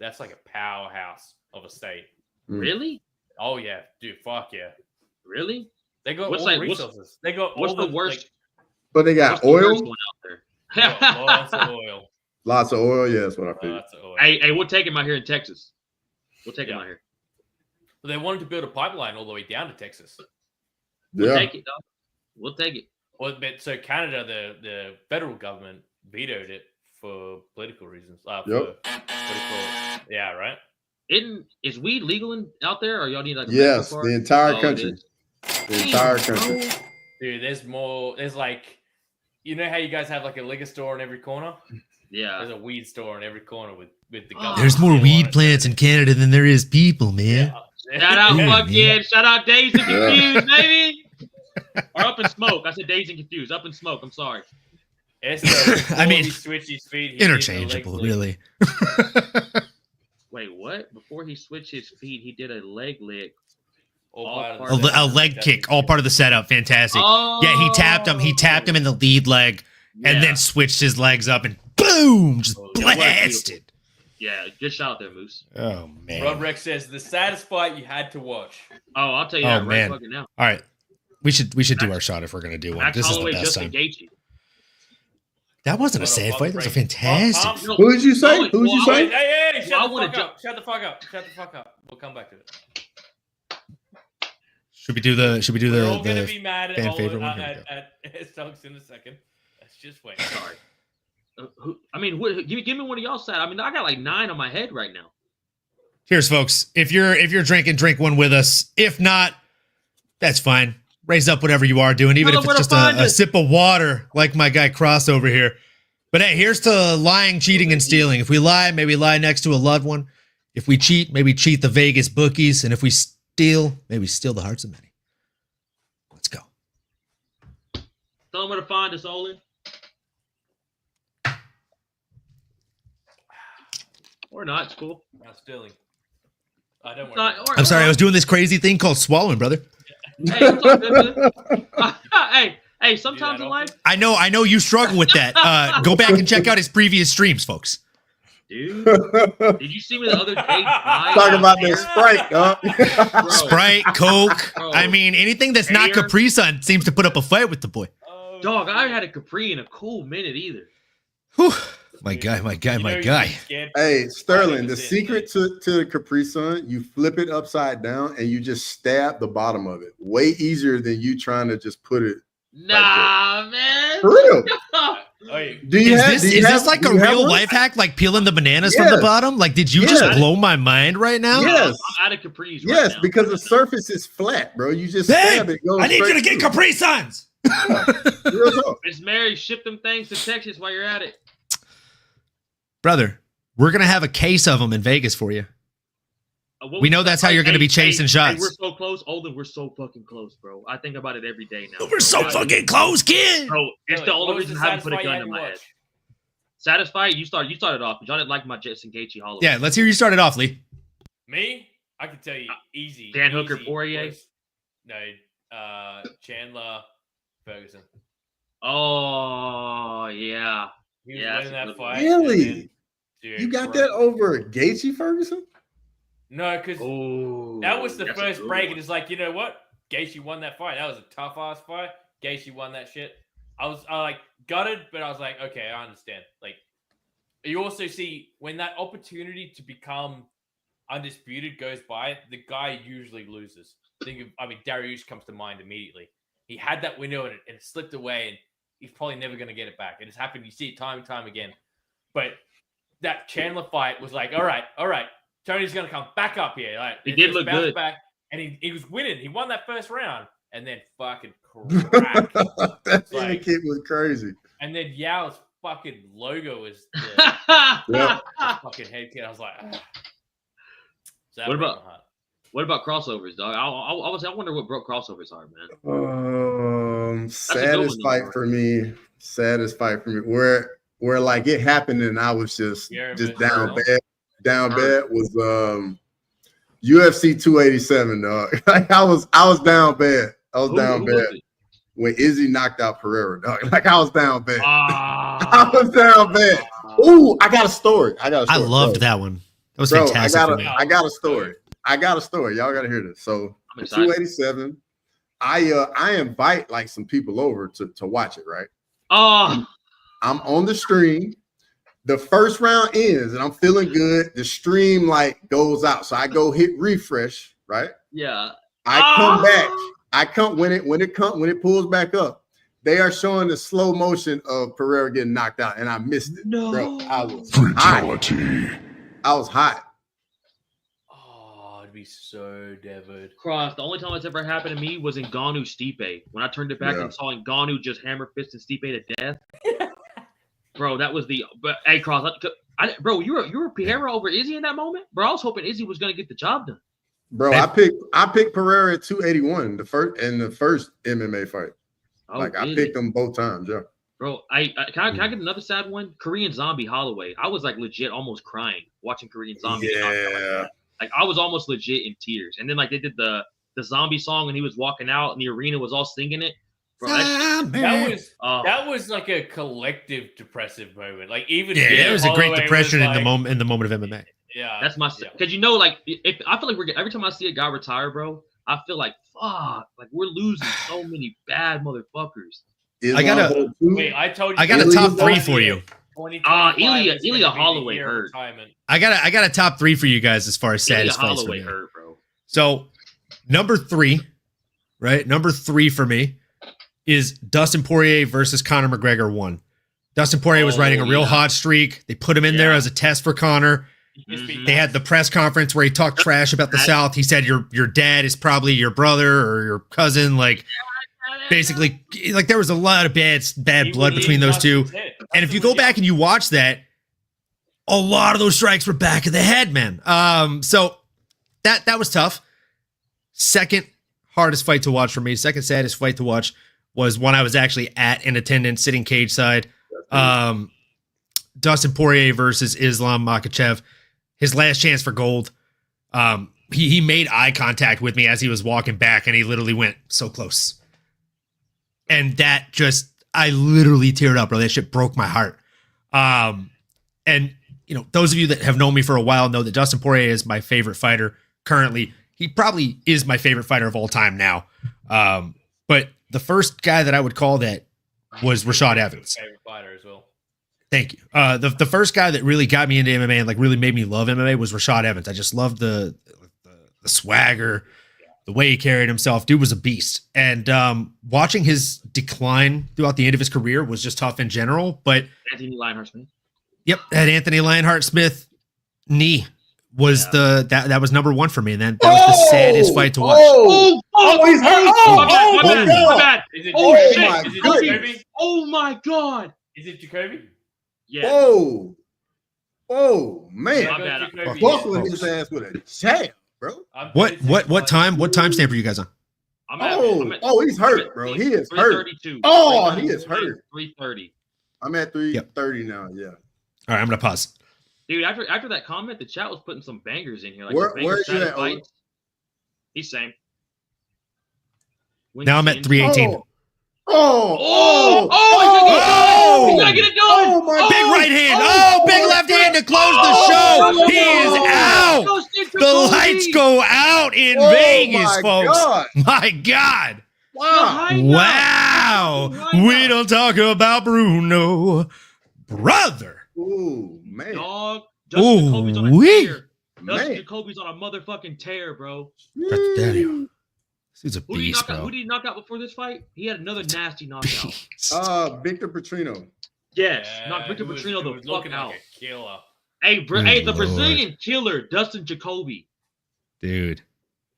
That's like a powerhouse of a state. Really? Oh yeah, dude. Fuck yeah. Really? They got all the resources. They got what's all the worst? Like, but they got what's the oil. worst one out there? lots of oil. Lots of oil. Yeah, that's what I figured. Lots of oil. Hey, we'll take him out here in Texas. We'll take him out here. But they wanted to build a pipeline all the way down to Texas. We'll take it, dog. We'll take it. Well, but so Canada, the federal government vetoed it for political reasons. Yeah, right. Is weed legal out there, or y'all need like yes, the entire country, the entire country. Dude, there's more. There's like, you know how you guys have like a liquor store in every corner? Yeah, there's a weed store in every corner with the government. There's more weed plants in Canada than there is people, man. Yeah. Shout out Dazed and Confused, baby. Or Up in Smoke. I said Dazed and Confused. Up in Smoke. I'm sorry. I mean, he switched his feet, interchangeable, really. Wait, what? Before he switched his feet, he did a leg lick. A leg kick, all part of the setup. Fantastic. Oh. Yeah, he tapped him in the lead leg, and then switched his legs up and boom, just blasted. Yeah, good shot there, Moose. Oh man. Rod Rex says the saddest fight you had to watch. Oh, I'll tell you that right fucking now. All right, we should do our shot if we're gonna do one. This is the best time. That wasn't a sad fight. That was a fantastic. Who did you say? Who did you say? Hey, shut the fuck up. We'll come back to it. Should we do the We're all gonna be mad fan at favorite one? At Stokes in a second. Let's just wait. Sorry. Give me one of y'all side. I mean, I got like 9 on my head right now. Here's folks. If you're drinking, drink one with us. If not, that's fine. Raise up whatever you are doing, even if it's just a sip of water, like my guy Cross over here. But hey, here's to lying, cheating, and stealing. If we lie, maybe lie next to a loved one. If we cheat, maybe cheat the Vegas bookies. And if we steal, maybe steal the hearts of many. Let's go. Tell them where to find us, Olin. Or not, it's cool. Not stealing. Don't worry. I'm sorry, I was doing this crazy thing called swallowing, brother. Hey, it's all good, hey, sometimes in life. I know you struggle with that. Go back and check out his previous streams, folks. Dude, did you see me the other day? Talking about the Sprite, dog. Sprite, Coke. Bro. I mean, anything that's not Capri Sun seems to put up a fight with the boy. Dog, I haven't had a Capri in a cool minute either. Whew. My guy. Hey, Sterling, the secret to the Capri Sun, you flip it upside down and you just stab the bottom of it. Way easier than you trying to just put it. Nah, man. For real. Is this like a real life hack, like peeling the bananas from the bottom? Like, did you just blow my mind right now? Yes. I'm out of Capris right now. Because the surface is flat, bro. You just stab it. I need you to get Capri Suns. Miss Mary, ship them things to Texas while you're at it. Brother, we're going to have a case of them in Vegas for you. We know that's how you're going to be chasing shots. We're so close. Olden, we're so fucking close, bro. I think about it every day now. We're so fucking close, kid. Bro, it's the only reason I haven't put a gun in my head. Satisfied? You started off, but y'all didn't like my Jetson Gaethje Hollow. Yeah, let's hear you start it off, Lee. Me? I can tell you easy. Dan Hooker, Poirier? Chandler, Ferguson. Oh, yeah. He was winning that fight. Really? You got that over Gaethje Ferguson? No, because that was the first break, and it's like, you know what? Gaethje won that fight. That was a tough ass fight. Gaethje won that shit. I like gutted, but I was like, okay, I understand. Like, you also see when that opportunity to become undisputed goes by, the guy usually loses. Dariush comes to mind immediately. He had that window and it slipped away, and he's probably never going to get it back. It has happened. You see it time and time again. But that Chandler fight was like, all right. Tony's going to come back up here. Like, he did look good. Back, and he was winning. He won that first round and then fucking cracked. That kid was crazy. And then Yao's fucking logo is the fucking head kid. I was like, What about crossovers, dog? I wonder what broke crossovers are, man. Saddest fight for me. Where like it happened and I was just down bad. Down bad was UFC 287, dog. Like I was down bad. Who bad when Izzy knocked out Pereira, dog. Like I was down bad. I was down bad. Ooh, I got a story. I loved that one. That was Bro, fantastic for me. I got a story. Y'all got to hear this. So 287. I invite like some people over to watch it, right? Oh, I'm on the stream. The first round ends and I'm feeling good. The stream like goes out. So I go hit refresh, right? Yeah. I come back. When it pulls back up, they are showing the slow motion of Pereira getting knocked out, and I missed it. No. Bro, I was Fatality. hot. Oh, I'd be so devoted. Cross. The only time it's ever happened to me was in Ngannou Stipe. When I turned it back and saw Ngannou just hammer fisting Stipe to death. Bro, that was the. But hey, Cross, bro, you were Pereira over Izzy in that moment, bro. I was hoping Izzy was gonna get the job done. Bro, I picked Pereira at 281 the first MMA fight. Oh, like I picked them both times, yeah. Bro, can I get another sad one? Korean Zombie Holloway. I was like legit almost crying watching Korean Zombie. Yeah. Like I was almost legit in tears. And then like they did the zombie song and he was walking out and the arena was all singing it. Bro, that was like a collective depressive moment. Like even it was a great depression in the moment of MMA. Yeah, that's my because you know like if I feel like every time I see a guy retire, bro, I feel like fuck, like we're losing so many bad motherfuckers. I got a top 3 for you. Ilya Holloway hurt. I got a top 3 for you guys as far as saddest fights for me. Hurt, bro. So number 3, right? Number 3 for me is Dustin Poirier versus Conor McGregor 1. Dustin Poirier was riding a real hot streak. They put him in there as a test for Conor. Mm-hmm. They had the press conference where he talked trash about the South. He said your dad is probably your brother or your cousin. Like basically, like there was a lot of bad blood between those two. And if you go back and you watch that, a lot of those strikes were back of the head, man. So that was tough. Second hardest fight to watch for me. Second saddest fight to watch was one I was actually at in attendance, sitting cage side. Dustin Poirier versus Islam Makhachev. His last chance for gold. He made eye contact with me as he was walking back, and he literally went so close. And that just, I literally teared up, bro. That shit broke my heart. And, you know, those of you that have known me for a while know that Dustin Poirier is my favorite fighter currently. He probably is my favorite fighter of all time now. But the first guy that I would call that was Rashad Evans. Favorite fighter as well. Thank you. The first guy that really got me into MMA and like really made me love MMA was Rashad Evans. I just loved the swagger, the way he carried himself. Dude was a beast. And watching his decline throughout the end of his career was just tough in general. But Anthony Lionheart Smith. Yep, that Anthony Lionheart Smith knee was that was number 1 for me. And then that was the saddest fight to watch. He's hurt. My bad. Is it Jacoby? Oh my god. Is it Jacoby? Yeah. Oh man. Buckling his ass with a jab, bro. What time stamp are you guys on? He's hurt, bro. He is hurt. He is hurt. 3:30. I'm at 3:30 now. Yeah. All right, I'm gonna pause. Dude, after that comment, the chat was putting some bangers in here. Like where is you at? He's same. Now I'm at 318. He's gonna get it done. Big right hand. Big left hand to close the show. He is out. The lights go out in Vegas, folks. God. My God. Wow. We don't talk about Bruno. Brother. Ooh, man. Dog. Justin Jacoby's on a tear. Justin Jacoby's on a motherfucking tear, bro. That's daddy. He's a beast, bro. Who did he knock out before this fight? He had another nasty knockout. Victor Petrino. Yes, knocked Victor Petrino the fuck out. Like a killer. Hey, the Brazilian killer, Dustin Jacoby. Dude.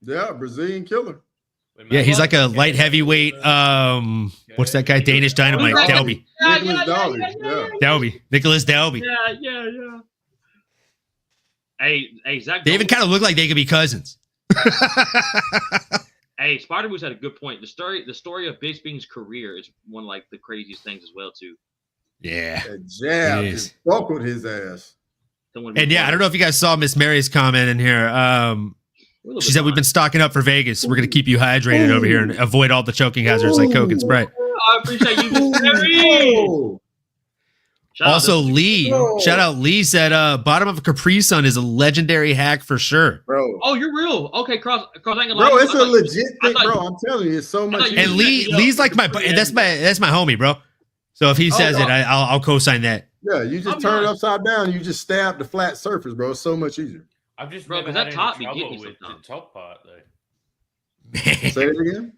Yeah, Brazilian killer. Yeah, he's like a light heavyweight. What's that guy? Danish Dynamite. Dalby. Nicholas Dalby. Yeah. Hey, Zach. They even kind of look like they could be cousins. Hey, Spider Moose had a good point. The story of Bisping's career is one of like the craziest things as well too. Yeah, that jab just buckled his ass. And yeah, I don't know if you guys saw Miss Mary's comment in here. She said we've been stocking up for Vegas. We're gonna keep you hydrated over here and avoid all the choking hazards like Coke and Sprite. I appreciate you, Miss Mary. Also, Lee. Shout out Lee said, "Bottom of a Capri Sun is a legendary hack for sure." Bro. Oh, you're real. Okay, Cross. I ain't gonna lie. Bro, it's a legit thing, bro. I'm telling you, it's so much. And Lee's like that's my homie, bro. So if he says it, I'll co-sign that. Yeah, you just turn it upside down. And you just stab the flat surface, bro. It's so much easier. I've just bro, never had that any top trouble with the top part though. Say it again.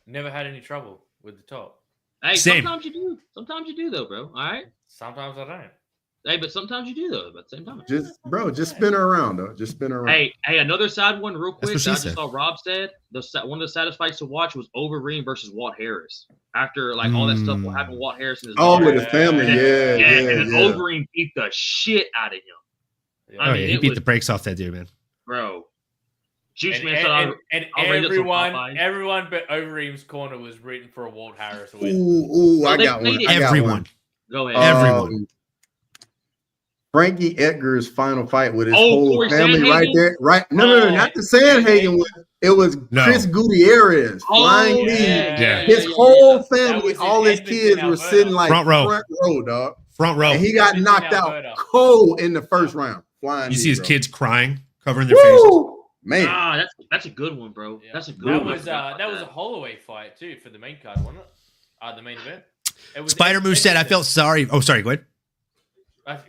Never had any trouble with the top. Hey, Same. sometimes you do. Sometimes you do though, bro. All right. Sometimes I don't. Hey, but sometimes you do though. At the same time. Just spin her around though. Just spin her around. Hey, another sad one, real quick. That's That what I she just saw Rob said. One of the saddest fights to watch was Overeem versus Walt Harris. After like all that stuff, what happened with Walt Harris and his daughter. With his family, and then Overeem beat the shit out of him. Yeah. He beat the brakes off that dude, man. Bro. Juice Man and everyone but Overeem's corner was rooting for a Walt Harris win. Ooh, I got one. Everyone. Go ahead. Everyone. Frankie Edgar's final fight with his whole Corey family Sandhagen? right there. Right? No, not the Sandhagen one. It was Chris Gutierrez. Flying Lee. His whole family, all his kids were sitting like front row, dog. Front row. And he got knocked out cold in the first round. Flying You see his kids crying, covering their faces. faces. Man, that's a good one, bro. Yeah. That's a good one. That was a Holloway fight too for the main card, wasn't it? The main event. Spider Moose said, "I felt sorry." Oh, sorry. Go ahead.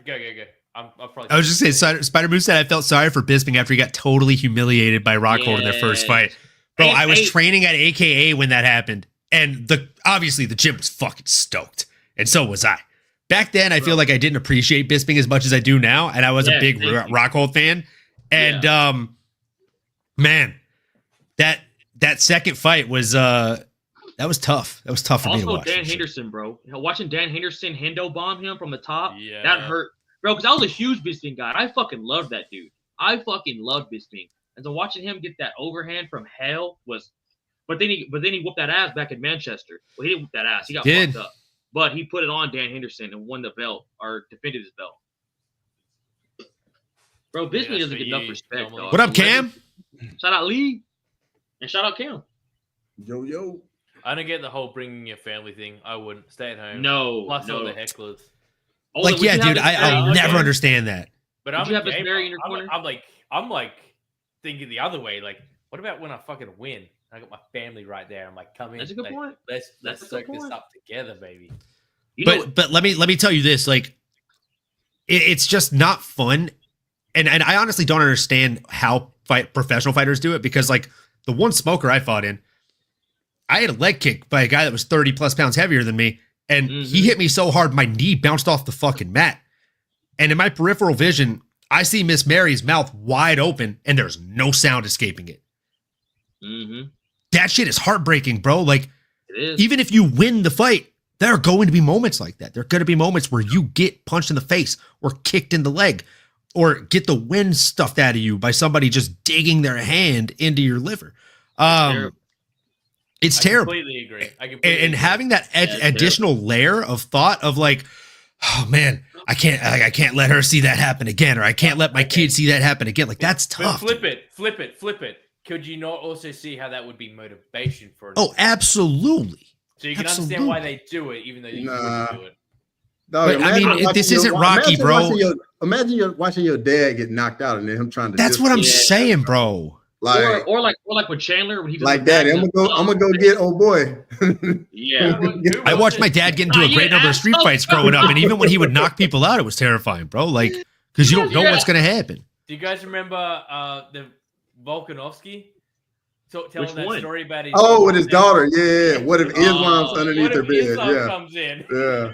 Go. I'll probably. I was just saying, Spider Moose said, "I felt sorry for Bisping after he got totally humiliated by Rockhold in their first fight." Bro, I was training at AKA when that happened, and obviously the gym was fucking stoked, and so was I. Back then, I feel like I didn't appreciate Bisping as much as I do now, and I was a big Rockhold fan. And man, that second fight was that was tough. That was tough for me to watch. Also, Dan Henderson, bro. Watching Dan Henderson Hendo bomb him from the top, that hurt, bro. Because I was a huge Bisping guy. I fucking loved that dude. I fucking loved Bisping. And so watching him get that overhand from hell was, but then he whooped that ass back in Manchester. Well, he didn't whoop that ass. He got fucked up. But he put it on Dan Henderson and won the belt or defended his belt. Bro, Bisping doesn't get enough respect. Dog. What up, Cam? Shout out Lee and shout out Cam. Yo. I don't get the whole bringing your family thing. I wouldn't stay at home. Plus all the hecklers. Like, yeah, dude, I'll never understand that. But I'm like thinking the other way. Like, what about when I fucking win? I got my family right there. I'm like, come in. That's a good point. Let's soak this up together, baby. But let me tell you this. Like, it's just not fun. And I honestly don't understand how professional fighters do it, because like the one smoker I fought in, I had a leg kick by a guy that was 30 plus pounds heavier than me. And he hit me so hard, my knee bounced off the fucking mat. And in my peripheral vision, I see Miss Mary's mouth wide open and there's no sound escaping it. That shit is heartbreaking, bro. Like, even if you win the fight, there are going to be moments like that. There are going to be moments where you get punched in the face or kicked in the leg or get the wind stuffed out of you by somebody just digging their hand into your liver. It's terrible. I completely agree. And having that additional layer of thought of like, oh man, I can't let her see that happen again, or I can't let my kid see that happen again. Like, that's tough. But flip it. Could you not also see how that would be motivation for it? Oh, absolutely. So you can understand why they do it, even though you wouldn't do it. Dog, I mean, this isn't Rocky, bro. Imagine you're watching your dad get knocked out and then him trying to. That's what I'm saying, bro. Like, or like with Chandler when he does like that. I'm gonna go get old boy. I watched my dad get into a great number of street fights growing up, and even when he would knock people out, it was terrifying, bro. Like, because you don't know what's gonna happen. Do you guys remember the Volkanovski? Telling that story about his with his daughter. Yeah. What if Islam's underneath her bed? Islam comes in. Yeah.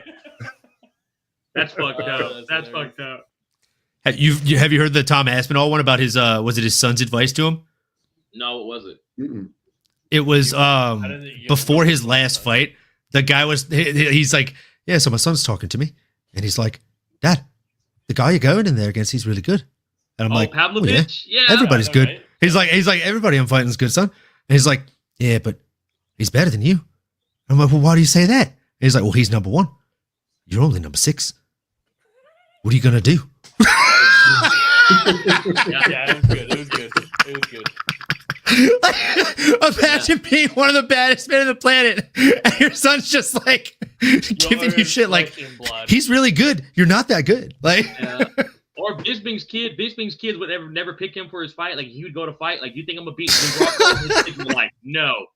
That's fucked up. That's fucked up. Have you heard the Tom Aspinall one about his was it his son's advice to him? No, what was it? Mm-mm. It was before his last fight. The guy he's like, yeah, so my son's talking to me, and he's like, Dad, the guy you're going in there against, he's really good. And I'm like, Pavlovich? Yeah, everybody's good. Right? He's like, everybody I'm fighting is good, son. And he's like, yeah, but he's better than you. I'm like, well, why do you say that? And he's like, well, he's number 1. You're only number 6. What are you gonna do? Yeah, it was good. Imagine being one of the baddest men on the planet, and your son's just like, giving you shit like he's really good. You're not that good. Like, or Bisping's kids would never pick him for his fight. Like he would go to fight. Like, you think I'm gonna beat Luke Rockhold? His kids were like, no,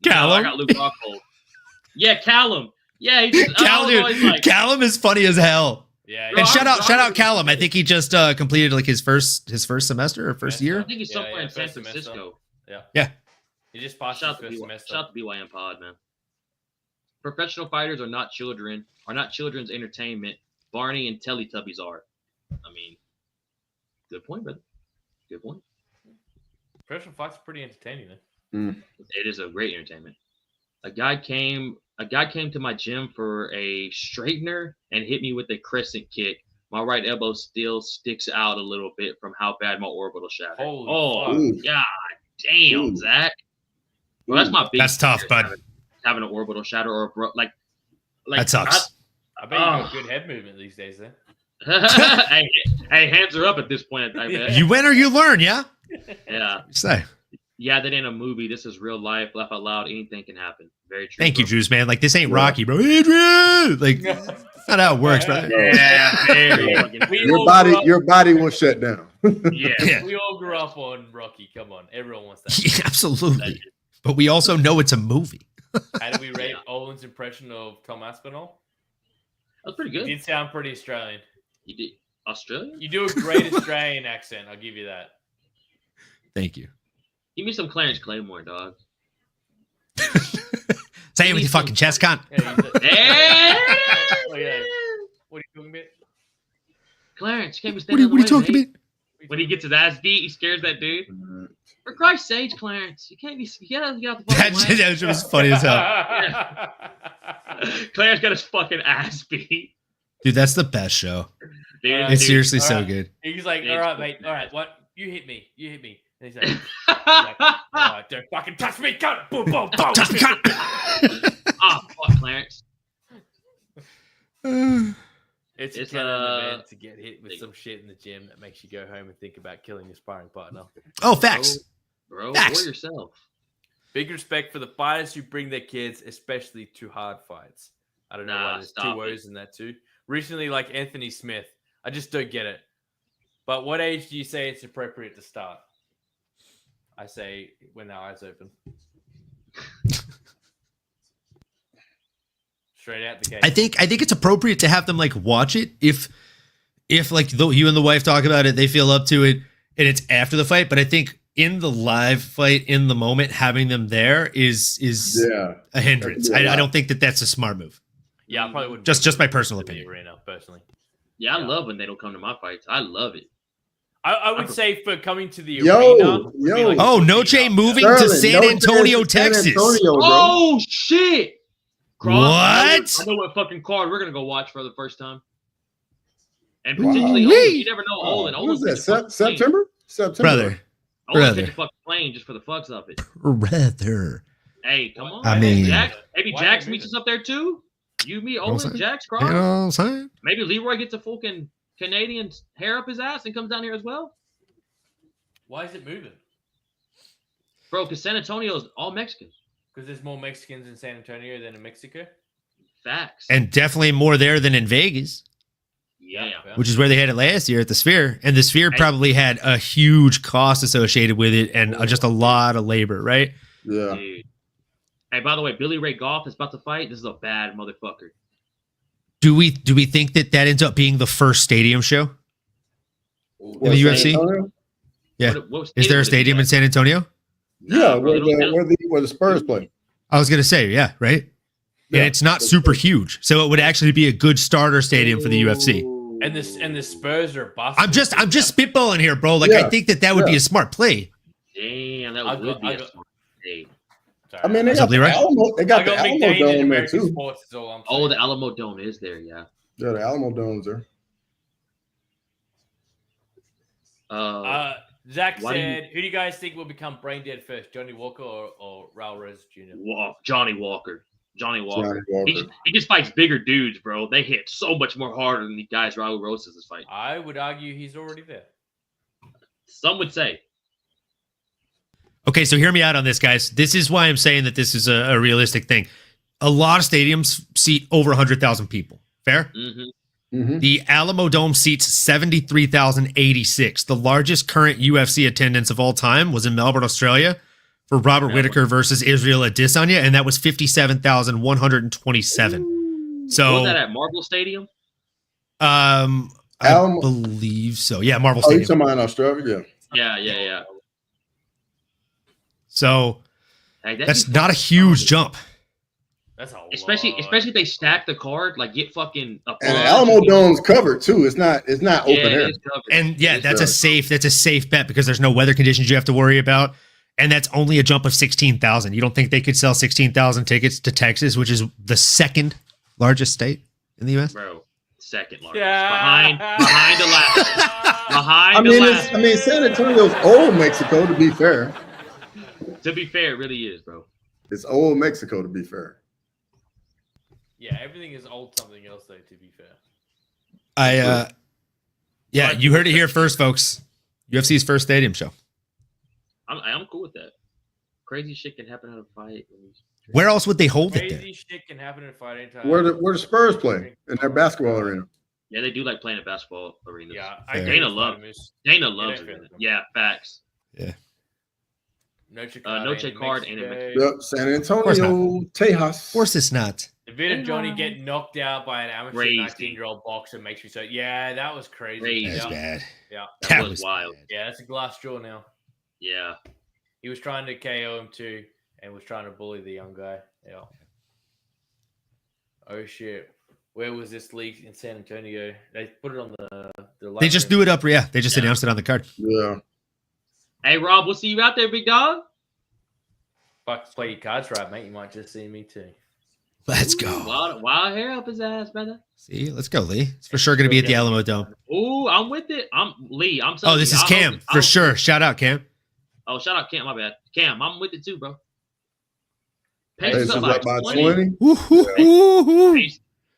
Callum. I got Luke Rockhold. Yeah, Callum. Yeah, Callum is funny as hell. Yeah, and shout out Callum. I think he just completed like his first semester or first year. I think he's somewhere in San Francisco. Yeah. He just passed his first semester. Shout out to BYM Pod, man. Professional fighters are not children's entertainment. Barney and Teletubbies are. I mean, good point, brother. Good point. Professional fights are pretty entertaining, then. It is a great entertainment. A guy came to my gym for a straightener and hit me with a crescent kick. My right elbow still sticks out a little bit from how bad my orbital shattered. Holy fuck. God damn, Zach. Well, that's my big. That's tough, bud. Having an orbital shatter or like that sucks. I bet you got good head movement these days, then. hey, hands are up at this point. I bet. You win or you learn, yeah. Yeah. Say. Yeah, that ain't a movie. This is real life. Laugh out loud. Anything can happen. Very true. Thank you, Juice, man. Like, this ain't Rocky, bro. Adrian! Like, that's not how it works, brother. Yeah. Your body will shut down. Yeah. We all grew up on Rocky. Come on. Everyone wants that. Yeah, absolutely. But we also know it's a movie. How do we rate Owen's impression of Tom Aspinall? That's pretty good. You did sound pretty Australian. You did. Australian? You do a great Australian accent. I'll give you that. Thank you. Give me some Clarence Claymore, dog. Say it with your fucking chest, cunt. What are you talking about? Clarence, you can't be standing What are you talking about? When he gets his ass beat, he scares that dude. For Christ's sake, Clarence, you gotta get out the fucking way. That was funny as hell. Yeah. Clarence got his fucking ass beat. Dude, that's the best show. Dude, it's seriously so good. He's like, all right, mate. All right, what? You hit me. And he's like, oh, don't fucking touch me, cunt. Boom, boom, boom. Touch me, cunt. Oh, fuck, Clarence. It's an event to get hit with some shit in the gym that makes you go home and think about killing your sparring partner. Oh, facts. Bro, facts. For yourself. Big respect for the fighters who bring their kids, especially to hard fights. I don't know why there's two O's in that too. Recently, like Anthony Smith. I just don't get it. But what age do you say it's appropriate to start? I say when their eyes open. Straight out the gate. I think it's appropriate to have them like watch it if like you and the wife talk about it, they feel up to it, and it's after the fight. But I think in the live fight, in the moment, having them there is a hindrance. I don't think that's a smart move. Yeah, I probably wouldn't. Just my personal opinion. Arena, personally. Yeah, I love when they don't come to my fights. I love it. I would say for coming to the arena. Like, Noche moving to San Antonio, Texas. Oh shit! What? I know what fucking card we're gonna go watch for the first time. And potentially, you never know. Olin. What was that? September? Brother. Olin take a fucking plane just for the fucks of it. Brother. Hey, come on. I mean, maybe Jax meets us up there too. You, me, Olin, Jax, Cross. You know what I'm saying? Maybe Leroy gets a fucking Canadian hair up his ass and comes down here as well. Why is it moving? Bro, because San Antonio is all Mexicans. Because there's more Mexicans in San Antonio than in Mexico? Facts. And definitely more there than in Vegas. Yeah. Which is where they had it last year at the Sphere. And the Sphere probably had a huge cost associated with it and just a lot of labor, right? Yeah. Dude. Hey, by the way, Billy Ray Goff is about to fight. This is a bad motherfucker. Do we think that ends up being the first stadium show in the UFC? Yeah. Is there a stadium in San Antonio? Yeah, where the Spurs play. I was gonna say, yeah, right. Yeah, and it's not super huge, so it would actually be a good starter stadium for the UFC. And the Spurs are busted. I'm just spitballing here, bro. Like I think that would be a smart play. Damn, that would be a smart play. I mean, they got the Alamo Dome there too. Oh, the Alamo Dome is there, yeah. Yeah, the Alamo Dome's there. Zach said, who do you guys think will become brain dead first, Johnny Walker or Raul Rose Jr.? Johnny Walker. He just fights bigger dudes, bro. They hit so much more harder than the guys Raul Rosas is fighting. I would argue he's already there. Some would say. Okay, so hear me out on this, guys. This is why I'm saying that this is a realistic thing. a lot of stadiums seat over 100,000 people. Fair? The Alamo Dome seats 73,086. The largest current UFC attendance of all time was in Melbourne, Australia, for Robert Whittaker versus Israel Adesanya, and that was 57,127. So was that at Marvel Stadium? I believe so. Yeah, Marvel Stadium. Oh, you talking about in Australia? Yeah. So that's not a huge jump. That's a especially if they stack the card, like get fucking and the Alamo Dome's covered too. It's not open air. And that's a safe bet because there's no weather conditions you have to worry about. And that's only a jump of 16,000. You don't think they could sell 16,000 tickets to Texas, which is the second largest state in the US? Bro, second largest. Behind Alaska. I mean, San Antonio's old Mexico, to be fair. To be fair, it really is, bro. It's old Mexico, to be fair. Yeah, everything is old something else, though, to be fair. You heard it here first, folks. UFC's first stadium show. I'm cool with that. Crazy shit can happen in a fight. Where else would they hold it there? Crazy shit can happen in a fight anytime. Where the Spurs play in their basketball arena. Yeah, they do like playing in basketball arenas. Yeah, Dana loves it. Yeah, facts. Yeah. Noche Card and Yep, San Antonio, Tejas. Of course it's not. The vid of Johnny get knocked out by an amateur 19-year-old boxer makes me so. Yeah, that was crazy. That was bad. Yeah, that was wild. Bad. Yeah, that's a glass jaw now. Yeah, he was trying to KO him too, and was trying to bully the young guy. Yeah. Oh shit! Where was this league in San Antonio? They put it on the they just threw it up. Yeah, they just announced it on the card. Yeah. Hey Rob, we'll see you out there, big dog. Fuck, play your cards right, mate. You might just see me too. Let's go. Wild hair up his ass, brother. See, let's go, Lee. It's for sure going to be at the Alamo Dome. Ooh, I'm with it. I'm Lee. This is Cam for sure. Shout out, Cam. Oh, shout out, Cam. My bad, Cam. I'm with it too, bro. Patience up by 20.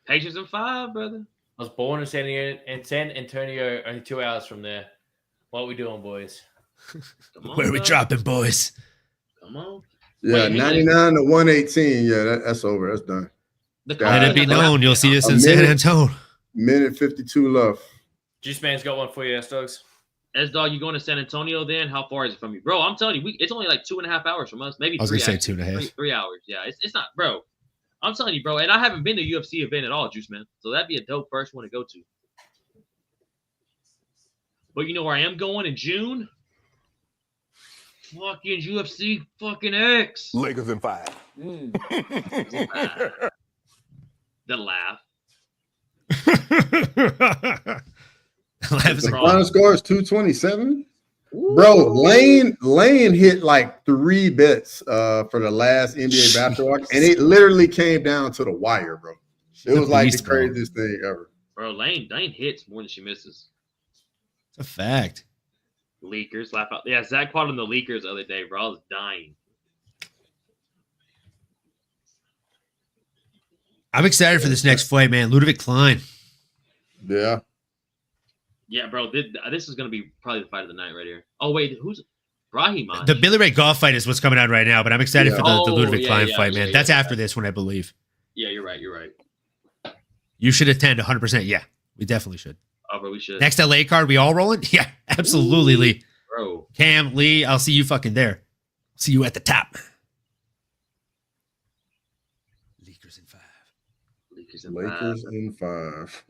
Patience in 5, brother. I was born in San Antonio, only 2 hours from there. What are we doing, boys? Where are we dropping, boys? Come on. Yeah, 99 to 118. Yeah, that's over. That's done. Let it be known. You'll see us in San Antonio. Minute 52 left. Juice Man's got one for you, S-Dogs. S-Dog, you going to San Antonio then? How far is it from you? Bro, I'm telling you, it's only like 2.5 hours from us. Maybe 3 hours. I was going to say 2.5. 3 hours. Yeah, it's not, bro. I'm telling you, bro. And I haven't been to a UFC event at all, Juice Man. So that'd be a dope first one to go to. But you know where I am going in June? Fucking UFC fucking X. Lakers in 5. The laugh. The final score is 227. Bro, Lane hit like 3 bets for the last NBA basketball, and it literally came down to the wire, bro. It was like the craziest thing ever. Bro, Lane hits more than she misses. It's a fact. Leakers, laugh out. Yeah, Zach called him the leakers the other day, bro. I was dying. I'm excited for this next fight, man. Ludovic Klein. Yeah. Yeah, bro. This is going to be probably the fight of the night right here. Oh, wait. Who's Brahim? The Billy Ray Goff fight is what's coming out right now, but I'm excited for the Ludovic Klein fight, man. That's after this one, I believe. Yeah, you're right. You should attend 100%. Yeah, we definitely should. Oh, bro, we should. Next LA card, we all rolling? Yeah, absolutely, Lee. Bro. Cam, Lee, I'll see you fucking there. See you at the top. Lakers in 5. Lakers in 5.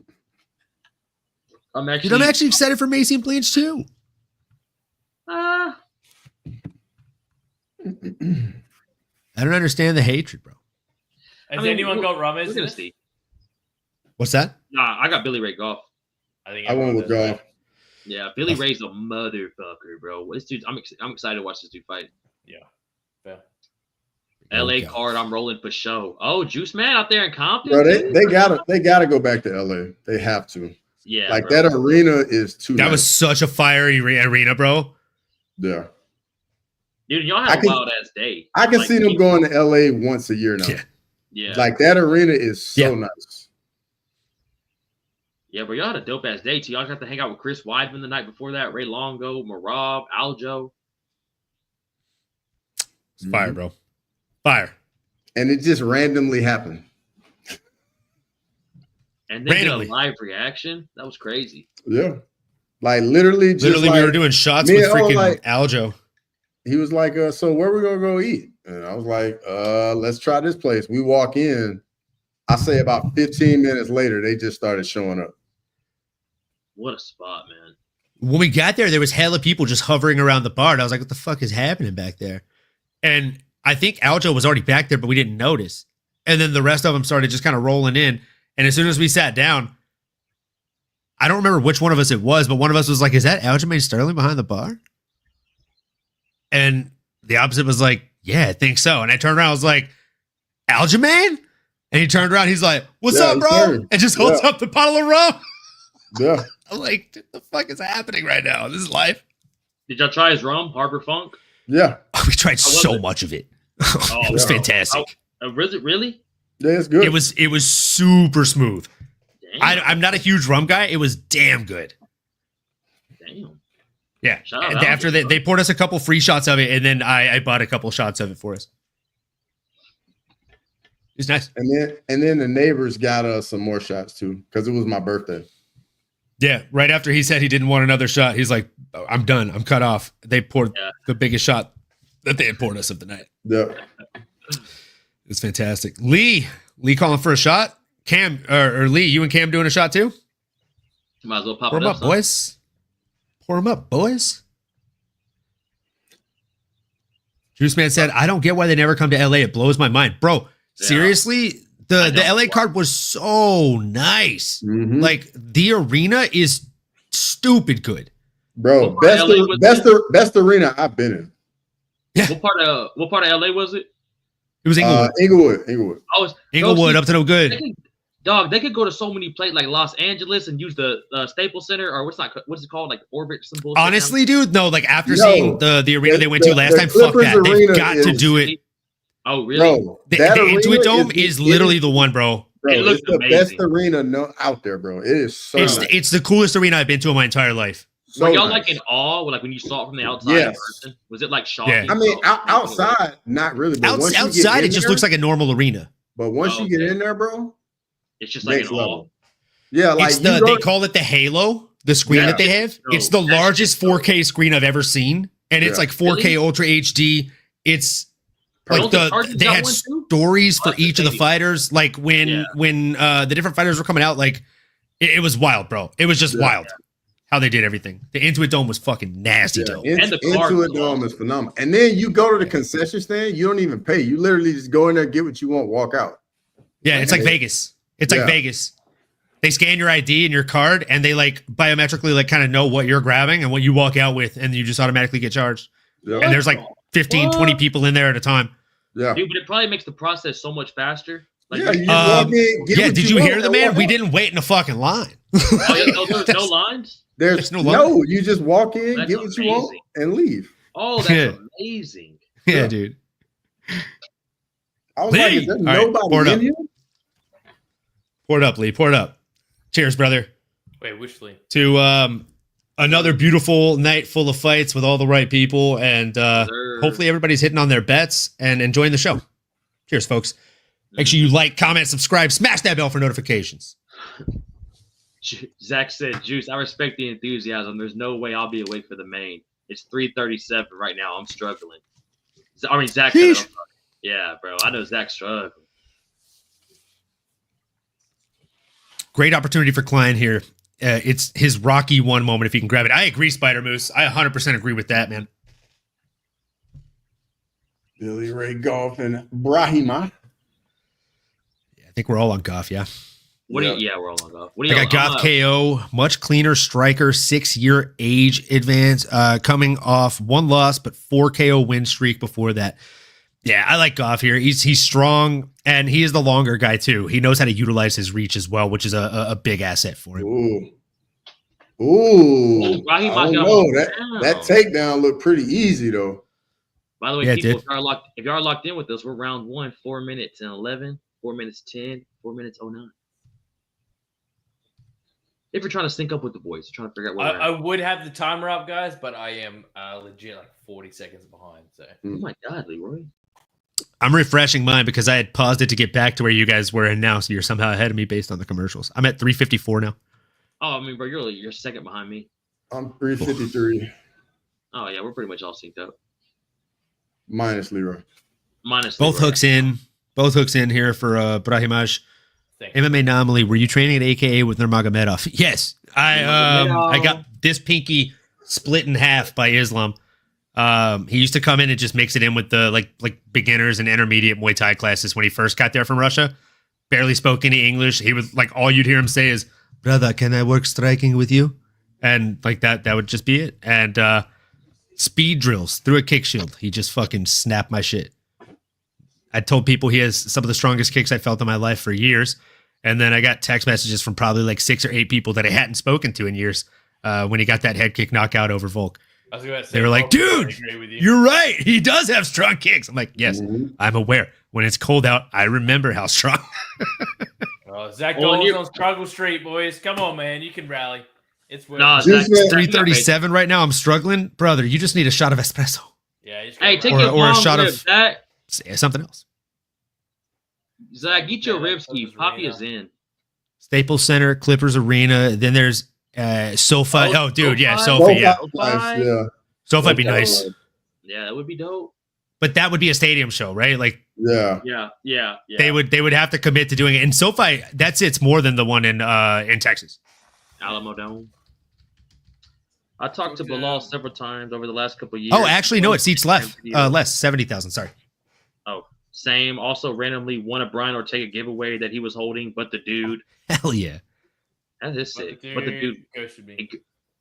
I'm actually excited for Macy and Blanche too. I don't understand the hatred, bro. Has anyone got Ramirez? What's that? Nah, I got Billy Ray Goff. I went with Goff. Yeah, Billy Ray's a motherfucker, bro. This dude, I'm excited to watch this dude fight. Yeah. Yeah. LA card, I'm rolling for show. Oh, Juice Man out there in Compton. Bro, they gotta go back to LA. They have to. Yeah, like bro. That arena is too. That was such a fiery arena, bro. Yeah, dude, y'all had a wild ass day. I can see them going to LA once a year now. Yeah. Like that arena is so nice. Yeah, but y'all had a dope ass day too. Y'all got to hang out with Chris Weidman the night before that, Ray Longo, Marab, Aljo. It's fire, bro. Fire. and it just randomly happened. And then a live reaction. That was crazy. Yeah. Like literally we were doing shots with freaking Aljo. He was like, so where we gonna go eat? And I was like, let's try this place. We walk in. I say about 15 minutes later, they just started showing up. What a spot, man. When we got there was hella people just hovering around the bar. And I was like, what the fuck is happening back there? And I think Aljo was already back there, but we didn't notice. And then the rest of them started just kind of rolling in. And as soon as we sat down, I don't remember which one of us it was, but one of us was like, is that Aljamain Sterling behind the bar? And the opposite was like, yeah, I think so. And I turned around, I was like, Aljamain? And he turned around, he's like, what's up, bro? And just holds up the bottle of rum. Yeah. I'm like, what the fuck is happening right now? This is life. Did y'all try his rum, Harbor Funk? Yeah. Oh, we tried so much of it. It was fantastic. Was it really? Yeah, it's good. It was super smooth. Damn. I'm not a huge rum guy. It was damn good. Damn. Yeah. After they poured us a couple free shots of it, and then I bought a couple shots of it for us. It's nice. And then the neighbors got us some more shots too, because it was my birthday. Yeah, right after he said he didn't want another shot, he's like, I'm done. I'm cut off. They poured the biggest shot that they had poured us of the night. Yeah. It's fantastic. Lee calling for a shot. Cam or Lee, you and Cam doing a shot too? Might as well pop Pour it them up, up, boys. Pour them up, boys. Juice Man said, I don't get why they never come to LA. It blows my mind. Bro, seriously, the LA card was so nice. Mm-hmm. Like the arena is stupid good. Bro, best arena I've been in. Yeah. What part of LA was it? It was Inglewood. Inglewood. Inglewood up to no good. They could go to so many places like Los Angeles and use the Staples Center or what's it called, like Orbit or some bullshit. Honestly, dude, no. Like after seeing the arena they went to last time, fuck that. They've got to do it. Oh, really? Bro, the Intuit Dome is literally the one, bro. Bro, it looks it's the amazing. best arena out there, bro. It is so It's nice. it's the coolest arena I've been to in my entire life. So Were y'all nice. like in awe, like when you saw it from the outside? Yes. Person? Was it like shocking? Yeah. I mean, outside, not really. But once you get Outside, in it just there, looks like a normal arena. But once you get in there, bro, it's just like next an level. awe. Yeah, like They call it the Halo, the screen that they have. No, It's the largest 4K screen I've ever seen, and it's like 4K Really? Ultra HD. It's like Don't they had one too? stories for That's each of the amazing. fighters. Like when the different fighters were coming out, like it was wild, bro. It was just wild how they did everything. The Intuit Dome was fucking nasty, dope. And the card was Intuit Dome is phenomenal. And then you go to the concession stand, you don't even pay. You literally just go in there, get what you want, walk out. Yeah, it's like Vegas. It's like Vegas. They scan your ID and your card, and they like biometrically like kind of know what you're grabbing and what you walk out with, and you just automatically get charged. Yeah. And there's like 15, 20 people in there at a time. Yeah. Dude, but it probably makes the process so much faster. Like, Yeah, you walk in, get what did you you want, hear the and man? walk We out. didn't wait in a fucking line. there's no lines? There's no line. you just walk in, That's get what you want, amazing. and leave. Oh, that's Yeah. amazing. Yeah, dude. I was like, is there All right, pour it nobody up. in here? Pour it up, Lee. Pour it up. Cheers, brother. Wait, which Lee? To another beautiful night full of fights with all the right people, and hopefully everybody's hitting on their bets and enjoying the show. Cheers, folks. Make sure you like, comment, subscribe, smash that bell for notifications. Zach said, Juice, I respect the enthusiasm. There's no way I'll be awake for the main. It's 3:37 right now. I'm struggling. I mean, Zach said it. I'm sorry. Yeah, bro. I know Zach's struggling. Great opportunity for Klein here. It's his Rocky 1 moment if he can grab it. I agree, Spider Moose. I 100% agree with that, man. Billy Ray Golf and Brahima. I think we're all on Goff, yeah. We're all on golf. What I do you got Goff KO, much cleaner striker, 6-year age advance, coming off 1 loss, but 4 KO win streak before that. Yeah, I like Goff here. He's strong, and he is the longer guy, too. He knows how to utilize his reach as well, which is a big asset for him. Ooh. Raheem I don't know. That takedown looked pretty easy, though. By the way, Yeah, people, if y'all are locked in with us, we're round 1, 4 minutes and 11, 4 minutes 10, 4 minutes 09. If you're trying to sync up with the boys, trying to figure out where I would have the timer up, guys, but I am legit like 40 seconds behind. So. Oh my God, Leroy. I'm refreshing mine because I had paused it to get back to where you guys were, and now so you're somehow ahead of me based on the commercials. I'm at 354 now. Oh, I mean, bro, you're second behind me. I'm 353. Oh yeah, we're pretty much all synced up. Minus Leroy. Minus Both Leroy. hooks in. Both hooks in here for Brahimaj. MMA Anomaly, were you training at AKA with Nurmagomedov? Yes. I got this pinky split in half by Islam. He used to come in and just mix it in with the like beginners and intermediate Muay Thai classes when he first got there from Russia. Barely spoke any English. He was like, all you'd hear him say is, "Brother, can I work striking with you?" And like that would just be it. And speed drills through a kick shield. He just fucking snapped my shit. I told people he has some of the strongest kicks I felt in my life for years. And then I got text messages from probably like 6 or 8 people that I hadn't spoken to in years when he got that head kick knockout over Volk. They were like, dude, you're right. He does have strong kicks. I'm like, yes, I'm aware. When it's cold out, I remember how strong. Zach Dolan's on struggle street, boys. Come on, man. You can rally. It's worth it. It's 337 right now. I'm struggling. Brother, you just need a shot of espresso. Yeah. Hey, take or a shot of something else. Zach, get your ribs, Keith. Poppy is in. Staples Center, Clippers Arena. Then there's SoFi. Oh, dude, yeah, SoFi. Yeah. SoFi would be nice. Yeah, that would be dope. But that would be a stadium show, right? Like, yeah. They would have to commit to doing it. And SoFi, that's it's more than the one in Texas. Alamo Dome. I talked to Bilal several times over the last couple of years. Oh, actually, no, it seats less. 70,000. Sorry. Oh, same. Also, randomly won a Brian Ortega giveaway that he was holding, but the dude. Hell yeah. That is sick. But the dude ghosted me.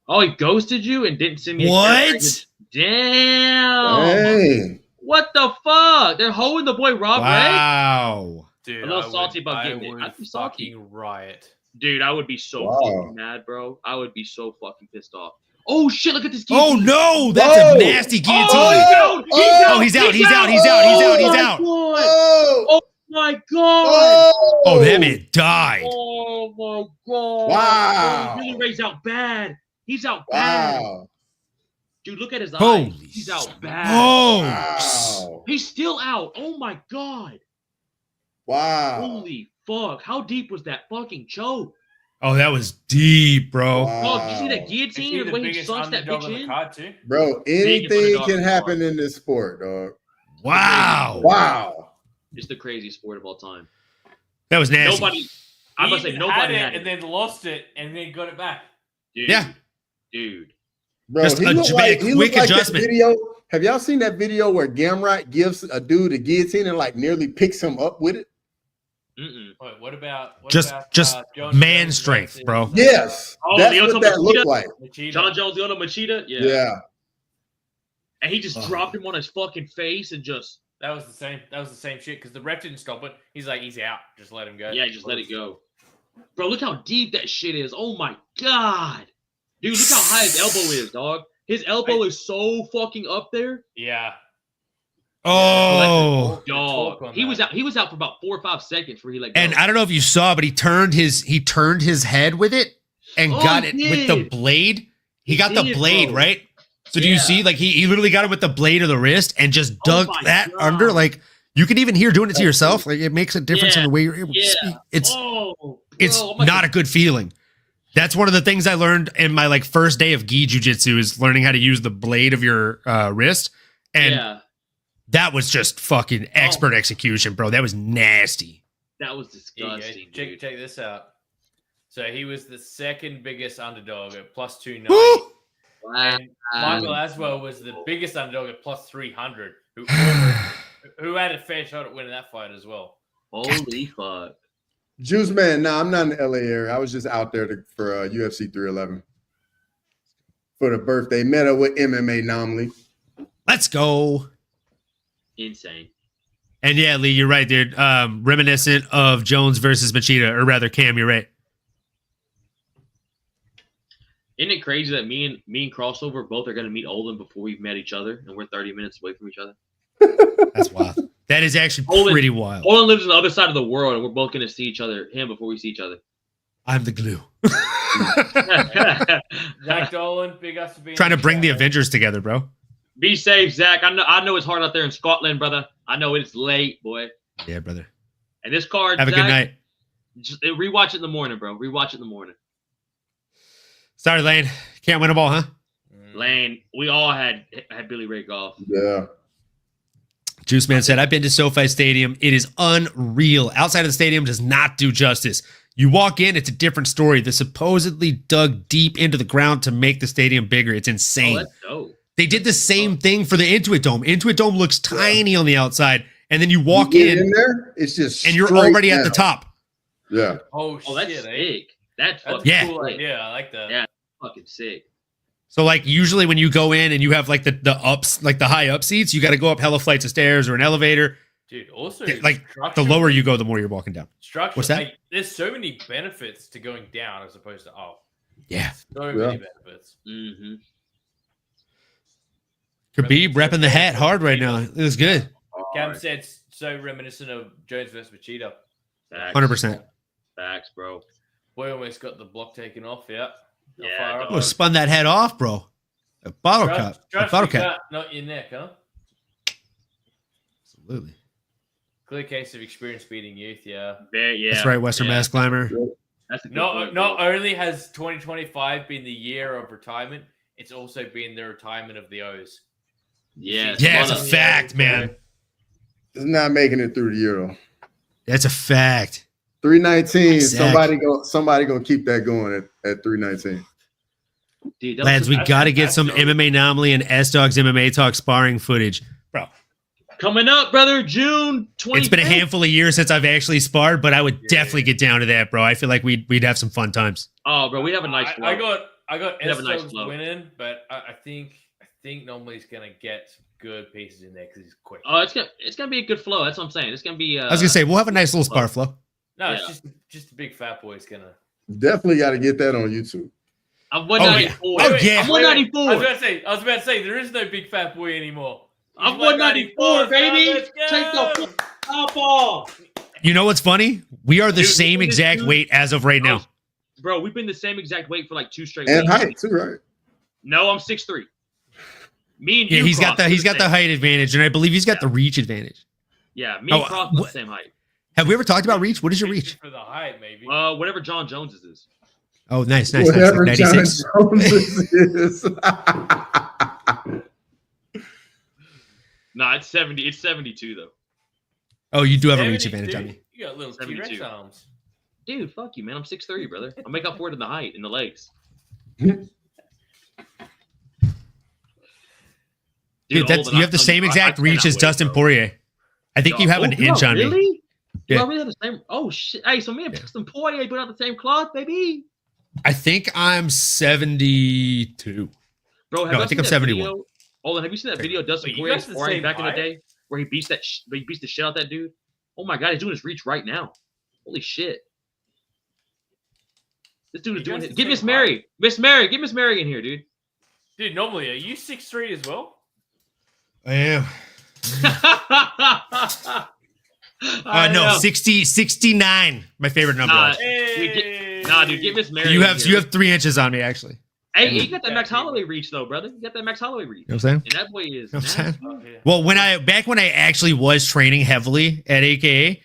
He ghosted you and didn't send me what? Damn. Hey. What the fuck? They're holding the boy Rob Ray? Wow. Dude, a little salty about getting it. I'd be salty. Riot. Dude, I would be so fucking mad, bro. I would be so fucking pissed off. Oh shit! Look at this guillotine. Oh no, that's a nasty guillotine. He's out. Oh my god! Oh, that man died. Oh my god! Wow! Billy Ray's out bad. He's out bad. Dude, look at his eyes. He's out bad. Wow. He's still out. Oh my god! Wow! Holy fuck! How deep was that fucking choke? Oh, that was deep, bro. Wow. Oh, did you see that guillotine? The way he sunks that bitch in? Bro, anything can happen in this sport, dog. Wow. It's the craziest sport of all time. That was nasty. Nobody had it and then lost it and then got it back. Dude. Bro, just he quick adjustment. Video. Have y'all seen that video where Gamrot gives a dude a guillotine and like nearly picks him up with it? Wait, what about just man strength, bro? Yes. Oh, that's what that looked like. John Jones, Lyoto Machida? Yeah. And he just dropped him on his fucking face and just... That was the same shit because the ref didn't stop it. He's like, he's out. Just let him go. Yeah, just let it go. Bro, look how deep that shit is. Oh my god. Dude, look how high his elbow is, dog. His elbow is so fucking up there. Yeah. Oh, dog. He was out for about 4 or 5 seconds where he like. And I don't know if you saw, but he turned his head with it and got it with the blade. He got the blade, right? So do you see, like he literally got it with the blade of the wrist and just dug that under. Like you can even hear doing it to yourself. Like it makes a difference in the way you're able to speak. It's not a good feeling. That's one of the things I learned in my like first day of gi jujitsu is learning how to use the blade of your wrist. And that was just fucking expert execution, bro. That was nasty. That was disgusting. Check this out. So he was the second biggest underdog at plus 290. And Michael Aswell was the biggest underdog at plus 300, who had a fair shot at winning that fight as well. Holy fuck. Juice Man, I'm not in the LA area. I was just out there for UFC 311 for the birthday. Met up with MMA Anomaly. Let's go. Insane. And yeah, Lee, you're right, dude. Reminiscent of Jones versus Machida, or rather, Cam, you're right. Isn't it crazy that me and Crossover both are going to meet Olin before we've met each other, and we're 30 minutes away from each other? That's wild. That is actually pretty wild. Olin lives on the other side of the world, and we're both going to see him before we see each other. I'm the glue. Zach Dolan, big ups for being trying to bring the Avengers together, bro. Be safe, Zach. I know it's hard out there in Scotland, brother. I know it's late, boy. Yeah, brother. And this card, Have a good night. Just rewatch it in the morning, bro. Rewatch it in the morning. Sorry, Lane. Can't win them all, huh? Lane, we all had Billy Ray Golf. Yeah. Juice Man said, I've been to SoFi Stadium. It is unreal. Outside of the stadium does not do justice. You walk in, it's a different story. They supposedly dug deep into the ground to make the stadium bigger. It's insane. Oh, that's dope. They did the same thing for the Intuit Dome. Intuit Dome looks tiny on the outside, and then you walk in there, it's just and you're already down. at the top. Yeah. Oh, that's shit, sick. That's fucking yeah. Cool idea. I like that. Yeah, fucking sick. So like usually when you go in and you have like the ups, like the high up seats, you got to go up hella flights of stairs or an elevator. Dude, also like the lower you go, the more you're walking down. What's that? Like, there's so many benefits to going down as opposed to up. Yeah. So many benefits. Mm-hmm. Khabib repping the hat hard right now. It was good. Cam said it's so reminiscent of Jones versus Machida. 100%. Facts, bro. Boy almost got the block taken off. Yeah. Yeah. Oh, spun that head off, bro. A bottle cap. A bottle cap. Not your neck, huh? Absolutely. Clear case of experience beating youth. Yeah. Yeah. That's right, Western Mass Climber. That's not only has 2025 been the year of retirement, it's also been the retirement of the O's. Yeah. Yeah, it's a fact, man. It's not making it through the year though. That's a fact. 319. Exactly. Somebody gonna keep that going at 319. Dude, lads, we got to get some MMA Anomaly and S-Dogs MMA Talk sparring footage. Bro. Coming up, brother, June 25th. It's been a handful of years since I've actually sparred, but I would definitely get down to that, bro. I feel like we'd have some fun times. Oh, bro, we have a nice flow. I got S-Dogs nice winning, but I think normally he's gonna get good pieces in there because he's quick. Oh, it's gonna be a good flow. That's what I'm saying. It's gonna be. I was gonna say we'll have a nice little spar flow. No, it's just a big fat boy. It's gonna definitely got to get that on YouTube. I'm 194. Oh yeah. I'm 194. I was about to say there is no big fat boy anymore. I'm 194, baby. Take the top off. You know what's funny? We are the same exact weight as of right now. Bro, we've been the same exact weight for like 2 straight and weeks. height too, right? No, I'm 6'3". Me and you. He's got the height advantage, and I believe he's got the reach advantage. Yeah, me and Cross are the same height. Have we ever talked about reach? What is your reach? For the height, maybe. Whatever John Jones's is. Oh, nice. Whatever like John 96. Jones's is. Nah, it's 70. It's 72 though. Oh, you do have a reach advantage on me. You got little T-Rex arms. Dude, fuck you, man. I'm 6'3", brother. I'll make up for it in the height, in the legs. Dude, you have the same exact reach as Dustin Poirier. I think you have an inch on me. Yeah. We have the same. Oh shit! Hey, so me and Dustin Poirier put out the same cloth, baby. I think I'm 72. Bro, I think I'm 71. Olin, have you seen that video of Dustin Poirier sparring back in the day where he beats the shit out that dude? Oh my god, he's doing his reach right now. Holy shit! This dude is doing it. Get Miss Mary, get Miss Mary in here, dude. Dude, normally are you 6'3" as well? I am. No, 69. My favorite number. Dude, get Miss Mary. You have 3 inches on me, actually. Hey, you got that Max Holloway reach though, brother. You got that Max Holloway reach. You know what I'm saying? And that boy is. You know well, when I actually was training heavily at AKA,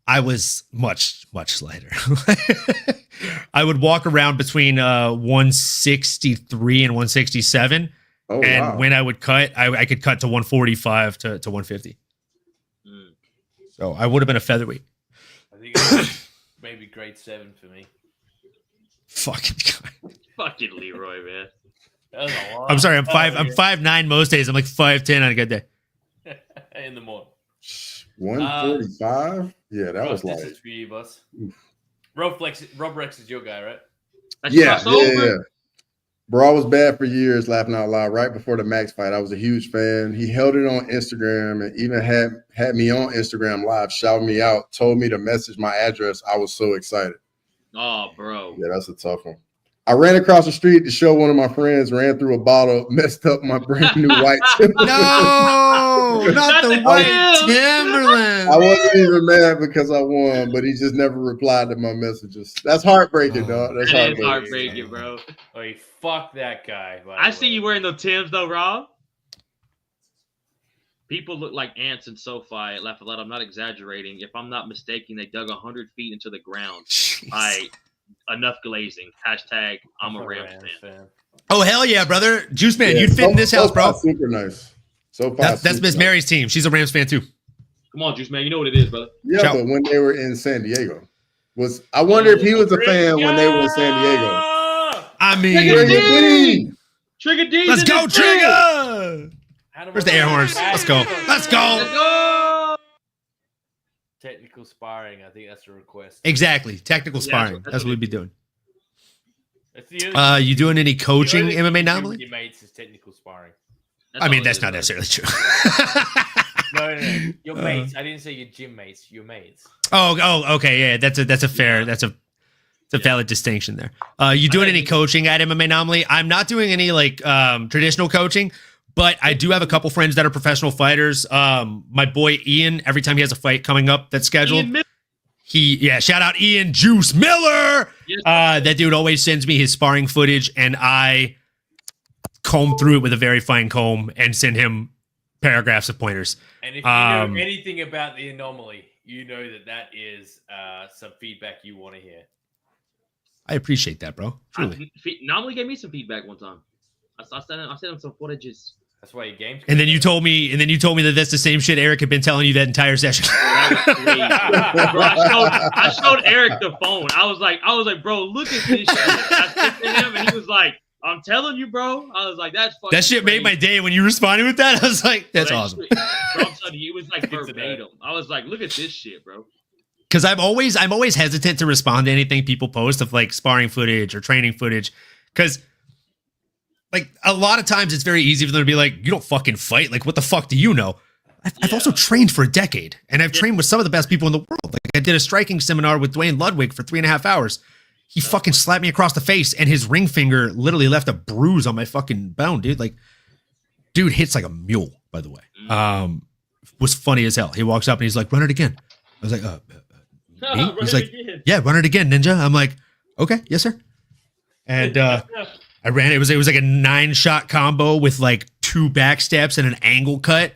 I was much lighter. I would walk around between 163 and 167. Oh, and wow. when I would cut, I could cut to 145 to 150. So I would have been a featherweight. I think it was maybe grade 7 for me. Fucking Leroy, man. That was a lot. I'm sorry. I'm 5'9" most days. I'm like 5'10" on a good day. In the morning. 145. Yeah, that was this like. is for you, boss. Rob Rex is your guy, right? Yeah. Bro, I was bad for years, laughing out loud. Right before the Max fight, I was a huge fan. He held it on Instagram and even had me on Instagram Live, shouting me out, told me to message my address. I was so excited. Oh, bro. Yeah, that's a tough one. I ran across the street to show one of my friends, ran through a bottle, messed up my brand new white Timberland. No, not the white Timberland. I wasn't even mad because I won, but he just never replied to my messages. That's heartbreaking, dog. That's That is heartbreaking, bro. Oh, fuck that guy. I see you wearing those Timbs though, Rob. People look like ants in SoFi at Lafayette. I'm not exaggerating. If I'm not mistaken, they dug 100 feet into the ground. Enough glazing. Hashtag I'm a Rams fan. Oh, hell yeah, brother. Juice Man, you'd fit in this house, bro. Super nice. That's Miss Mary's team. She's a Rams fan, too. Come on, Juice Man. You know what it is, brother. Yeah, but when they were in San Diego. I wonder if he was a fan when they were in San Diego. I mean. Trigger D. Let's go, Trigger. Where's the air horns? Let's go. Let's go. Technical sparring. I think that's a request. Exactly. Technical sparring. That's what we'd be doing. You doing any coaching MMA normally? Your mates is technical sparring. I mean, that's not necessarily true. No. Your mates. I didn't say your gym mates. Your mates. Oh, okay. Yeah, that's a fair. That's a valid distinction there. You doing any coaching at MMA Anomaly? I'm not doing any like traditional coaching, but I do have a couple friends that are professional fighters. My boy Ian, every time he has a fight coming up that's scheduled, shout out Ian Juice Miller. That dude always sends me his sparring footage, and I comb through it with a very fine comb and send him paragraphs of pointers. And if you know anything about the Anomaly, you know that is some feedback you want to hear. I appreciate that, bro. Truly. Anomaly gave me some feedback one time. I sent him some footages. That's why your game's. And then you told me that that's the same shit Eric had been telling you that entire session. Bro, I showed Eric the phone. I was like, bro, look at this shit. I sent to him, and he was like, I'm telling you, bro. I was like, that's fucking that shit crazy. Made my day when you responded with that. I was like, that's awesome. Bro, I'm telling you, it was like verbatim. I was like, look at this shit, bro. Because I'm always hesitant to respond to anything people post of like sparring footage or training footage. Because like a lot of times it's very easy for them to be like, you don't fucking fight. Like, what the fuck do you know? I've also trained for a decade, and I've trained with some of the best people in the world. Like, I did a striking seminar with Dwayne Ludwig for 3.5 hours. He fucking slapped me across the face, and his ring finger literally left a bruise on my fucking bone, dude. Like, dude hits like a mule, by the way. Was funny as hell. He walks up and he's like, run it again. I was like, me? He's like, yeah, run it again, ninja. I'm like, okay, yes, sir. And I ran. It was like a 9-shot combo with like 2 back steps and an angle cut.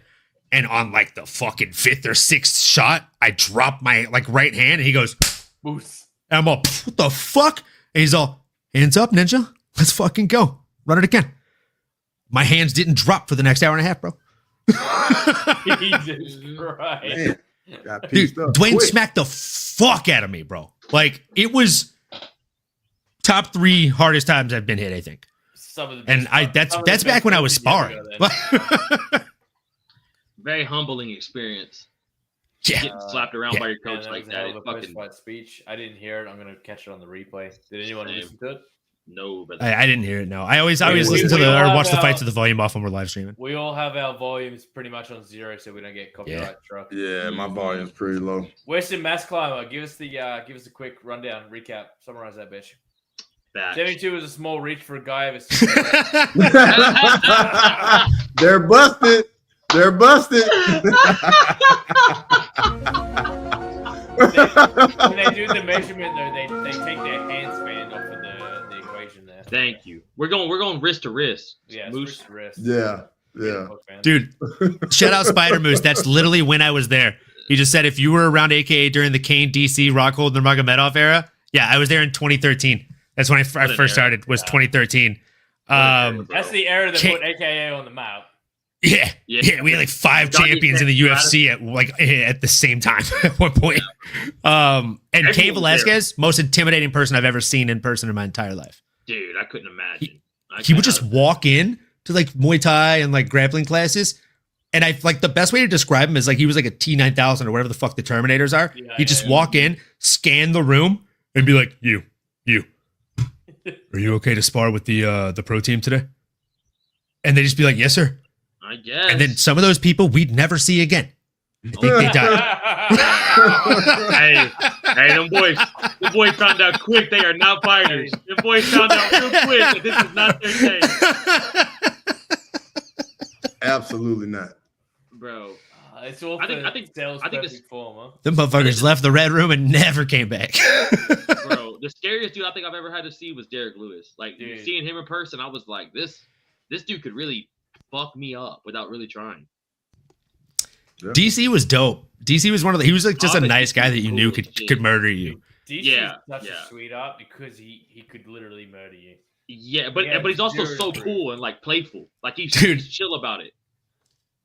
And on like the fucking 5th or 6th shot, I dropped my like right hand, and he goes, Moose. And I'm all, what the fuck? And he's all, hands up, ninja. Let's fucking go. Run it again. My hands didn't drop for the next hour and a half, bro. Jesus Christ. Dude, Dwayne smacked the fuck out of me, bro. Like, it was top 3 hardest times I've been hit, I think. That's back when I was sparring. Very humbling experience. Yeah. Getting slapped around by your coach like that. Post-fight speech. I didn't hear it. I'm gonna catch it on the replay. Did anyone listen to it? No, but I didn't hear it. No, I always listen to or watch the fights with the volume off when we're live streaming. We all have our volumes pretty much on 0, so we don't get copyright struck. Yeah, my volume's pretty low. Western Mass Climber, give us a quick rundown, recap, summarize that bitch. 72 is a small reach for a guy of a. They're busted. They're busted. When they do the measurement, though, they take their hand span off of the equation there. Thank you. We're going wrist to wrist. Yeah, Moose. wrist. Yeah. Dude, shout out Spider Moose. That's literally when I was there. He just said if you were around AKA during the Kane, DC, Rockhold, and Nurmagomedov era, yeah, I was there in 2013. That's when I first started. Was 2013. That's the era that put AKA on the map. Yeah. We had like 5 champions in the UFC at the same time at one point. And Cain Velasquez, most intimidating person I've ever seen in person in my entire life. Dude, I couldn't imagine. He would just walk in to like Muay Thai and like grappling classes. And I like the best way to describe him is like he was like a T-9000 or whatever the fuck the Terminators are. Yeah, he'd just walk in, scan the room, and be like, you. Are you okay to spar with the pro team today? And they'd just be like, yes, sir. I guess. And then some of those people we'd never see again. I think they died. hey, them boys found out quick they are not fighters. Them boys found out real quick that this is not their day. Absolutely not. Bro. It's all I think perfect form, huh? Them motherfuckers left the red room and never came back. Bro, the scariest dude I think I've ever had to see was Derek Lewis. Like, seeing him in person, I was like, this dude could really fuck me up without really trying. Yeah. DC was dope. DC was he was like just a nice guy that you knew could murder you. DC is such a sweetheart because he could literally murder you. Yeah, but he's also so cool and like playful. Like he's chill about it.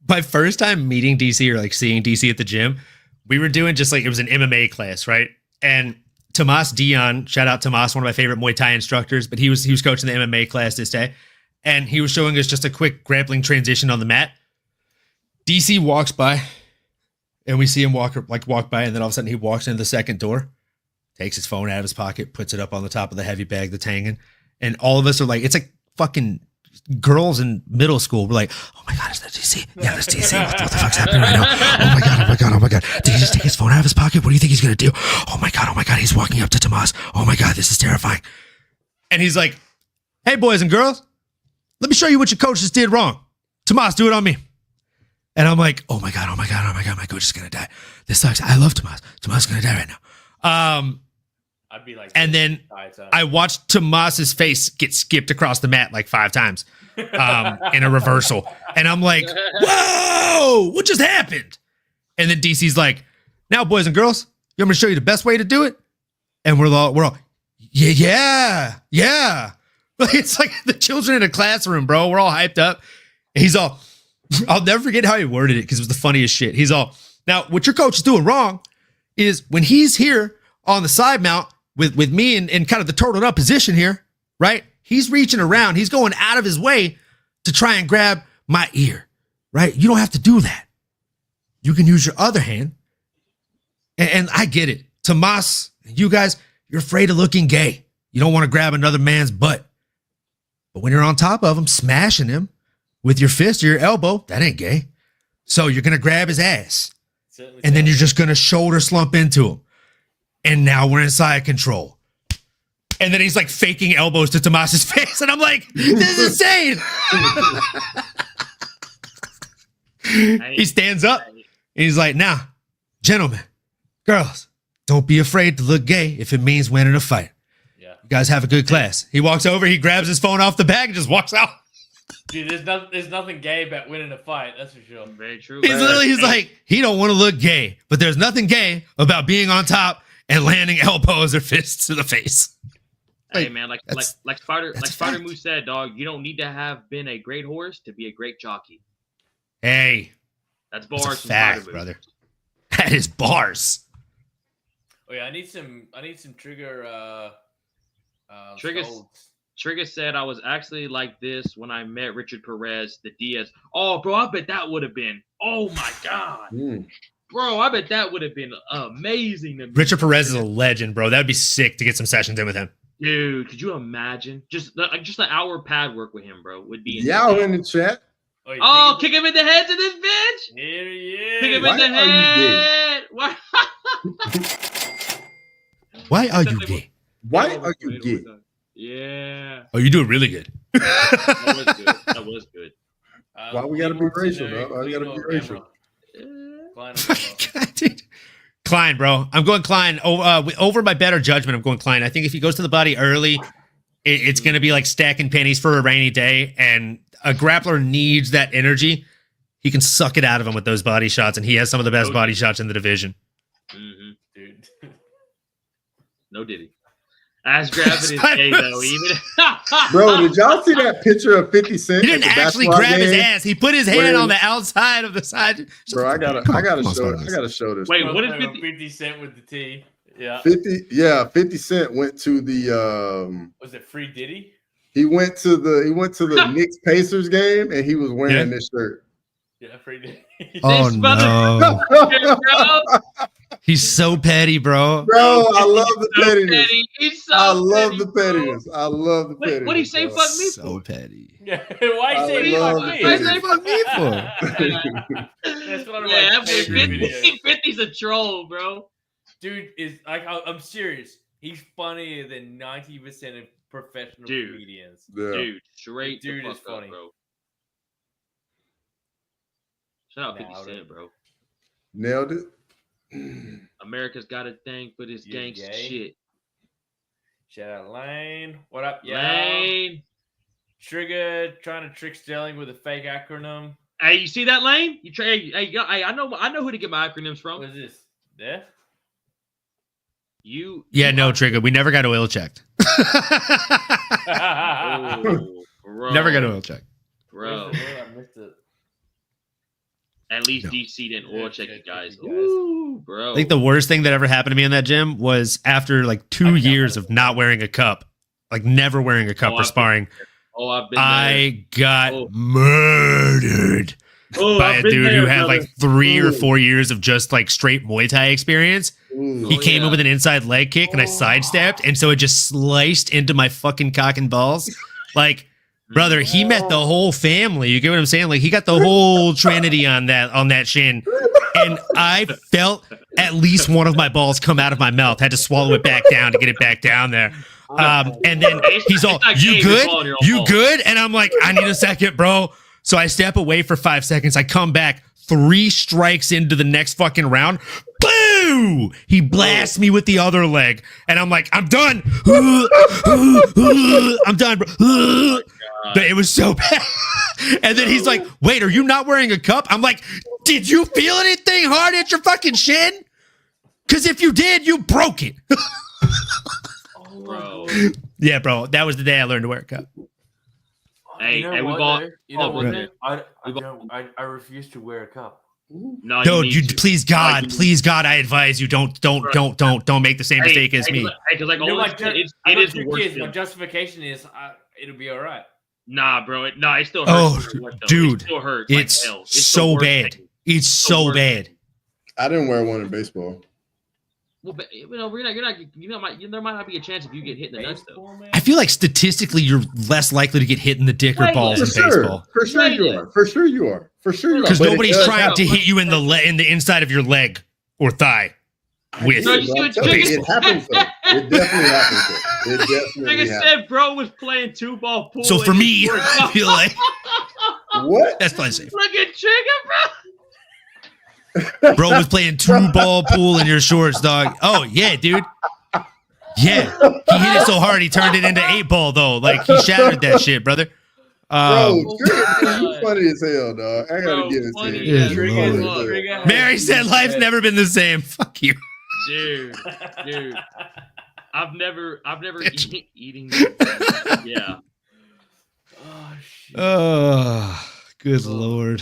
My first time meeting DC or like seeing DC at the gym, we were doing just like it was an MMA class, right? And Tomas Dion, shout out Tomas, one of my favorite Muay Thai instructors, but he was coaching the MMA class this day, and he was showing us just a quick grappling transition on the mat. DC walks by, and we see him walk by, and then all of a sudden he walks into the second door, takes his phone out of his pocket, puts it up on the top of the heavy bag that's hanging, and all of us are like, it's like fucking girls in middle school. We're like, oh my God, is that DC? Yeah, that's DC. What the fuck's happening right now? Oh my God. Did he just take his phone out of his pocket? What do you think he's going to do? Oh my God. He's walking up to Tomas. Oh my God, this is terrifying. And he's like, hey, boys and girls, let me show you what your coach just did wrong. Tomas, do it on me. And I'm like, oh my God, my coach is going to die. This sucks. I love Tomas. Tomas is going to die right now. I'd be like, and then I watched Tomas's face get skipped across the mat like 5 times in a reversal. And I'm like, whoa, what just happened? And then DC's like, now, boys and girls, you want me to show you the best way to do it? And we're all, yeah. It's like the children in a classroom, bro. We're all hyped up. And he's all, I'll never forget how he worded it because it was the funniest shit. He's all, now, what your coach is doing wrong is when he's here on the side mount with me in kind of the turtled up position here, right? He's reaching around. He's going out of his way to try and grab my ear, right? You don't have to do that. You can use your other hand. And I get it. Tomas, you guys, you're afraid of looking gay. You don't want to grab another man's butt. But when you're on top of him, smashing him with your fist or your elbow, that ain't gay. So you're going to grab his ass. And then you're just going to shoulder slump into him. And now we're inside control. And then he's like faking elbows to Tomas's face. And I'm like, this is insane. He stands up. And he's like, now, gentlemen, girls, don't be afraid to look gay if it means winning a fight. Yeah. You guys have a good class. He walks over. He grabs his phone off the bag and just walks out. Dude, there's nothing gay about winning a fight. That's for sure. Very true. He's like, he don't want to look gay. But there's nothing gay about being on top and landing elbows or fists to the face. Hey man, like Spider Moose said, dog, you don't need to have been a great horse to be a great jockey. Hey, that's bars from fact, brother. That is bars. Oh yeah, I need some trigger. Trigger said I was actually like this when I met Richard Perez, the Diaz. Oh, bro, I bet that would have been. Oh my God. Bro, I bet that would have been amazing. Richard Perez is a legend, bro. That'd be sick to get some sessions in with him. Dude, could you imagine? Just an hour pad work with him, bro, would be insane. Yeah, in the chat. Oh, kick him in the head to this bitch. Here he is. Kick him in the head. Why? Why are you gay? Why are you gay? Yeah. Oh, you doing really good. That was good. Why we gotta be racial, bro? Why we gotta be racial? Klein, bro. I'm going Klein. Over my better judgment, I'm going Klein. I think if he goes to the body early, it's going to be like stacking pennies for a rainy day, and a grappler needs that energy. He can suck it out of him with those body shots, and he has some of the best body shots in the division. Mm-hmm. Dude. No diddy. Ass grabbing is gay, though. Even bro, did y'all see that picture of 50 Cent? He didn't actually grab his ass. He put his hand on the outside of the side. Bro, I gotta show this. Wait, bro. What is 50 Cent with the T? Yeah. 50 Cent went to the was it Free Diddy? He went to the Knicks Pacers game and he was wearing this shirt. Yeah, Free Diddy. Oh no. He's so petty, bro. Bro, I love the pettiness. I love the pettiness. What do you say? Bro. Fuck me so petty. Yeah, why say fuck me? Why say fuck me for? That's one of my favorite videos. 50's a troll, bro. Dude is like, I'm serious. He's funnier than 90% of professional comedians. Yeah. Dude, straight. Dude is funny, bro. Shout out 50 Cent, bro. Nailed it. America's got a thing for this gangsta shit. Shout out Lane. What up, y'all? Lane. Trigger trying to trick Sterling with a fake acronym. Hey, you see that, Lane? You try. Hey, I know who to get my acronyms from. What is this? Death? No, Trigger. We never got oil checked. Bro. Never got oil checked. Bro. I missed it. At least DC didn't oil check you guys. Ooh, bro. I think the worst thing that ever happened to me in that gym was after like 2 years of not wearing a cup, like never wearing a cup for sparring. I've been I got murdered by a dude who had like 3 or 4 years of just like straight Muay Thai experience. He came in with an inside leg kick and I sidestepped, and so it just sliced into my fucking cock and balls. Like, brother, he met the whole family. You get what I'm saying? Like, he got the whole trinity on that shin. And I felt at least one of my balls come out of my mouth. Had to swallow it back down to get it back down there. And then he's all, "You good? You good?" And I'm like, "I need a second, bro." So I step away for 5 seconds. I come back 3 strikes into the next fucking round. Boo! He blasts me with the other leg. And I'm like, "I'm done." I'm done, bro. But it was so bad. And then he's like, "Wait, are you not wearing a cup?" I'm like, "Did you feel anything hard at your fucking shin? Because if you did, you broke it." Bro. Yeah, bro. That was the day I learned to wear a cup. Hey, you know we've what, all. though? You know what? Right. I refuse to wear a cup. No, Dude, you please God, I advise you don't make the same mistake as me. Because like, it is the worst. My justification is it'll be all right. Nah, bro. It still hurts. Dude, it still hurts. It's like so bad. It's so bad. I didn't wear one in baseball. Well, but there might not be a chance if you get hit in the nuts, though. I feel like statistically, you're less likely to get hit in the dick or balls in baseball. For sure you are. For sure you are. Because nobody's trying to hit you in the inside of your leg or thigh. With it happens. Though. It definitely happens. Though. It definitely like I said, bro was playing 2-ball pool. So for me, I feel like what? That's probably safe. Look at Trigger, bro. Bro was playing 2-ball pool in your shorts, dog. Oh yeah, dude. Yeah, he hit it so hard he turned it into 8-ball though. Like he shattered that shit, brother. Bro, you funny as hell, dog. I gotta give it to you. Mary said life's never been the same. Fuck you, dude. I've never eating. Yeah. Oh shit. Oh, good lord.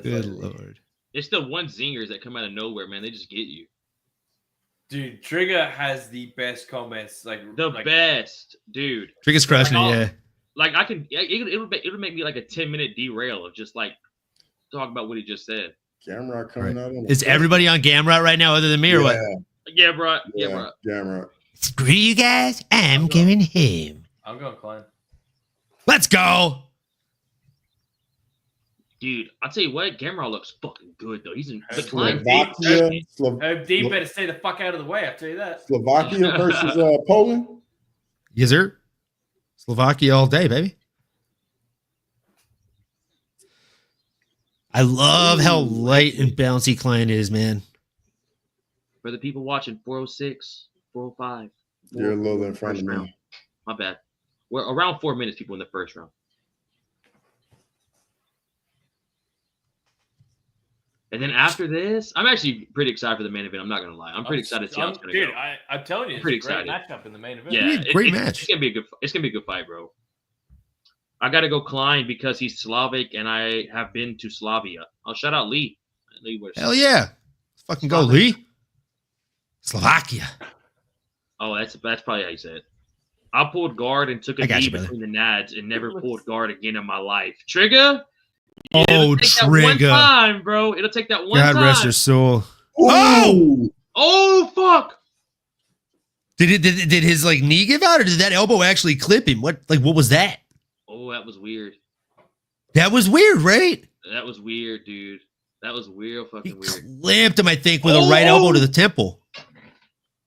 Good lord. It's the one zingers that come out of nowhere, man. They just get you. Dude, Trigger has the best comments. Best, dude. Trigger's crushing it, yeah. Like I can, it'll make me like a 10-minute derail of just like talk about what he just said. Gamrot coming out. Is everybody on Gamrot right now other than me or what? Yeah, bro. Yeah, bro. Gamrot. Screw you guys. I'm going home. I'm going Klein. Let's go. Dude, I'll tell you what, Gamrot looks fucking good though. He's in the Slovakia. Dean better stay the fuck out of the way. I'll tell you that. Slovakia versus Poland. Yes, sir. Slovakia all day, baby. I love how light and bouncy Klein is, man. For the people watching, 406, 405. You're a little in front of me. Round. My bad. We're around 4 minutes, people in the first round. And then after this, I'm actually pretty excited for the main event. I'm not gonna lie. I'm pretty excited to see how it's gonna go. Dude, I'm telling you, it's pretty a great excited. matchup in the main event. Yeah, great match. It's gonna be a good. It's gonna be a good fight, bro. I gotta go Klein because he's Slavic and I have been to Slavia. I'll shout out Lee. Hell yeah! Let's fucking go, Lee. Slovakia. Oh, that's probably how you say it. I pulled guard and took a knee between the nads and never pulled guard again in my life. Trigger. Oh, Trigger! One time, bro. It'll take that one time. God rest your soul. Oh! Oh, fuck! Did his like knee give out, or did that elbow actually clip him? What was that? Oh, that was weird. That was weird, right? That was weird, dude. That was real fucking weird. Clamped him, I think, with a right elbow to the temple.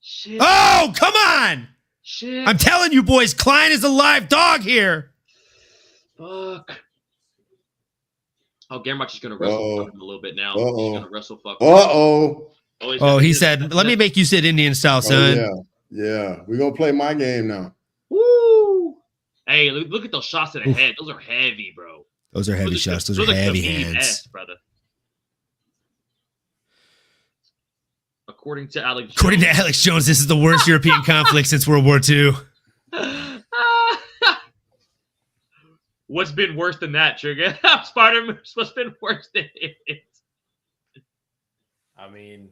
Shit. Oh, come on! Shit. I'm telling you, boys, Klein is a live dog here. Fuck. Oh, Gamrot's just gonna wrestle him a little bit now. He's gonna wrestle fuck. Oh, he said, "Let me make you sit Indian style, son." Yeah. We're gonna play my game now. Woo! Hey, look at those shots to the head. Those are heavy, bro. Those are heavy shots. Those are heavy hands. Brother. According to Alex Jones, this is the worst European conflict since World War II. What's been worse than that, Trigger? Spider-Moose, what's been worse than it? I mean,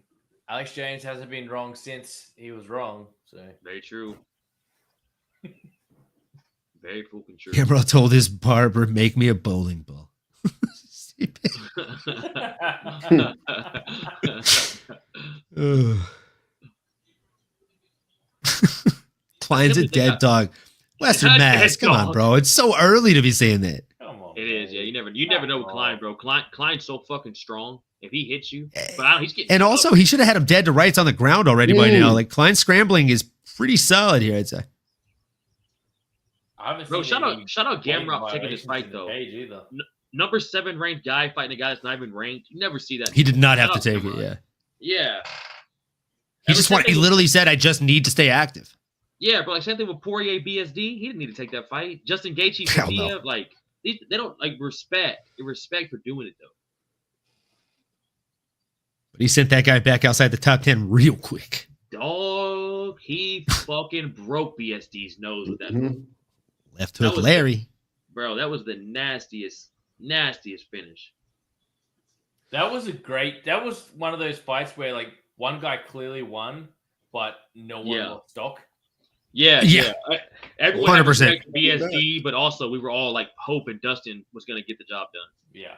Alex Jones hasn't been wrong since he was wrong. So very true. Very fucking true. Gamrot told his barber, "Make me a bowling ball." Klein's a dead dog. Western Mass, come on, bro. It's so early to be saying that. Come on, it is, yeah. You never know with Klein, bro. Klein's so fucking strong. If he hits you, but he's getting. And also, he should have had him dead to rights on the ground already by now. Like Klein's scrambling is pretty solid here, I'd say. Bro, shout out Gamrot taking this fight though. Number 7 ranked guy fighting a guy that's not even ranked. You never see that. He did not have to take it. Yeah. Yeah. He literally said, "I just need to stay active." Yeah, but like same thing with Poirier BSD. He didn't need to take that fight. Justin Gaethje, no. Like they don't like respect for doing it though. But he sent that guy back outside the top 10 real quick. Dog, he fucking broke BSD's nose with that. Left hook, Larry. Bro, that was the nastiest finish. That was one of those fights where like one guy clearly won, but no one lost stock. Yeah. Everyone 100% BSD, but also we were all like hoping Dustin was gonna get the job done. Yeah.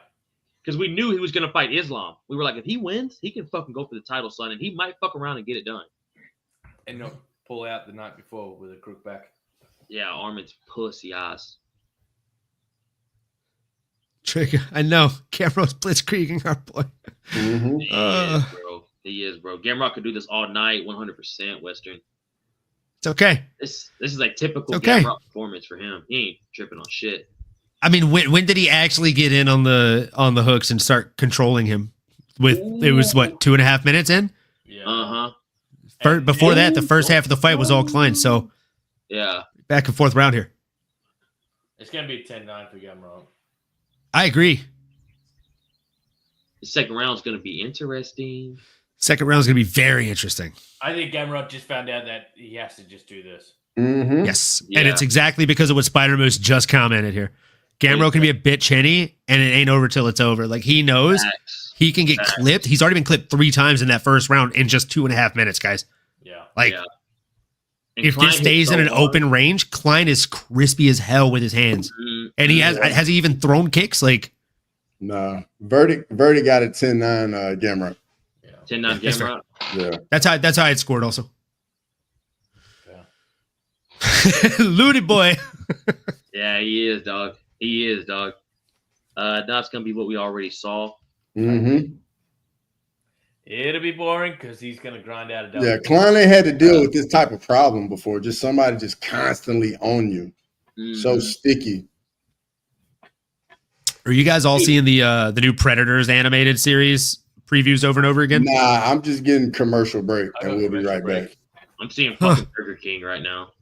Because we knew he was gonna fight Islam. We were like, if he wins, he can fucking go for the title, son, and he might fuck around and get it done. And not pull out the night before with a crook back. Yeah, Armin's pussy ass. Trigger, I know. Gamrot's blitzkrieging our boy. He is, bro. Gamrot could do this all night, 100% Western. It's okay. This is like typical Gamrot performance for him. He ain't tripping on shit. I mean, when did he actually get in on the hooks and start controlling him? It was what, 2.5 minutes in? Yeah. Before that, the first half of the fight was all Klein. So yeah, back and forth round here. It's gonna be 10-9 for Gamrot. I agree. The second round is gonna be interesting. Second round is gonna be very interesting. I think Gamrot just found out that he has to just do this. Yes, and it's exactly because of what Spider Moose just commented here. Gamrot can be a bit chinny, and it ain't over till it's over. Like he knows he can get clipped. He's already been clipped 3 times in that first round in just 2.5 minutes, guys. Yeah. If Klein this stays in an open range, Klein is crispy as hell with his hands, and he has he even thrown kicks? Like, no, verdict got it 10-9 Gamrot. 10-9 Gamrot. Yeah, that's how I had scored also. Looney boy. Yeah, he is, dog. That's gonna be what we already saw. It'll be boring because he's gonna grind out a double. Yeah, Klein ain't had to deal with this type of problem before. Just somebody just constantly on you, so sticky. Are you guys all seeing the new Predators animated series previews over and over again? Nah, I'm just getting commercial break, and we'll be right back. I'm seeing fucking Burger King right now.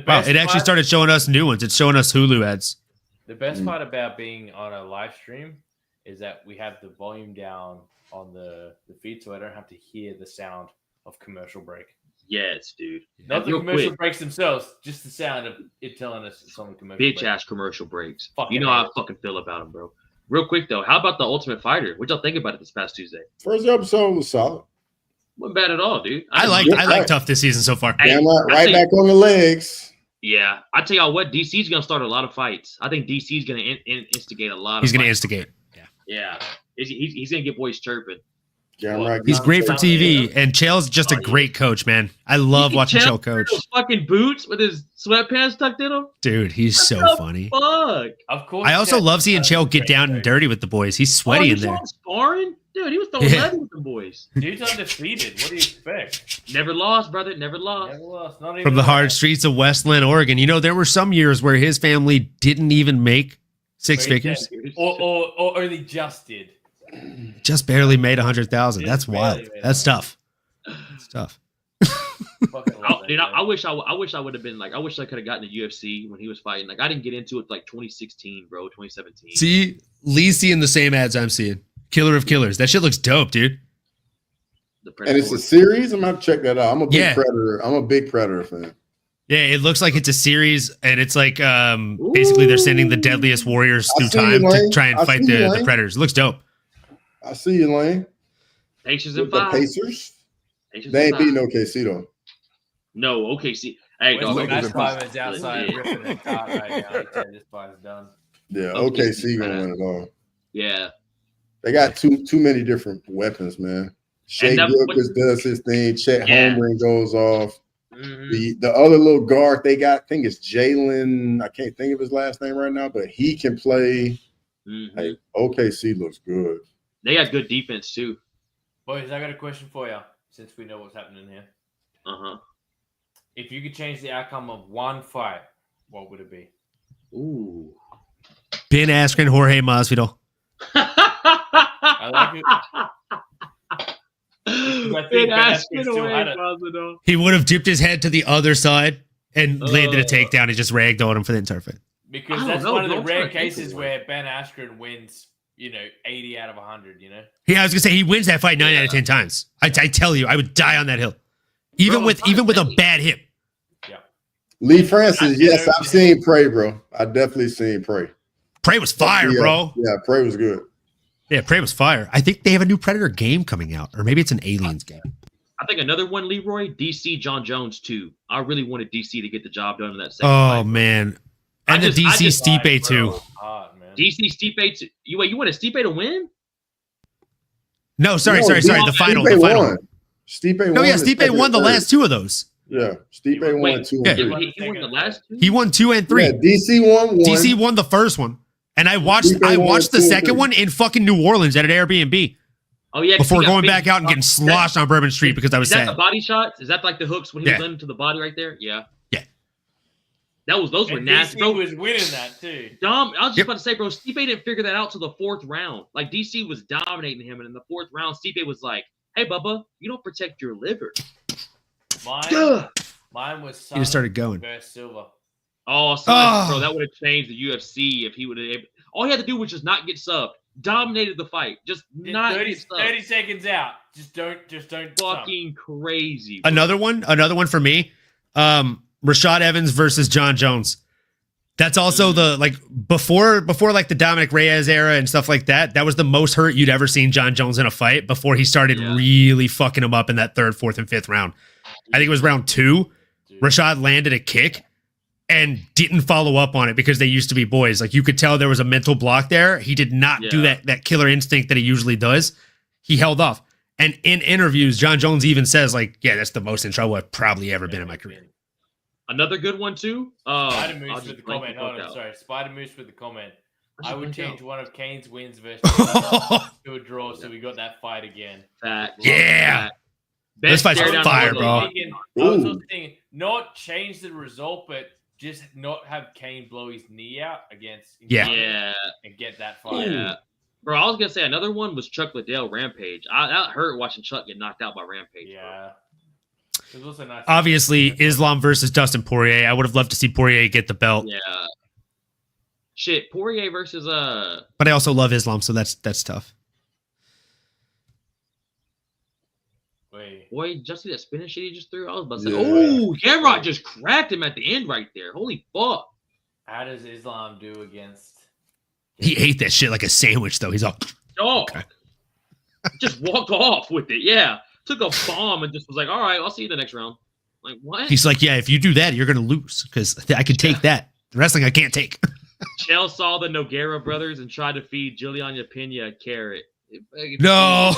Wow, it actually started showing us new ones. It's showing us Hulu ads. The best part about being on a live stream is that we have the volume down on the feed, so I don't have to hear the sound of commercial break. Yes, dude. Not the commercial breaks themselves, just the sound of it telling us it's on the commercial break. Bitch-ass commercial breaks. You know how I fucking feel about them, bro. Real quick, though, how about The Ultimate Fighter? What'd y'all think about it this past Tuesday? First episode was solid. Wasn't bad at all, dude. I like Tough this season so far. Hey, right back on the legs. Yeah, I tell y'all what, DC's gonna start a lot of fights. I think DC's gonna instigate a lot. He's gonna instigate. Yeah. He's gonna get boys chirping. He's great for TV, and Chael's just a great coach, man. I love watching Chael coach. Those fucking boots with his sweatpants tucked in them, dude. He's so funny. Fuck. Of course. I also love seeing Chael get down and dirty with the boys. He's sweaty in there. Sparring, dude. He was throwing leather with the boys. Dude's undefeated. What do you expect? Never lost, brother. Never lost. Never lost. Not even from the hard streets of Westland, Oregon. You know, there were some years where his family didn't even make 6 figures, or only just did. Just barely made 100,000. That's wild. That's tough. It's tough. Dude, I wish I would have been like, I wish I could have gotten the UFC when he was fighting. Like, I didn't get into it like 2016, bro, 2017. See, Lee's seeing the same ads I'm seeing. Killer of Killers. That shit looks dope, dude. And it's a series. I'm gonna check that out. I'm a big Yeah. Predator. I'm a big Predator fan. Yeah, it looks like it's a series, and it's like basically they're sending the deadliest warriors through time to try and fight the Predators. It looks dope. I see you, Lane. Pacers With and the five. Pacers. Pacers They and ain't beating five. OKC though. No, OKC. Hey, dog, Where's the OKC. Fireman's outside ripping the cart right now? He said this fire's done. Yeah, OKC OKC gonna win it all. Yeah. They got too many different weapons, man. Shea Gilchrist does his thing. Chet Holmgren goes off. Mm-hmm. The other little guard they got, I think it's Jalen. I can't think of his last name right now, but he can play. Mm-hmm. Hey, OKC looks good. They got good defense too. Boys, I got a question for you. Since we know what's happening here, if you could change the outcome of one fight, what would it be? Ooh. Ben Askren, Jorge Masvidal. I like it. He would have dipped his head to the other side and landed a takedown and just ragdolled him for the entire fight. Because that's one of the rare cases where Ben Askren wins, 80 out of 100, Yeah, I was gonna say he wins that fight 9 out of 10 times. I tell you, I would die on that hill. Even with a bad hip. Yeah. Lee Francis, yes, I've seen Prey, bro. I definitely seen Prey. Prey was fire, bro. Yeah, Prey was good. Yeah, Prey was fire. I think they have a new Predator game coming out, or maybe it's an Aliens game. I think another one, Leroy, DC John Jones too. I really wanted DC to get the job done in that second Oh fight. man, and the DC Stipe too. DC Stipe too. You want a Stipe to win? No, sorry. The final. Won. Stipe won. No, yeah, Stipe won the last two of those. Yeah, Stipe won 2 and 3. He won the last two. He won 2 and 3. Yeah, DC won 1. DC won the first one, and I watched the second one in fucking New Orleans at an Airbnb. Oh yeah, before going back out and getting sloshed on Bourbon Street because I was sad. Is that the body shots? Is that like the hooks when he was into the body right there? Yeah. Yeah. Those were nasty. DC was winning that too. Dom, I was just about to say, bro, Stipe didn't figure that out till the 4th round. Like DC was dominating him, and in the 4th round, Stipe was like, "Hey, Bubba, you don't protect your liver." Mine was. He just started going. Silver. Bro, that would have changed the UFC if he would have. All he had to do was just not get subbed. Dominated the fight. Just not 30 seconds out. Just don't. Fucking crazy. Bro. Another one for me. Rashad Evans versus John Jones. That's also the before like the Dominic Reyes era and stuff like that. That was the most hurt you'd ever seen John Jones in a fight before he started really fucking him up in that 3rd, 4th, and 5th round. I think it was round 2. Rashad landed a kick and didn't follow up on it because they used to be boys. Like you could tell there was a mental block there. He did not do that killer instinct that he usually does. He held off. And in interviews, John Jones even says that's the most in trouble I've probably ever been in my career. Another good one too. Spider Moose with the comment. Spider Moose with the comment. I would change one of Kane's wins versus to a draw, so we got that fight again. Yeah. This fight's fire, bro. I was also thinking, not change the result, but just not have Kane blow his knee out against and get that fight. Yeah. Bro, I was gonna say another one was Chuck Liddell Rampage. That hurt watching Chuck get knocked out by Rampage. Yeah. It was also nice. Obviously, Islam versus Dustin Poirier. I would have loved to see Poirier get the belt. Yeah. Shit, Poirier versus But I also love Islam, so that's tough. Boy, did you see that spinning shit he just threw? I was about to say, Gamrot just cracked him at the end right there. Holy fuck. How does Islam do against... He ate that shit like a sandwich, though. He's all... Okay. Just walked off with it, yeah. Took a bomb and just was like, all right, I'll see you in the next round. Like, what? He's like, yeah, if you do that, you're going to lose because I can take that. The wrestling I can't take. Chael saw the Nogueira brothers and tried to feed Juliana Pena a carrot. No.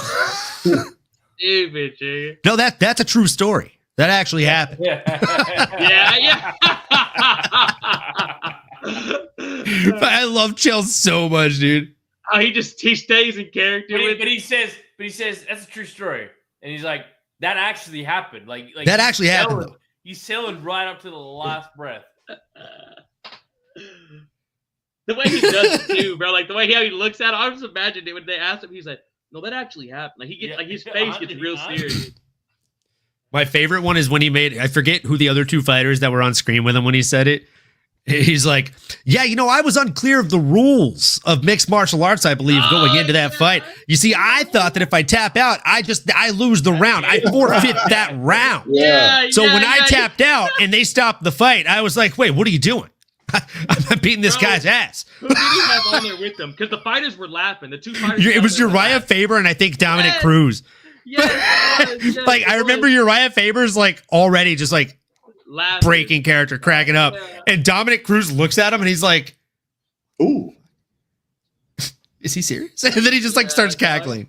Stupid, no, that's a true story. That actually happened. Yeah. But I love Chael so much, dude. Oh, he stays in character. But he says that's a true story. And he's like, that actually happened. Like that actually happened. Though. He's selling right up to the last breath. The way he does it too, bro. Like the way he looks at it, I just imagined it when they asked him. He's like, "No, that actually happened." Like he gets, like his face gets real serious. My favorite one is when he made, I forget who the other two fighters that were on screen with him when he said it. He's like, yeah, I was unclear of the rules of mixed martial arts, I believe, going into that fight. You see, I thought that if I tap out, I lose the round. I forfeit that round. So when I tapped out and they stopped the fight, I was like, wait, what are you doing? I'm beating this guy's ass. Who did he have on there with them? Because the fighters were laughing. The two fighters. It was Uriah Faber and I think Dominic Cruz. Like, I remember Uriah Faber's like already just like laughing, breaking character, cracking up. And Dominic Cruz looks at him and he's like, ooh, is he serious? And then he just like starts cackling.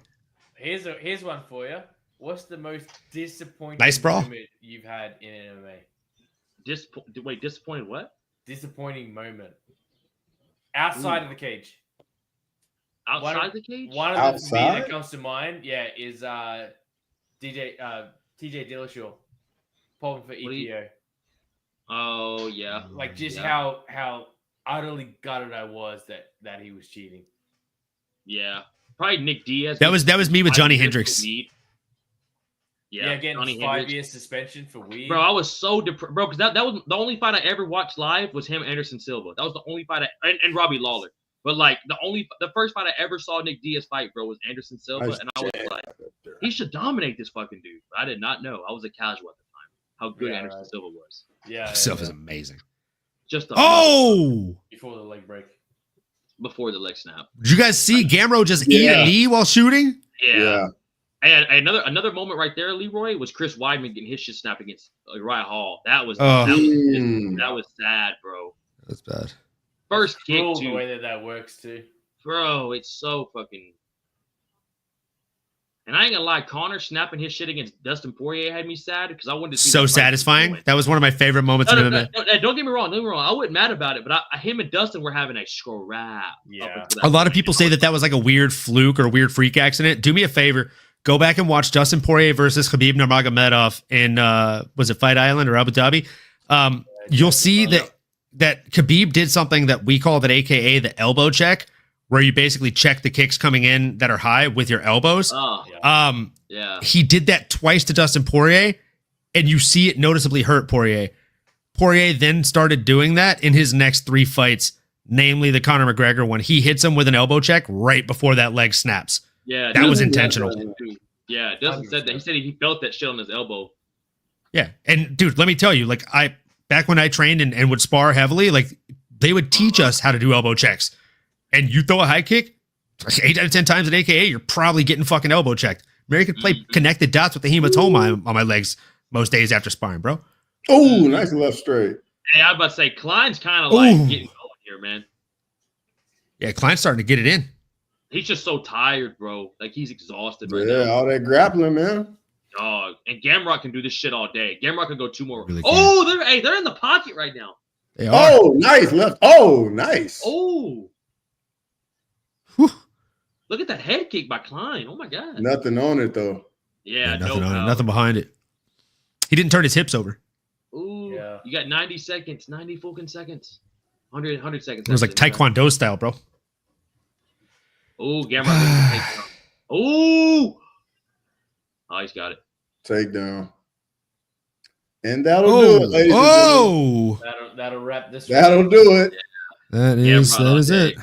Here's one for you. What's the most disappointing moment you've had in MMA? Wait, disappointed what? Disappointing moment. Outside of the cage. Outside the cage? One of the that comes to mind, is TJ Dillashaw. Pulling for EPO. Oh yeah. Like just how utterly gutted I was that he was cheating. Yeah. Probably Nick Diaz. That was me with Johnny Hendricks. Yeah, getting 5 years suspension for weed. Bro, I was so depressed, bro, because that was the only fight I ever watched live was him and Anderson Silva. That was the only fight and Robbie Lawler. But like the first fight I ever saw Nick Diaz fight, bro, was Anderson Silva, and I was like, he should dominate this fucking dude. But I did not know. I was a casual at the time. How good Anderson Silva was. Silva's amazing. Just before the leg break. Before the leg snap. Did you guys see Gamro just eat a knee while shooting? Yeah. And another moment right there, Leroy, was Chris Weidman getting his shit snapped against Uriah Hall. That was sad, bro. That's bad. First kick too. The way that works too, bro. It's so fucking. And I ain't gonna lie, Connor snapping his shit against Dustin Poirier had me sad because I wanted to see. So satisfying. That was one of my favorite moments in MMA. Don't get me wrong. I wasn't mad about it, but him and Dustin were having a scrap. Yeah. A lot of people say that was like a weird fluke or a weird freak accident. Do me a favor. Go back and watch Dustin Poirier versus Khabib Nurmagomedov in was it Fight Island or Abu Dhabi? You'll see that Khabib did something that we call that, AKA the elbow check, where you basically check the kicks coming in that are high with your elbows. He did that twice to Dustin Poirier, and you see it noticeably hurt Poirier. Poirier then started doing that in his next 3 fights, namely the Conor McGregor one. He hits him with an elbow check right before that leg snaps. Yeah, that was intentional. Yeah, Dustin said that. He said he felt that shit on his elbow. Yeah, and dude, let me tell you, like back when I trained and would spar heavily, like they would teach us how to do elbow checks. And you throw a high kick, 8 out of 10 times at AKA, you're probably getting fucking elbow checked. Mary could play connected dots with the hematoma on my legs most days after sparring, bro. Oh, nice left straight. Hey, I was about to say, Klein's kind of like getting going here, man. Yeah, Klein's starting to get it in. He's just so tired, bro. Like, he's exhausted right now. Yeah, all that grappling, man. Dog. And Gamrot can do this shit all day. Gamrot can go 2 more. Really they're in the pocket right now. They are. Oh, nice left. Oh, nice. Oh. Whew. Look at that head kick by Klein. Oh, my God. Nothing on it, though. Yeah, nothing on it. Nothing behind it. He didn't turn his hips over. Ooh. Yeah. You got 90 seconds. 90 fucking seconds. 100 seconds. It was like Taekwondo style, bro. Oh, Gamrot. Oh, he's got it. Takedown. And that'll do it, ladies and gentlemen. That'll wrap this. That'll do it. That is it.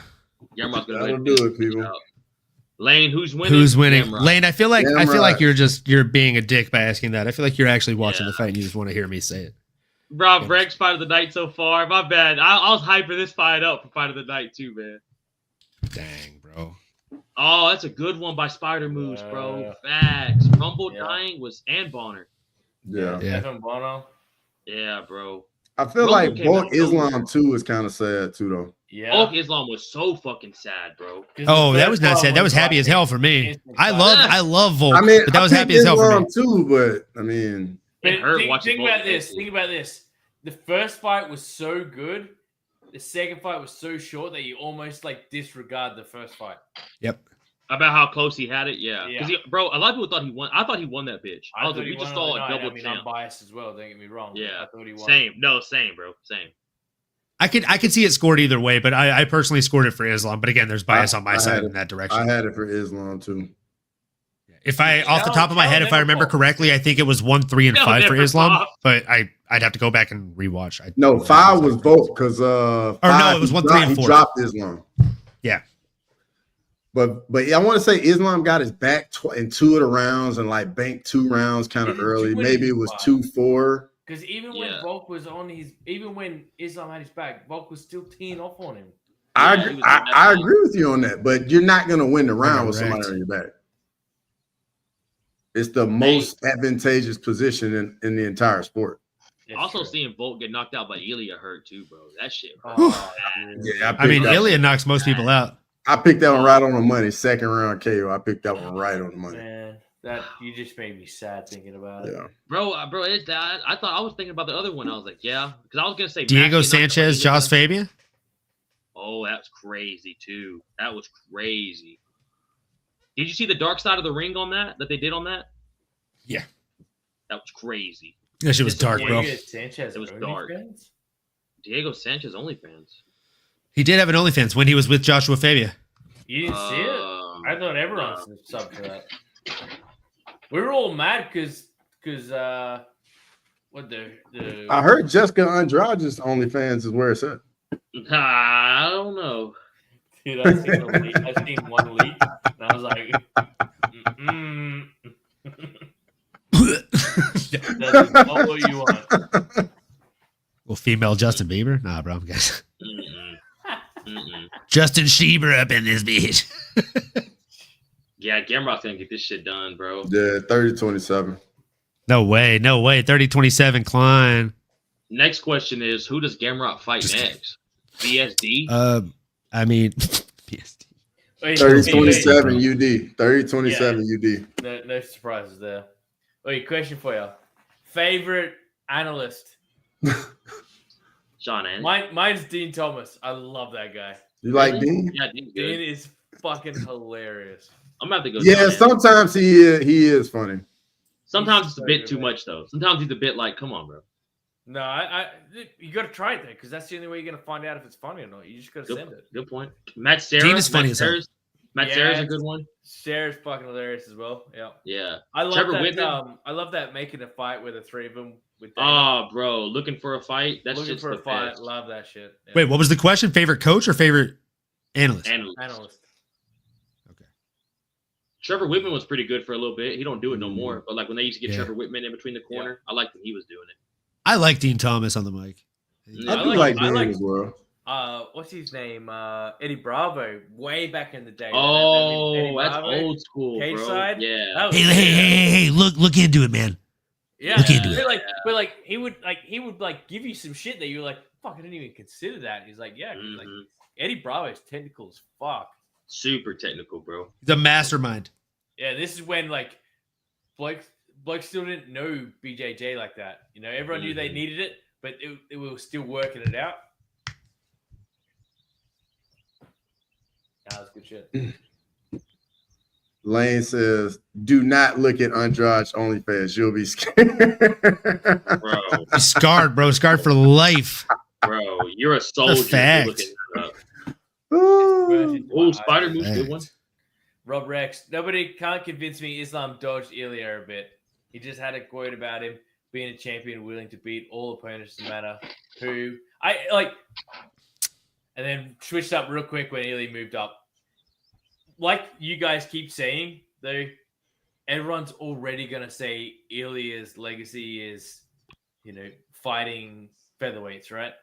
That'll do it, people. Lane, who's winning? Who's winning? Gamrot. Lane, I feel like you're being a dick by asking that. I feel like you're actually watching the fight and you just want to hear me say it. Rob Bregg's fight of the night so far. My bad. I was hyping this fight up for fight of the night too, man. Dang, bro. Oh, that's a good one by Spider Moves, bro. Facts. Rumble dying was and Bonner. Yeah. Evan Bonner. Yeah, bro. I feel like Bulk Islam too is kind of sad too, though. Yeah. Bulk Islam was so fucking sad, bro. Oh, that was not sad. That was happy as hell for me. I love Volk. I mean, but that was happy as hell for me too. But I mean, think about this. Think about this. The first fight was so good. The second fight was so short that you almost like disregard the first fight. Yep. About how close he had it, yeah. Bro, a lot of people thought he won. I thought he won that bitch. I was like, we just saw a double champ. I'm biased as well. Don't get me wrong. Yeah, I thought he won. Same, bro. Same. I could see it scored either way, but I personally scored it for Islam. But again, there's bias on my side in that direction. I had it for Islam too. Yeah, If I, off the top of my head, if I remember correctly, I think it was 1, 3, and 5 for Islam. But I'd have to go back and rewatch. No, 5 was Volk because no, it was 1, 3, and 4. He dropped Islam. Yeah. But I want to say Islam got his back in 2 of the rounds and like banked 2 rounds kind of early. Maybe it was 2-4. Because even when Volk was on even when Islam had his back, Volk was still teeing off on him. I agree with you on that, but you're not going to win the round with somebody on your back. It's the most advantageous position in the entire sport. Also, seeing Volk get knocked out by Ilya hurt too, bro. That shit. Yeah, I mean, Ilya knocks most people out. I picked that one right on the money. 2nd round KO. I picked that one right on the money. Man, that you just made me sad thinking about it. Yeah, bro. I thought I was thinking about the other one. I was like, yeah, because I was gonna say Diego Sanchez, Josh Fabian. Oh, that's crazy too. That was crazy. Did you see the dark side of the ring on that they did on that? Yeah. That was crazy. That shit was dark, bro. Sanchez, it was dark. Diego Sanchez OnlyFans. He did have an OnlyFans when he was with Joshua Fabia. You didn't see it? I thought everyone subbed for that. We were all mad because what the I heard Jessica Andrade's OnlyFans is where it's at. I don't know. Dude, I seen one leak, and I was like, That's not what you want. Well, female Justin Bieber? Nah, bro, I'm guessing. Justin Bieber up in this bitch. Yeah, Gamrot's gonna get this shit done, bro. Yeah, 30-27. No way. 30-27 Klein. Next question is, who does Gamrot fight next? BSD? I mean, BSD. 30-27 UD. 30-27 UD. No surprises there. Wait, question for you. Favorite analyst? Sean Ann. Mine's Dean Thomas. I love that guy. You like Dean? Yeah, Dean's good. Dean is fucking hilarious. I'm about to go. Yeah, sometimes he is funny. Sometimes it's a bit too much though. Sometimes he's a bit like, come on, bro. No, you got to try it then, because that's the only way you're gonna find out if it's funny or not. You just got to send it. Good point. Matt Serra. Dean is funny as hell. Matt Serra's a good one. Sarah's fucking hilarious as well. Yeah. Yeah. I love Trevor that. Whitman. I love that making a fight with the 3 of them. Bro, looking for a fight. That's looking just for the a fight. best. Love that shit. Yeah. Wait, what was the question? Favorite coach or favorite analyst? Analyst. Okay. Trevor Whitman was pretty good for a little bit. He don't do it no more. But like when they used to get Yeah. Trevor Whitman in between the corner, I liked when he was doing it. I like Dean Thomas on the mic. I do like Dean as well. What's his name? Eddie Bravo, way back in the day. Oh, that's old school, bro. K-side. Yeah. Hey, look into it, man. Yeah. Look into it. But he would give you some shit that you were like, fuck, I didn't even consider that. He's like, yeah, like Eddie Bravo is technical as fuck. Super technical, bro. The mastermind. Yeah, this is when like Blake still didn't know BJJ like that. You know, everyone knew they needed it, but it was still working it out. That was good shit. Lane says, "Do not look at Andrade's OnlyFans. You'll be scared, bro. He's scarred, bro. Scarred for life, bro. You're a soldier. Fact. Oh, Spider Moose, good one. Rob Rex. Nobody can't convince me Islam dodged Ilya a bit. He just had a quote about him being a champion, willing to beat all opponents, no matter who. I like, and then switched up real quick when Ilya moved up. Like you guys keep saying, though, everyone's already gonna say Ilya's legacy is, fighting featherweights, right?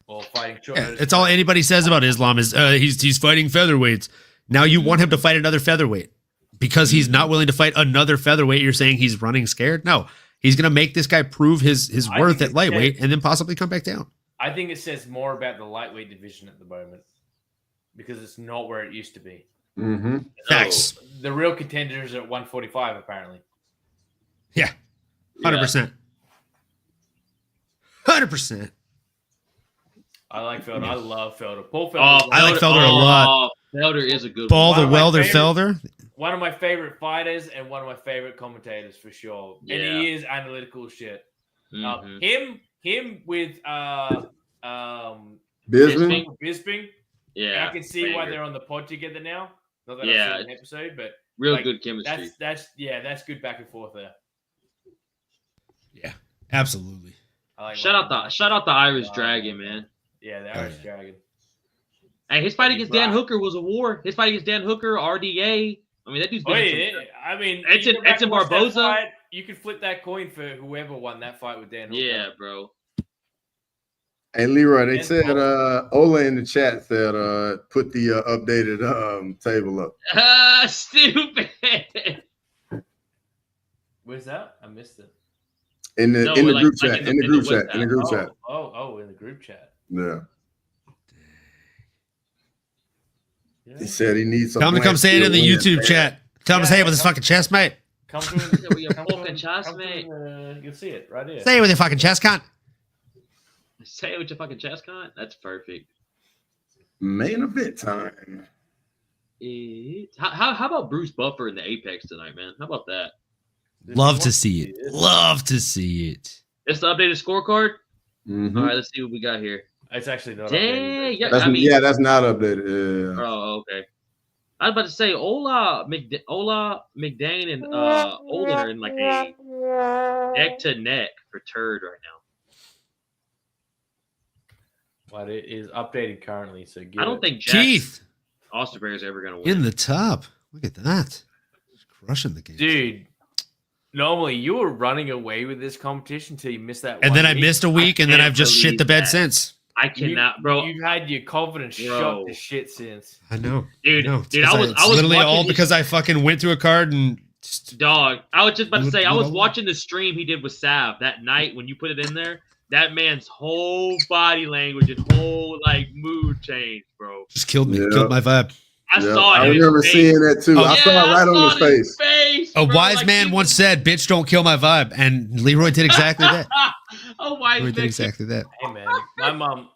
Or fighting short. Yeah, it's all anybody says about Islam is he's fighting featherweights. Now you want him to fight another featherweight because he's not willing to fight another featherweight. You're saying he's running scared? No, he's gonna make this guy prove his worth at lightweight and then possibly come back down. I think it says more about the lightweight division at the moment because it's not where it used to be. Mm-hmm. Facts. The real contenders are at 145, apparently. Yeah, 100%. 100%. I like Felder. I love Felder. Paul Felder. I like Felder a lot. Felder is a good Paul one. the Welder Felder. One of my favorite fighters and one of my favorite commentators for sure. Yeah. And he is analytical shit. Mm-hmm. Him with Bisping. Bisping. Yeah, I can see why they're on the pod together now. Not that I've seen an episode, but Real good chemistry. That's good back and forth there. Yeah, absolutely. Shout out the Irish Dragon, man. Yeah, the Irish Dragon. Hey, his fight against Dan Hooker was a war. His fight against Dan Hooker, RDA. I mean, that dude's been. Edson Barboza. You could flip that coin for whoever won that fight with Dan Hooker. Yeah, bro. Hey Leroy, they said Ola in the chat said put the updated table up. Stupid. Where's that? I missed it. In the group chat. In the group chat. In the group chat. In the group chat. Yeah. He said he needs some. Tell him to come say it in the YouTube chat. Tell him to say it with his fucking chest, mate. Come with your fucking chest, mate. You'll see it right here. Say it with your fucking chest, cunt. Say it with your fucking chest, cunt. That's perfect. Main event time. How about Bruce Buffer in the Apex tonight, man? How about that? Love to see it. Love to see it. It's the updated scorecard. Mm-hmm. All right, let's see what we got here. It's actually not updated. Dang, that's not updated. Yeah. Oh, okay. I was about to say Ola McDane and Olin are in like a neck to neck for third right now. But it is updated currently, so I don't think Keith Osterberg is ever going to win. In the top. Look at that. Just crushing the game. Dude, normally you were running away with this competition until you missed that and then I missed a week, and then I've just shit the bed since. I cannot, bro. You've had your confidence shot to shit since. I know. Dude, I was literally all because I fucking went through a card and dog. I was just about to say I was watching the stream he did with Sav that night when you put it in there. That man's whole body language and whole mood changed, bro. Just killed me. Killed my vibe. I saw it. I remember seeing that too. I saw it right on his face. A wise man once said, "Bitch, don't kill my vibe," and Leroy did exactly that. A wise man did exactly that. Hey man,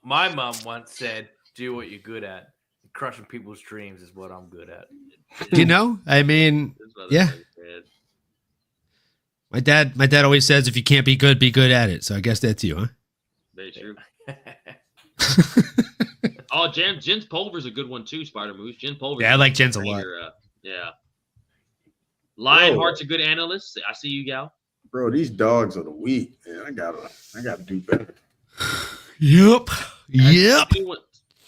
my mom once said, "Do what you're good at. Crushing people's dreams is what I'm good at." You know, I mean, yeah. My dad always says, "If you can't be good at it." So I guess that's you, huh? Very true. Oh, Jens Pulver's a good one too, Spider Moose. Jen Pulver. Yeah, I like Jens a lot. Yeah. Lionheart's a good analyst. I see you, gal. Bro, these dogs are the week. Man, I gotta do better. Yep.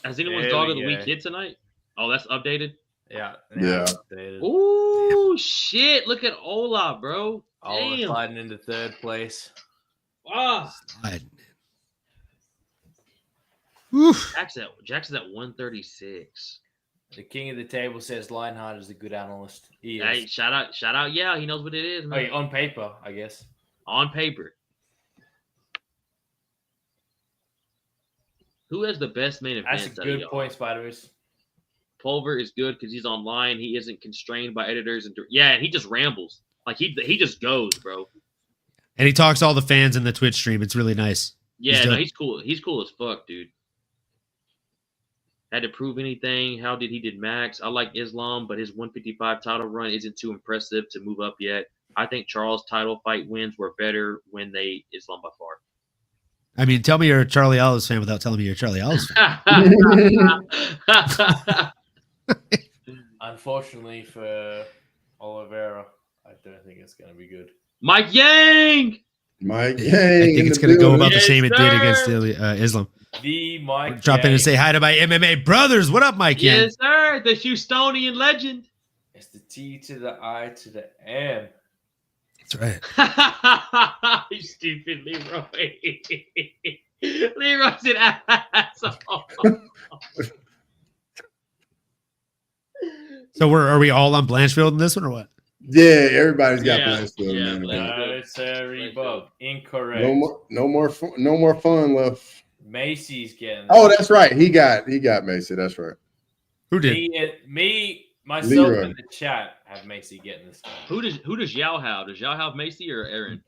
Has anyone's dog of the week hit tonight? Oh, that's updated. Yeah. Updated. Ooh, shit! Look at Ola, bro. Ola sliding into third place. Wow. Sliding. Jack's at 136. The king of the table says Lionheart is a good analyst. He is. Hey, shout out. Yeah, he knows what it is, man. Oh, on paper, I guess. On paper. Who has the best main event? That's a good point, Spiders. Pulver is good because he's online. He isn't constrained by editors and he just rambles. Like he just goes, bro. And he talks to all the fans in the Twitch stream. It's really nice. Yeah, he's cool. He's cool as fuck, dude. Had to prove anything. How did he did Max? I like Islam, but his 155 title run isn't too impressive to move up yet. I think Charles' title fight wins were better when they Islam by far. I mean, tell me you're a Charlie Ellis fan without telling me you're a Charlie Ellis fan. Unfortunately for Oliveira, I don't think it's going to be good. Mike Yang! I think it's going to go about the same it did against Islam. The Mike Drop in and say hi to my MMA brothers. What up, Mike Yang? Yes, sir. The Houstonian legend. It's the T to the I to the M. That's right. You stupid Leroy. Leroy's an asshole. So are we all on Blanchfield in this one or what? Yeah, everybody's got Blanchfield. Yeah, no, sorry, Bob. Incorrect. No more fun left. Macy's getting. Oh, that's right. He got Macy. That's right. Who did? Myself, Leroy. in the chat have Macy getting this. Who does Yao have? Does Yao have Macy or Aaron?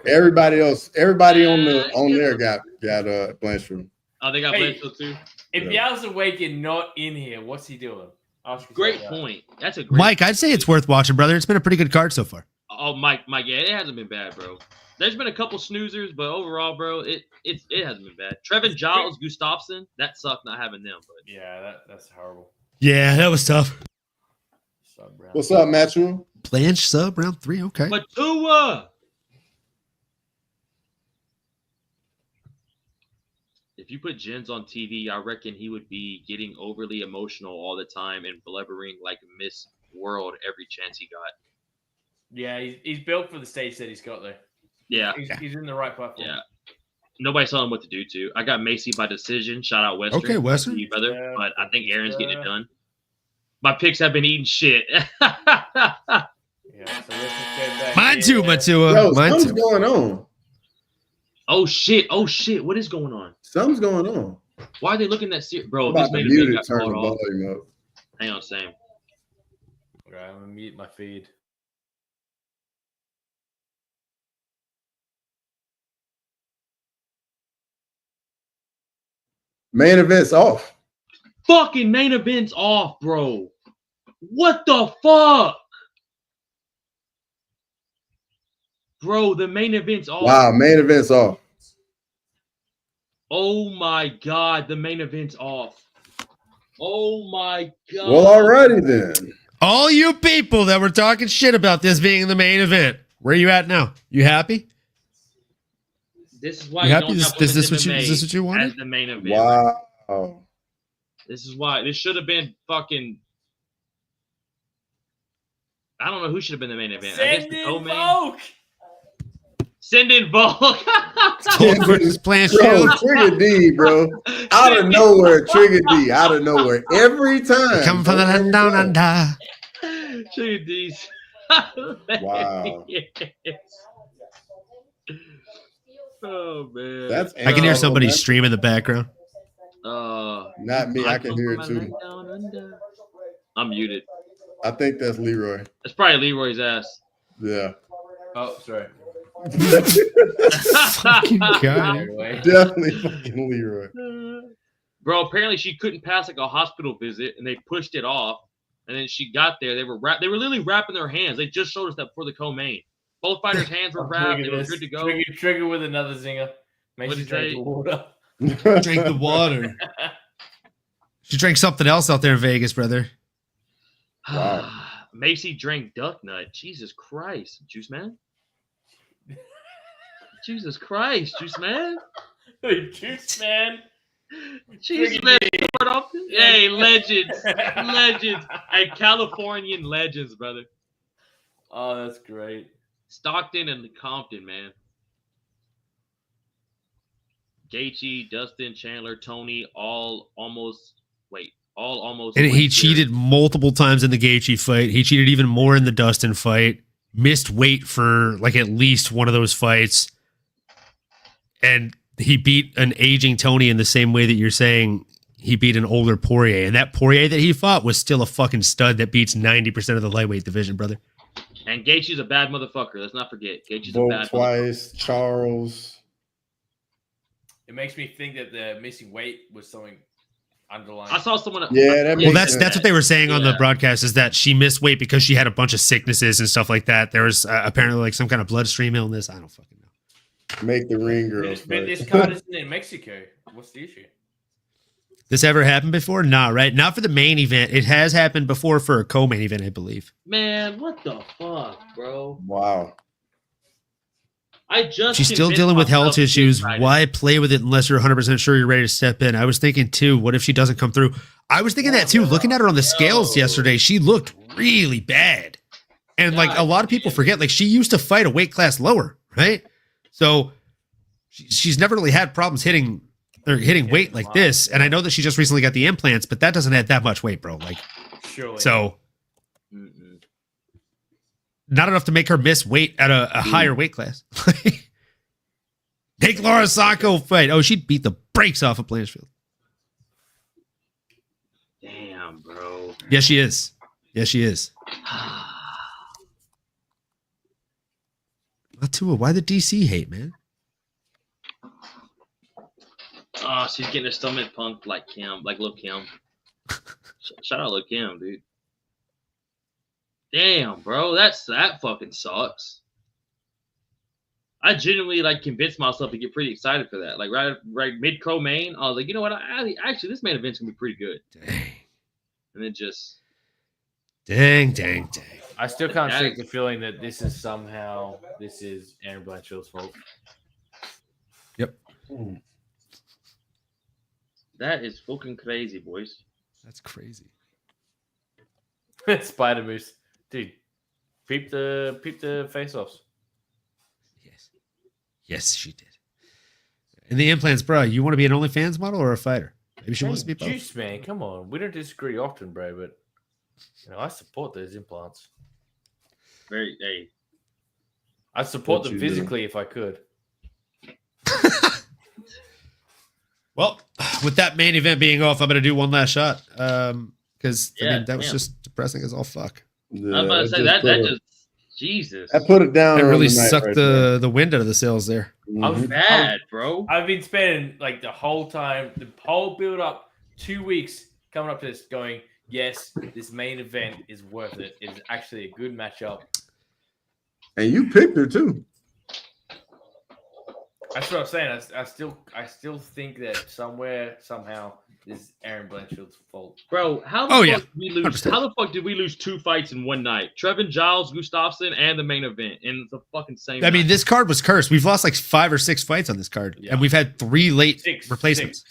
Everybody else. Everybody on there got Blanchfield. Oh, they got Blanchfield too. If Yao's awake and not in here, what's he doing? Great point. That's a great Mike, I'd say it's worth watching, brother. It's been a pretty good card so far. Oh, Mike, yeah, it hasn't been bad, bro. There's been a couple snoozers, but overall, bro, it hasn't been bad. Trevin Giles, Gustafsson, that sucked not having them. But yeah, that's horrible. Yeah, that was tough. What's up, Matthew? Blanche sub round 3. Okay. Matua. If you put Jens on TV, I reckon he would be getting overly emotional all the time and blubbering like Miss World every chance he got. Yeah, he's built for the stage that he's got there. Yeah. He's in the right platform. Yeah. Nobody's telling him what to do to. I got Macy by decision. Shout out Western. Okay, Western. You, brother. Yeah, but I think Aaron's getting it done. My picks have been eating shit. Mine too, Matua. Yo, Mine something's too. going on. Oh shit! What is going on? Something's going on. Why are they looking that serious, bro? I'm This about to made mute a it, got turn the called off. volume up. Hang on, Sam. Okay, I'm gonna mute my feed. Main event's off. Fucking main event's off, bro. What the fuck? Bro, the main event's off. Wow, main event's off. Oh my god, the main event's off. Oh my god. Well, alrighty then. All you people that were talking shit about this being the main event, where are you at now? You happy? This is why you you happy? don't have Is this women's what you wanted? as the main event. Wow. This is why. This should have been fucking. I don't know who should have been the main event. I guess the co-main. Send in Volk. Playing Bro, Trigger D, bro. Out of nowhere, Trigger D. Out of nowhere. Every time. Coming from the land down under. Trigger D's. Wow. Yes. Oh man. That's I can hear somebody stream in the background. Not me. I can hear it too. I'm muted. I think that's Leroy. It's probably Leroy's ass. Yeah. Oh, sorry. Fucking guy. Definitely fucking Leroy. Bro, apparently she couldn't pass like a hospital visit, and they pushed it off. And then she got there. They were literally wrapping their hands. They just showed us that before the co-main. Both fighters' hands were wrapped. They were good to go. Trigger with another zinger. Makes you drink the water. Drink the water. She drank something else out there in Vegas, brother. Wow. Macy drank duck nut. Jesus Christ, Juice Man. Jesus Christ, Juice Man. Juice Man. Juice Man. Hey, legends. Legends. Hey, Californian legends, brother. Oh, that's great. Stockton and Compton, man. Gaethje, Dustin, Chandler, Tony, all almost. And he cheated multiple times in the Gaethje fight. He cheated even more in the Dustin fight. Missed weight for like at least one of those fights. And he beat an aging Tony in the same way that you're saying he beat an older Poirier. And that Poirier that he fought was still a fucking stud that beats 90% of the lightweight division, brother. And Gaethje's a bad motherfucker. Let's not forget. Gaethje's Vote a bad twice. Charles. It makes me think that the missing weight was something underlying. I saw someone. Yeah, that well, that's what they were saying on the broadcast, is that she missed weight because she had a bunch of sicknesses and stuff like that. There was apparently like some kind of bloodstream illness. I don't fucking know. Make the ring girls. But this card isn't in Mexico. What's the issue? This ever happened before? Nah, right? Not for the main event. It has happened before for a co-main event, I believe. Man, what the fuck, bro? Wow. She's still dealing with health issues. Why play with it unless you're 100% sure you're ready to step in? I was thinking, too, what if she doesn't come through? I was thinking that, too. Looking at her on the scales yesterday, she looked really bad. And, like, a lot of people forget, like, she used to fight a weight class lower, right? So she's never really had problems hitting weight like this. And I know that she just recently got the implants, but that doesn't add that much weight, bro. Like, surely. So not enough to make her miss weight at a higher weight class. Take Laura Sacco fight. Oh, she'd beat the brakes off of Blanchfield. Damn, bro. Yes, she is. Yes, she is. Matua, why the DC hate, man? Oh, she's getting her stomach punked like Kim, like Lil Kim. Shout out Lil Kim, dude. Damn, bro, that fucking sucks. I genuinely like convinced myself to get pretty excited for that. Like right mid co-main, I was like, you know what? Actually, this main event's gonna be pretty good. Dang. And then just Dang. I still can't shake the feeling that this is Aaron Blanchfield's fault. Yep. That is fucking crazy, boys. That's crazy. Spider Moose, dude. Peep the face-offs. Yes, she did. And the implants, bro. You want to be an OnlyFans model or a fighter? Maybe she wants to be both. Juice, man. Come on. We don't disagree often, bro, but I support those implants. Hey. I support them physically if I could. Well, with that main event being off, I'm going to do one last shot. Because that was just depressing as all fuck. Yeah, I'm about to say that just Jesus. I put it down. That really sucked the wind out of the sails there. I'm bad, bro. I've been spending like the whole build up 2 weeks coming up to this going, yes, this main event is worth it. It is actually a good matchup. And you picked her too. That's what I'm saying. I still think that somehow this is Aaron Blanchfield's fault. Bro, how the fuck did we lose? 100%. How the fuck did we lose 2 fights in one night? Trevin Giles, Gustafsson, and the main event in the fucking same night. I mean, this card was cursed. We've lost like 5 or 6 fights on this card, and we've had 3 late replacements.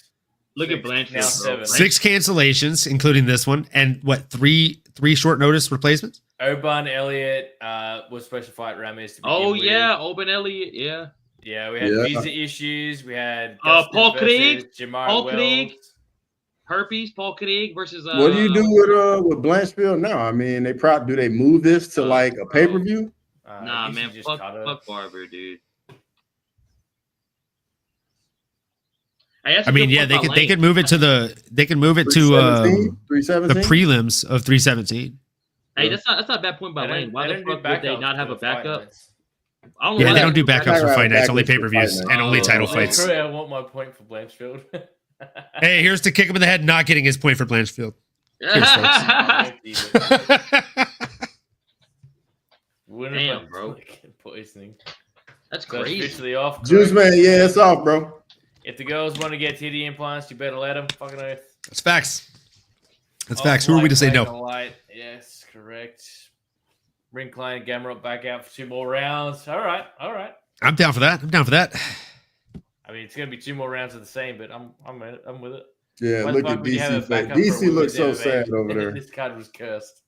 Look at Blanchfield. Now 7. 6 cancellations, including this one, and what 3 short notice replacements? Oban Elliott was supposed to fight Ramirez. Oban Elliott, yeah. Yeah, we had visa issues. We had Paul Craig, Jamar Wells. Herpes, Paul Craig versus. What do you do with Blanchfield now? I mean, do they move this to like a pay per view? Nah, man, fuck Barber, dude. I mean, yeah, they could move it to the 317? The prelims of 317. Hey, that's not a bad point by Lane. Why the fuck would they not have a backup? Yeah, they don't do backups for fight nights, only pay-per-views and only title fights. I want my point for Blanchfield. Hey, here's to kick him in the head, not getting his point for Blanchfield. Damn, bro. Poisoning. That's crazy. Officially off. Juice man, yeah, it's off, bro. If the girls want to get titty implants, you better let them. Fucking oath. That's facts. That's facts. Who are we to say no? Light. Yes, correct. Ring Klein and Gamrot back out for 2 more rounds. All right. I'm down for that. I mean, it's gonna be 2 more rounds of the same, but I'm with it. Yeah, look at DC. DC looks so sad over there. This card was cursed.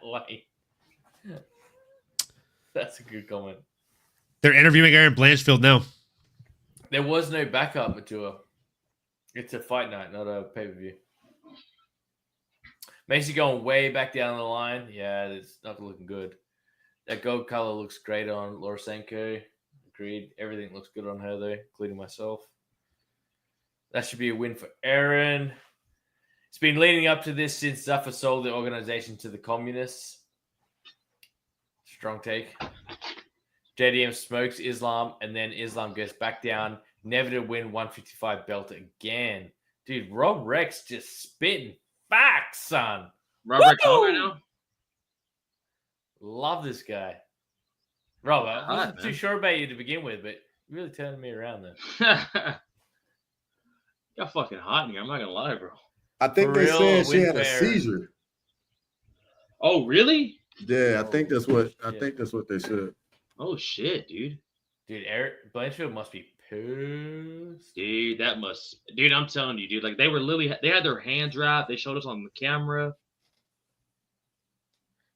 Like, that's a good comment. They're interviewing Aaron Blanchfield now. There was no backup Matua. It's a fight night, not a pay-per-view. Macy going way back down the line. Yeah, it's not looking good. That gold color looks great on Lorosenko. Agreed. Everything looks good on her, though, including myself. That should be a win for Aaron. It's been leading up to this since Zafar sold the organization to the communists. Strong take. JDM smokes Islam, and then Islam goes back down, never to win 155 belt again. Dude, Rob Rex just spitting facts, son. Rob Rex right now? Love this guy. Rob, I wasn't too sure about you to begin with, but you really turned me around there. Got fucking hot in here. I'm not gonna lie, bro. I think they said she had a seizure. Oh, really? Yeah, I think that's what they said. Oh shit, dude. Dude, Eric Blanchfield must be pissed. Dude, I'm telling you, dude. Like they had their hands wrapped. They showed us on the camera.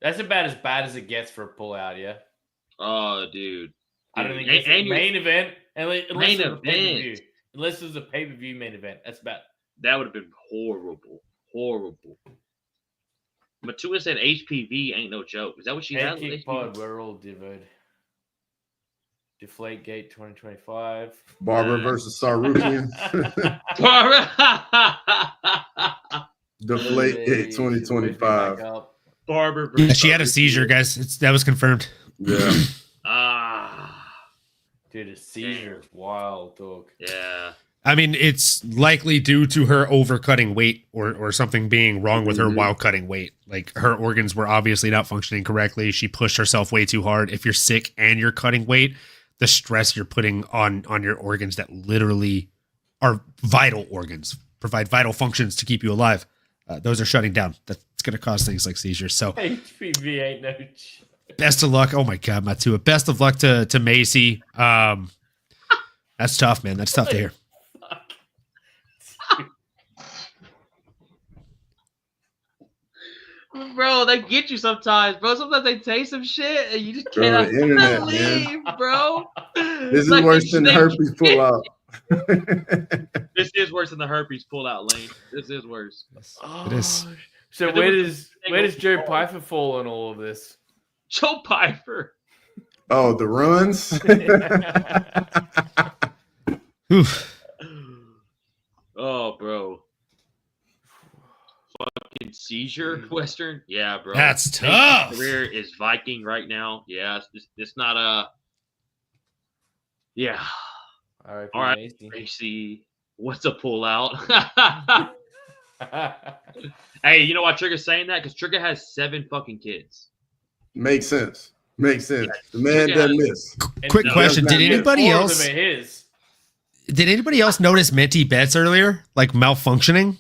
That's about as bad as it gets for a pullout, yeah. Oh, dude. I don't think it's a main event. Unless it was a pay-per-view main event. That's bad. That would have been horrible. Horrible. Matua said HPV ain't no joke. Is that what she had? Pod, we're all divoed. Deflate Gate 2025. Barber versus Sarukian. Barber. Deflate Gate 2025. Barber. Yeah, she had a seizure, guys. That was confirmed. Yeah. Dude, a seizure is wild, dog. Yeah. I mean, it's likely due to her overcutting weight or something being wrong with her while cutting weight. Like, her organs were obviously not functioning correctly. She pushed herself way too hard. If you're sick and you're cutting weight, the stress you're putting on your organs that literally are vital organs, provide vital functions to keep you alive, those are shutting down. That's going to cause things like seizures. So HPV ain't no joke. Best of luck. Oh my God, Matua. Best of luck to Macy. That's tough, man. That's tough to hear. Bro, they get you sometimes, bro. Sometimes they taste some shit and you just cannot believe, bro. This is like worse than the herpes pull out. This is worse than the herpes pull out, Lane. This is worse. It is. So where does Joe Pfeiffer fall in all of this? Joe Pfeiffer. Oh, the runs. Oh, bro. Fucking seizure, Western. Yeah, bro. That's tough. His career is Viking right now. Yeah, it's not a. Yeah. All right, Macy. What's a pullout? Hey, you know why Trigger's saying that? Because Trigger has 7 fucking kids. Makes sense. Makes sense. The man doesn't miss. Quick question: did anybody else? Did anybody else notice Minty Bets earlier, like malfunctioning,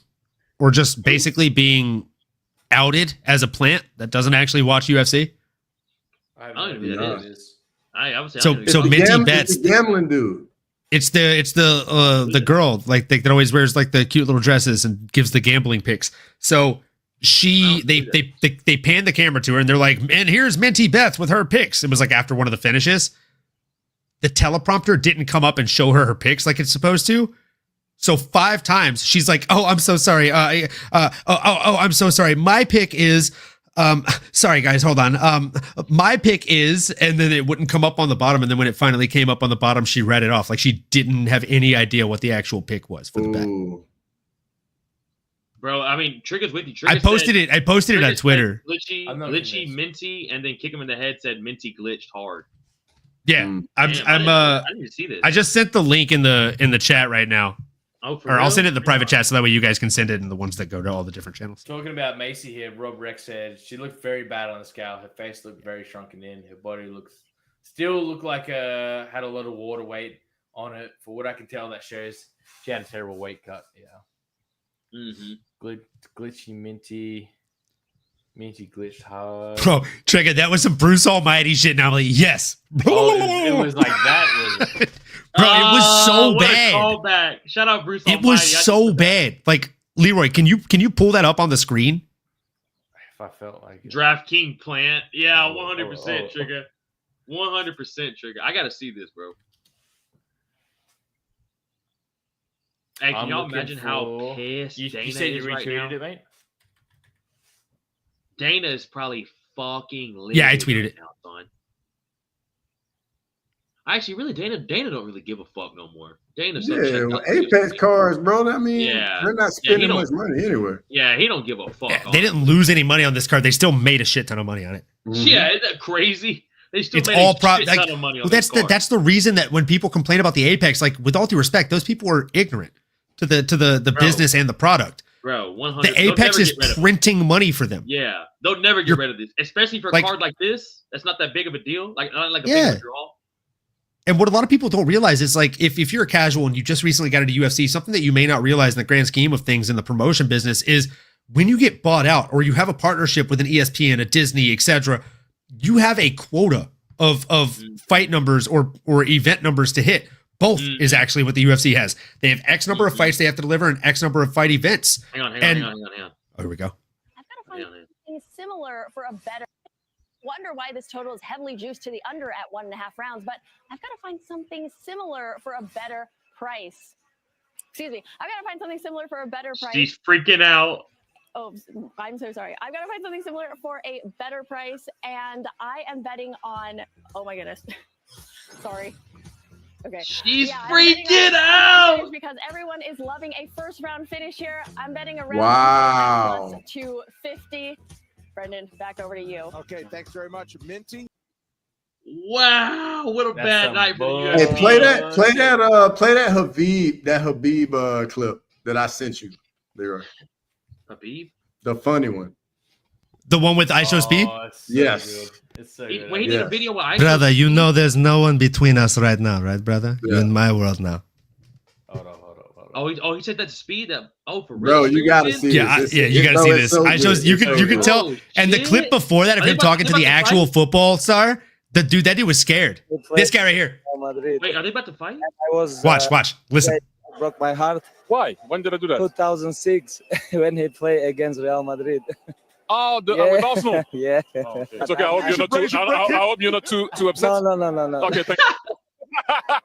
or just basically being outed as a plant that doesn't actually watch UFC? I don't even know who that is. I would say so Minty Bets, the gambling dude. It's the girl like that always wears like the cute little dresses and gives the gambling picks. So they pan the camera to her and they're like, and here's Minty Bets with her picks. It was like after one of the finishes. The teleprompter didn't come up and show her picks like it's supposed to. So 5 times she's like, "Oh, I'm so sorry. I'm so sorry. My pick is sorry guys, hold on. My pick is," and then it wouldn't come up on the bottom, and then when it finally came up on the bottom, she read it off like she didn't have any idea what the actual pick was for the bet. Bro, I mean, Trigger's with you. I posted it on Twitter. Glitchy, Minty, and then kick him in the head said Minty glitched hard. Yeah, I didn't see this. I just sent the link in the chat right now. Oh, for or real? I'll send it in the private chat so that way you guys can send it in the ones that go to all the different channels. Talking about Macy here, Rob Rex said she looked very bad on the scale. Her face looked very shrunken in. Her body still looked like had a lot of water weight on it. For what I can tell, that shows she had a terrible weight cut. Yeah. Mm-hmm. Glitchy Minty glitched hard. Bro, Trigger, that was some Bruce Almighty shit. And I'm like, yes. Oh, it was like that, was it? Bro, it was so bad. Callback. Shout out Bruce Almighty. It was so bad. Like, Leroy, can you pull that up on the screen? If I felt like it. DraftKings plant. Yeah, 100% Trigger. 100% Trigger. I gotta see this, bro. Hey, can y'all imagine how pissed Dana is right now? You said you retweeted it, mate? Dana is probably fucking livid. Yeah, I tweeted it. Actually, really, Dana don't really give a fuck no more. Dana's Apex cards, bro. I mean, they're not spending much money anywhere. Yeah, he don't give a fuck. Yeah, they didn't lose any money on this card. They still made a shit ton of money on it. Mm-hmm. Yeah, isn't that crazy? They still made a shit ton of money on this card. That's the reason that when people complain about the Apex, like with all due respect, those people are ignorant to the business and the product. Bro, 100. The Apex is printing money for them. Yeah, they'll never get rid of this, especially for a card like this. That's not that big of a deal. Not like a big draw. And what a lot of people don't realize is like if you're a casual and you just recently got into UFC, something that you may not realize in the grand scheme of things in the promotion business is when you get bought out or you have a partnership with an ESPN, a Disney, etc., you have a quota of fight numbers or event numbers to hit. Both is actually what the UFC has. They have X number of fights they have to deliver and X number of fight events. Hang on. Oh, here we go. I've got to find something similar for a better. Wonder why this total is heavily juiced to the under at 1.5 rounds, but I've got to find something similar for a better price. Excuse me. I've got to find something similar for a better price. She's freaking out. Oh, I'm so sorry. I've got to find something similar for a better price, and I am betting on. Oh my goodness. Sorry. Okay. She's freaking out because everyone is loving a first round finish here. I'm betting around plus 250. Brendan, back over to you. Okay, thanks very much, Minty. Wow, what a bad night for you. Hey, play that Habib clip that I sent you, Leroy. Habib, the funny one, the one with ISO speed. Yes. It's so good. When he did a video with ISO brother, you know there's no one between us right now, right, brother? Yeah. You're in my world now. Hold on. he said that speed. That for Bro, real. you gotta see Yeah, this. you gotta see this. I shows you could tell, and the clip before that of him talking to the actual football star, that dude was scared. This guy right here. Wait, are they about to fight? I was Watch, listen. Broke my heart. Why? When did I do that? 2006 when he played against Real Madrid. Oh, with Arsenal. Yeah. Oh, okay. It's okay. I hope you're not too upset. No. Okay, thank you.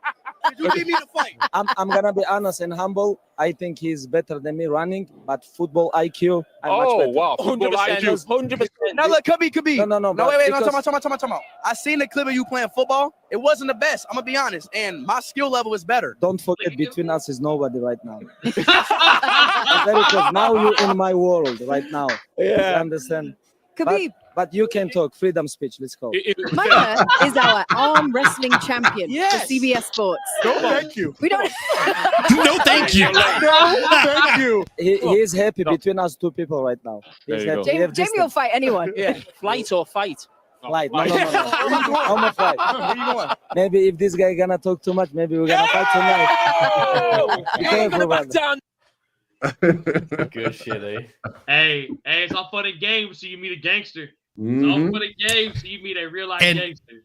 You give me the fight. I'm gonna be honest and humble. I think he's better than me running, but football IQ, I'm much better. Wow. Football 100%. IQ. 100%. Now look, could be. No, No, but wait. No, because- time out. I seen the clip of you playing football. It wasn't the best. I'm gonna be honest, and my skill level is better. Don't forget, between us is nobody right now. I'm very close. Now you're in my world right now. You understand? But you can talk. Freedom speech. Let's go. Micah is our arm wrestling champion Yes. for CBS Sports. No, thank you. We don't. No, thank you. No, thank you. He is happy between us two people right now. There He's you happy. go. We have Jamie will distance. fight anyone. Yeah, flight or fight. Light. No. Where you I'm a fight. Where you going? Maybe if this guy gonna talk too much, maybe we're gonna fight tonight. Be You ain't careful, gonna back brother. down. Good shit, eh? Hey, it's all fun and games. So you meet a gangster. It's all Mhm. fun and games. So you meet a real life And- gangster.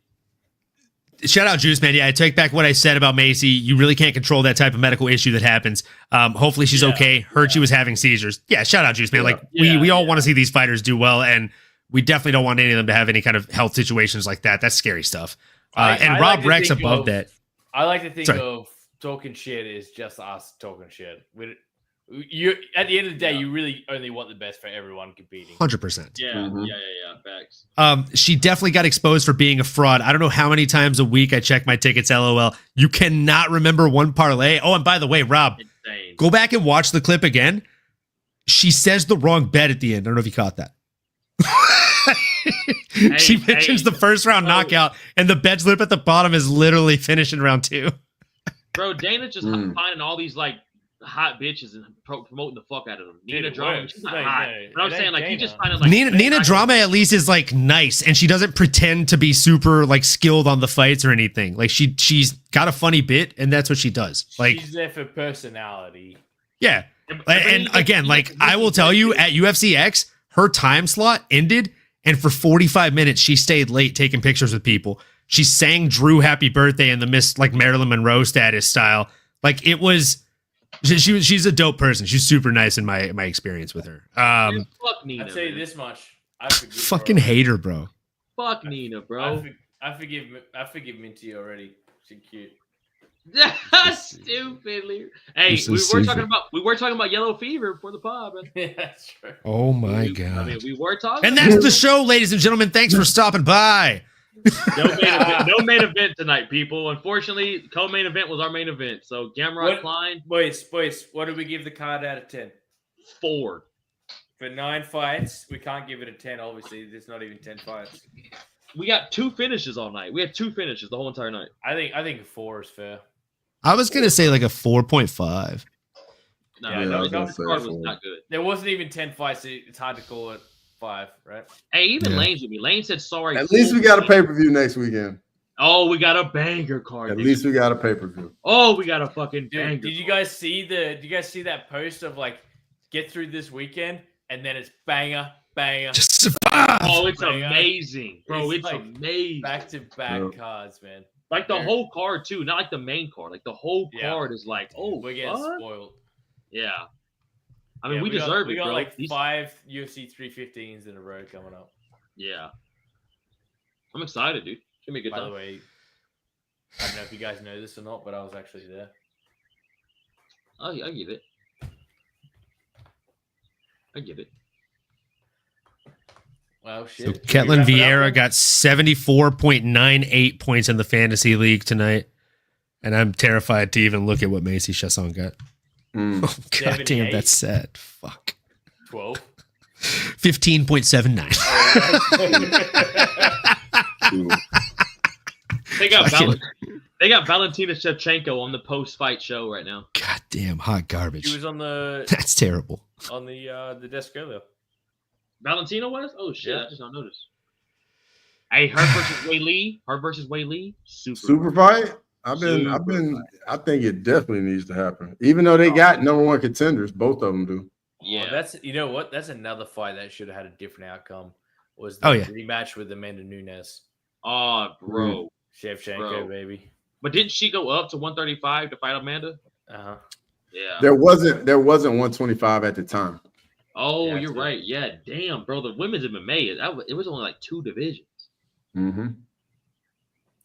Shout out Juice, man. Yeah, I take back what I said about Macy. You really can't control that type of medical issue that happens. Hopefully she's okay. Heard she was having seizures. Yeah, shout out Juice, man. Like we all want to see these fighters do well, and we definitely don't want any of them to have any kind of health situations like that. That's scary stuff. I And like Rob to Rex think above of- that. I like to think Sorry. of talking shit is just us talking shit. You at the end of the day, you really only want the best for everyone competing. 100%. Yeah, Mhm. facts. She definitely got exposed for being a fraud. I don't know how many times a week I check my tickets, LOL. You cannot remember one parlay. Oh, and by the way, Rob, Insane. go back and watch the clip again. She says the wrong bet at the end. I don't know if you caught that. She mentions the first round knockout, and the bet slip at the bottom is literally finishing round 2. Bro, Dana just Mm. finding all these like hot bitches and promoting the fuck out of them. Nina Dude, Drama, works. she's not No, hot. no, But I'm it saying ain't like you Dana. just finding like Nina Drama at least is like nice, and she doesn't pretend to be super like skilled on the fights or anything. Like she's got a funny bit, and that's what she does. Like She's there for personality. yeah. And again, like I will tell you, at UFC X, her time slot ended, and for 45 minutes she stayed late taking pictures with people. She sang Drew "Happy Birthday" in the Miss like Marilyn Monroe status style. Like it was, she's a dope person. She's super nice in my experience with her. fuck Nina. I'd say Man. this much. I forgive Fucking her. hate her, bro. Fuck Nina, bro. I forgive Minty already. She's cute. Stupidly. Hey, This is we were stupid. talking about yellow fever before the pod, man. Yeah, that's true. Oh my I god. mean, we were talking. And that's the show, ladies and gentlemen. Thanks for stopping by. no main event tonight, people. Unfortunately, co-main event was our main event. So Gamrot What? Klein, Boys, what do we give the card out of 10? 4. For 9 fights, we can't give it a 10. Obviously, there's not even 10 fights. We got 2 finishes all night. We had 2 finishes the whole entire night. I think a 4 is fair. I was gonna say like a 4.5. No, Yeah, no, I was gonna this say card was 4. not good. There wasn't even 10 fights. So it's hard to call it 5, right? Hey, even Yeah. Lane's with me. Lane said sorry. At least we got a pay-per-view next weekend. Oh, we got a banger card. At nigga. least we got a pay-per-view. Oh, we got a fucking banger. Dude, did you guys see that post of like get through this weekend and then it's banger. Just survive. Oh, it's Banger. amazing, bro. It's It's like amazing. Back to back Yep. cards, man. Like the Very- whole card too, not like the main card. Like the whole Yeah. card is like, oh, We're getting what? spoiled. Yeah. I mean, Yeah, we deserve it, got bro. like These- 5 UFC 315s in a row coming up. Yeah. I'm excited, dude. It's gonna be a good By the time. way, I don't know if you guys know this or not, but I was actually there. Oh, yeah, I get it. I get it. Well, shit. So Should we Ketlin wrap it up Vieira then? got 74.98 points in the fantasy league tonight. And I'm terrified to even look at what Macy Chasson got. Mm. Oh, god damn, 78? that's sad. Fuck. 12. 15.79. Ooh. They got Fucking- they got Valentina Shevchenko on the post-fight show right now. God damn, hot She garbage. was on the That's terrible. desk earlier. Valentina was? Oh shit, Yeah. I just don't notice. Hey, her versus Wei Lee. Super. Super fight? I think it definitely needs to happen. Even though they got number one contenders, both of them do. Yeah, that's That's another fight that should have had a different outcome. Was the rematch with Amanda Nunes? Oh, bro, Shevchenko, baby. But didn't she go up to 135 to fight Amanda? Yeah. There wasn't 125 at the time. Oh, yeah, you're right. Yeah, damn, bro. The women's MMA, it was only like 2 divisions. Mm-hmm.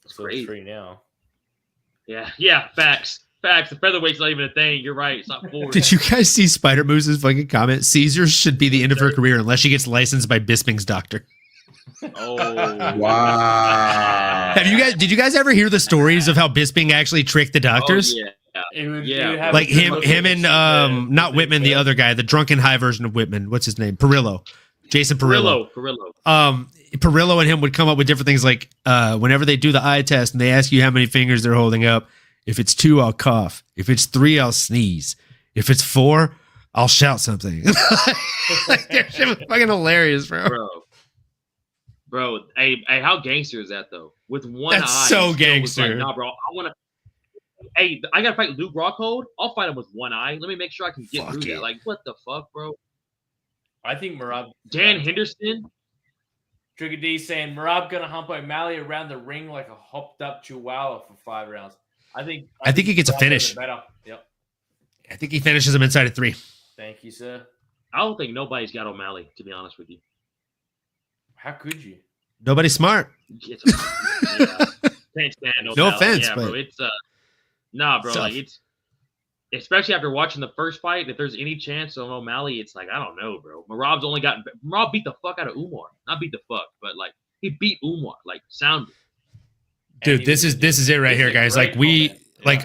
It's crazy. 3 now. Yeah. Facts. The featherweight's not even a thing. You're right. It's not 4. Did you guys see Spider Moose's fucking comment? Caesars should be the end of her career unless she gets licensed by Bisping's doctor. Oh wow! Did you guys ever hear the stories of how Bisping actually tricked the doctors? Oh, Like him and not Whitman, the other guy, the drunken high version of Whitman. What's his name? Perillo. Jason Perillo. Perillo and him would come up with different things like whenever they do the eye test and they ask you how many fingers they're holding up. If it's 2, I'll cough. If it's 3, I'll sneeze. If it's 4, I'll shout something. Like, that shit was fucking hilarious, Bro, hey, how gangster is that though? With one eye. That's so gangster. Like, nah, bro, I want to. Hey, I gotta fight Luke Rockhold. I'll fight him with one eye. Let me make sure I can get through that. Like, what the fuck, bro? I think Marab. Dan Henderson. Trigger D saying Marab gonna hump O'Malley around the ring like a hopped up chihuahua for 5 rounds. I think he gets a finish. Better. Yep. I think he finishes him inside of 3. Thank you, sir. I don't think nobody's got O'Malley, to be honest with you. How could you? Nobody's smart. Can't stand O'Malley. No offense, yeah, but bro, it's nah, bro. Like it's especially after watching the first fight. If there's any chance on O'Malley, it's like I don't know, bro. Marab beat the fuck out of Umar. Not beat the fuck, but like he beat Umar, like sounded. Dude, this is it right here, guys. Like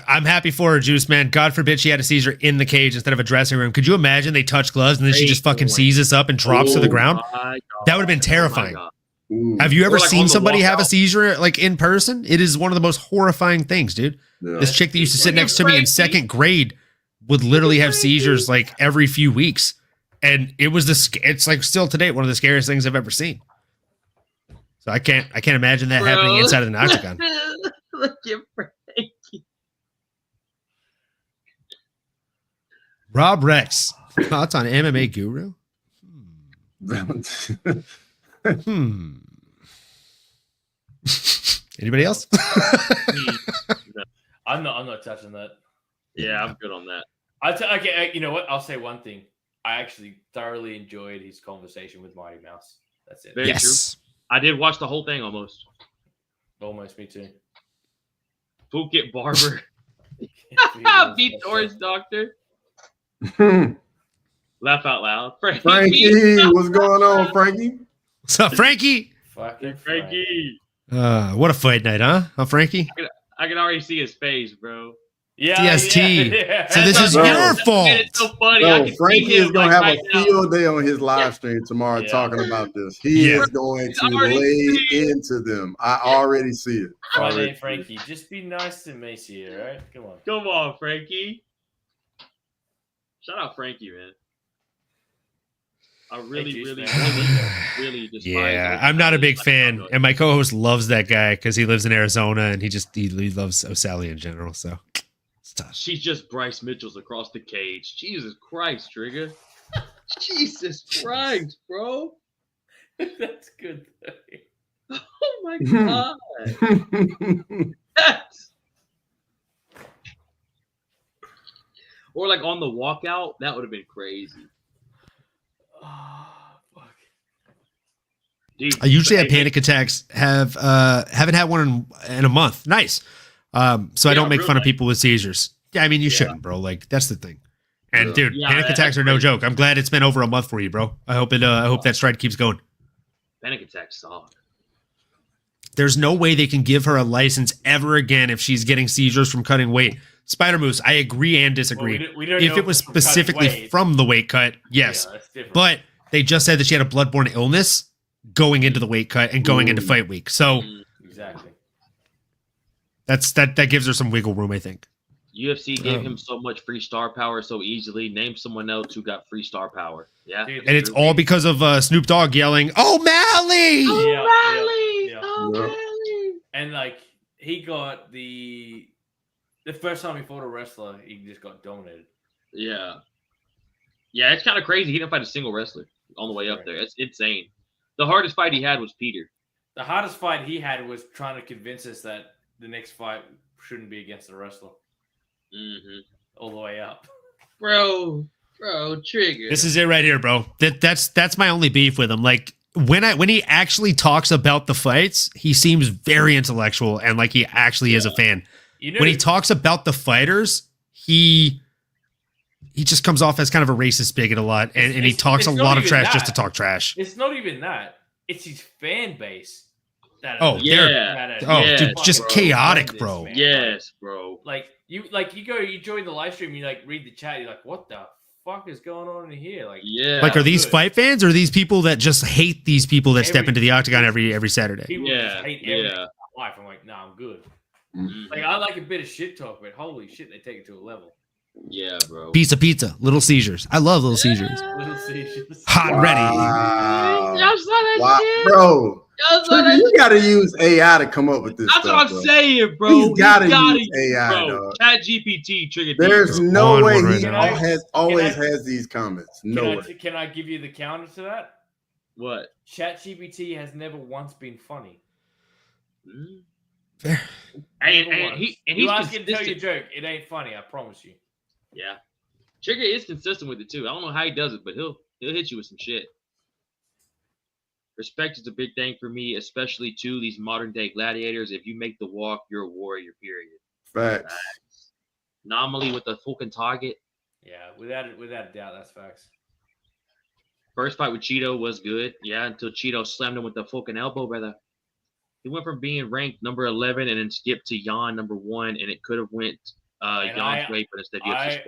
I'm happy for her, Juice, man. God forbid she had a seizure in the cage instead of a dressing room. Could you imagine they touch gloves and then she just fucking seizes up and drops to the ground? That would have been terrifying. Have you ever seen somebody have a seizure like in person? It is one of the most horrifying things, dude. Yeah. This chick that used to sit next to me in 2nd grade would literally have seizures like every few weeks, and it's like still today one of the scariest things I've ever seen. So I can't imagine that happening inside of an octagon. Look at Frankie. Rob Rex, thoughts on MMA Guru? Anybody else? I'm not touching that. Yeah, I'm good on that. Okay, you know what? I'll say one thing. I actually thoroughly enjoyed his conversation with Mighty Mouse. That's it. Very true. I did watch the whole thing almost. Almost, me too. Phuket Barber. Beat Doris Doctor. Laugh out loud. Frankie, what's going on, Frankie? What's up, Frankie? Fucking Frankie. What a fight night, huh, Frankie? I can already see his face, bro. Yeah, DST. Yeah. So this is your fault. It's so funny. No, Frankie is going to have a field day on his live stream tomorrow talking about this. He is going to lay into them. I already see it. My name, Frankie. Just be nice to Macy, all right? Come on. Come on, Frankie. Shout out Frankie, man. I really despise. Yeah, I'm not a big fan, and my co-host loves that guy because he lives in Arizona and he loves O'Sally in general. So it's tough. She's just Bryce Mitchell's across the cage. Jesus Christ, Trigger. Jesus Christ, bro. That's good. Oh my god. Or like on the walkout, that would have been crazy. Oh, fuck. Dude, I usually have panic attacks. Haven't had one in a month. Nice. So I don't make fun of people with seizures. Yeah, I mean you shouldn't, bro. Like that's the thing. And dude, panic attacks are no joke. I'm glad it's been over a month for you, bro. I hope that stride keeps going. Panic attacks suck. There's no way they can give her a license ever again if she's getting seizures from cutting weight. Spider Moose, I agree and disagree. Well, we don't if it was specifically from the weight cut, yes. Yeah, but they just said that she had a bloodborne illness going into the weight cut and going into fight week. So exactly. That gives her some wiggle room, I think. UFC gave him so much free star power so easily. Name someone else who got free star power. Yeah. Dude, and it's all because of Snoop Dogg yelling, "O'Malley! O'Malley! O'Malley!" And like he got the The first time he fought a wrestler, he just got dominated. Yeah. Yeah, it's kind of crazy. He didn't fight a single wrestler on the way up there. It's insane. The hardest fight he had was Peter. The hardest fight he had was trying to convince us that the next fight shouldn't be against a wrestler. Mm-hmm. All the way up. Bro, Trigger. This is it right here, bro. That's my only beef with him. Like when he actually talks about the fights, he seems very intellectual and like he actually is a fan. When he talks about the fighters, he just comes off as kind of a racist bigot a lot, and he talks a lot of trash just to talk trash. It's not even that. It's his fan base. Dude, just chaotic, bro. Yes, bro. Like you join the live stream, you like read the chat, you're like, what the fuck is going on in here? Like, are these fight fans or are these people that just hate these people that step into the octagon every Saturday? People just hate everything in life. I'm like, nah, I'm good. Mm-hmm. Like I like a bit of shit talk, but holy shit, they take it to a level. Yeah, bro. Pizza, little seizures. I love little seizures. Little seizures. Hot and ready. Bro. You gotta use AI to come up with this. That's what I'm saying, bro. He's gotta use AI, bro. ChatGPT triggered. There's no way he always has these comments. No way. Can I give you the counter to that? What? ChatGPT has never once been funny. Fair. And you ask him to tell you a joke, it ain't funny. I promise you. Yeah, Trigger is consistent with it too. I don't know how he does it, but he'll hit you with some shit. Respect is a big thing for me, especially to these modern day gladiators. If you make the walk, you're a warrior. Period. Facts. Anomaly with the fucking target. Yeah, without a doubt, that's facts. First fight with Cheeto was good. Yeah, until Cheeto slammed him with the fucking elbow, brother. He went from being ranked number 11 and then skipped to Jan number 1, and it could have went Jan's way, but instead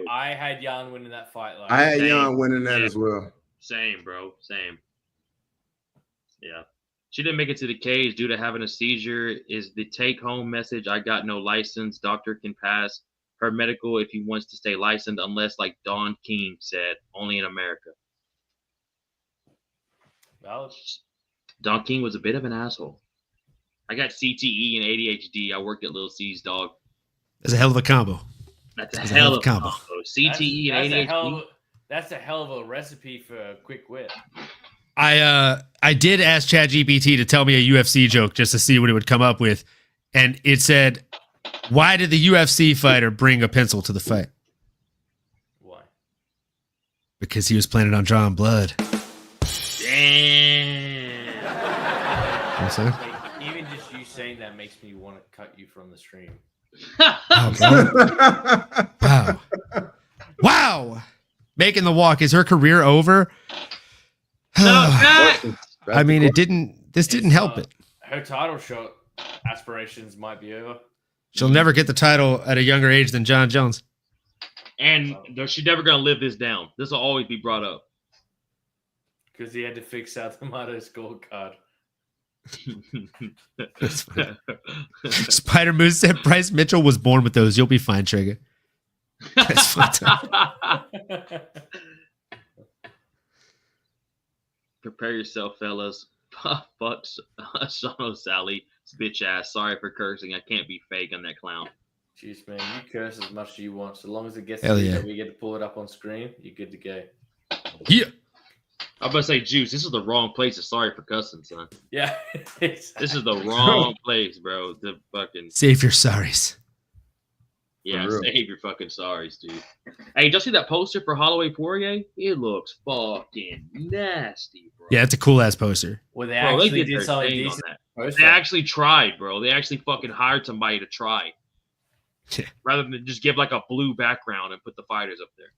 I had Jan winning that fight. I had Jan winning that as well. Same, bro. Same. Yeah. She didn't make it to the cage due to having a seizure. Is the take-home message, I got no license. Doctor can pass her medical if he wants to stay licensed, unless, like Don King said, only in America. Valid. Don King was a bit of an asshole. I got CTE and ADHD. I worked at Little C's, dog. That's a hell of a combo. That's a hell of a combo. CTE and ADHD. That's a hell of a recipe for a quick wit. I did ask ChatGPT to tell me a UFC joke just to see what it would come up with, and it said, "Why did the UFC fighter bring a pencil to the fight?" Why? Because he was planning on drawing blood. Damn. Even just you saying that makes me want to cut you from the stream. Wow. Making the walk. Is her career over? I mean, this didn't help it. Her title shot aspirations might be over. She'll never get the title at a younger age than John Jones. And she's never going to live this down. This will always be brought up. Because he had to fix out the Mato scorecard. Spider Moose said Bryce Mitchell was born with those. You'll be fine, Trigger. That's fucked up. Prepare yourself, fellas. Fuck Sean Sally, bitch ass. Sorry for cursing. I can't be fake on that clown. Jeez, man, you curse as much as you want. So long as it gets we get to pull it up on screen, you're good to go. Yeah. I'm about to say, Juice, this is the wrong place to sorry for cussing, son. Yeah. This is the wrong place, bro. The fucking save your sorries. Yeah, save your fucking sorries, dude. Hey, did you see that poster for Holloway Poirier? It looks fucking nasty, bro. Yeah, it's a cool ass poster. Well, they actually did something decent. They actually tried, bro. They actually fucking hired somebody to try. Rather than just give like a blue background and put the fighters up there.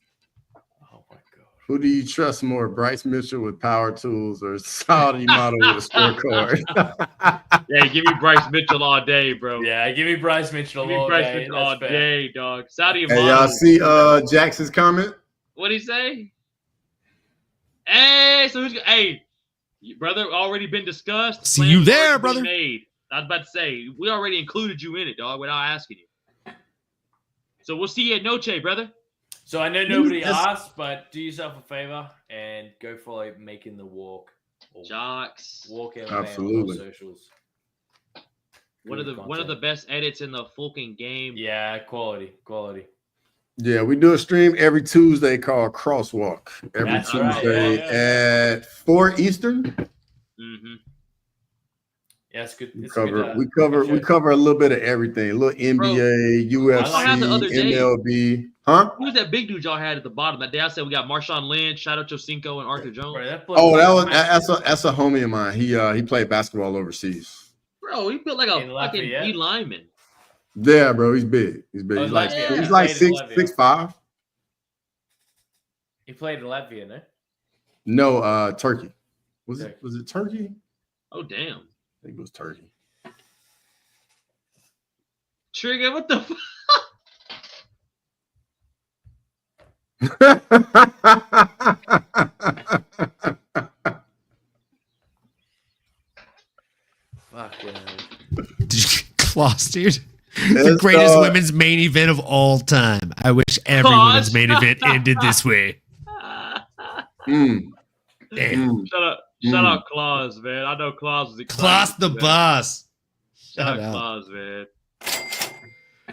Oh my god. Who do you trust more, Bryce Mitchell with power tools or Saudi model with a scorecard? Yeah, give me Bryce Mitchell all day, bro. Yeah, give me Bryce Mitchell all day. All day, dog. Saudi Hey, y'all see Jackson's comment? What'd he say? Hey, so hey, brother, already been discussed. See you there, brother. Made. I was about to say, we already included you in it, dog, without asking you. So we'll see you at Noche, brother. So I know nobody asked, but do yourself a favor and go follow Making the Walk. Jocks. Walk MMA Absolutely. on all socials. One of the best edits in the fucking game. Yeah, quality. Yeah, we do a stream every Tuesday called Crosswalk. Every Tuesday at 4 Eastern. Mm-hmm. Yeah, it's good. We cover a little bit of everything. A little NBA, UFC, MLB. Huh? Who was that big dude y'all had at the bottom that day? I said we got Marshawn Lynch, Shout Out Jocinco, and Arthur Jones. That's a homie of mine. He played basketball overseas. Bro, he built like a fucking D lineman. Yeah, bro, he's big. He's big. He's like 6'5". He played in Latvia, no? No, Turkey. Was it Turkey? Oh damn. I think it was Turkey. Trigger, what the fuck? Claws, dude. The greatest women's main event of all time. I wish every women's main event ended this way. Damn. Shout out Claus, man. I know Claus is excited. Claus the boss. Shout out Claus, man.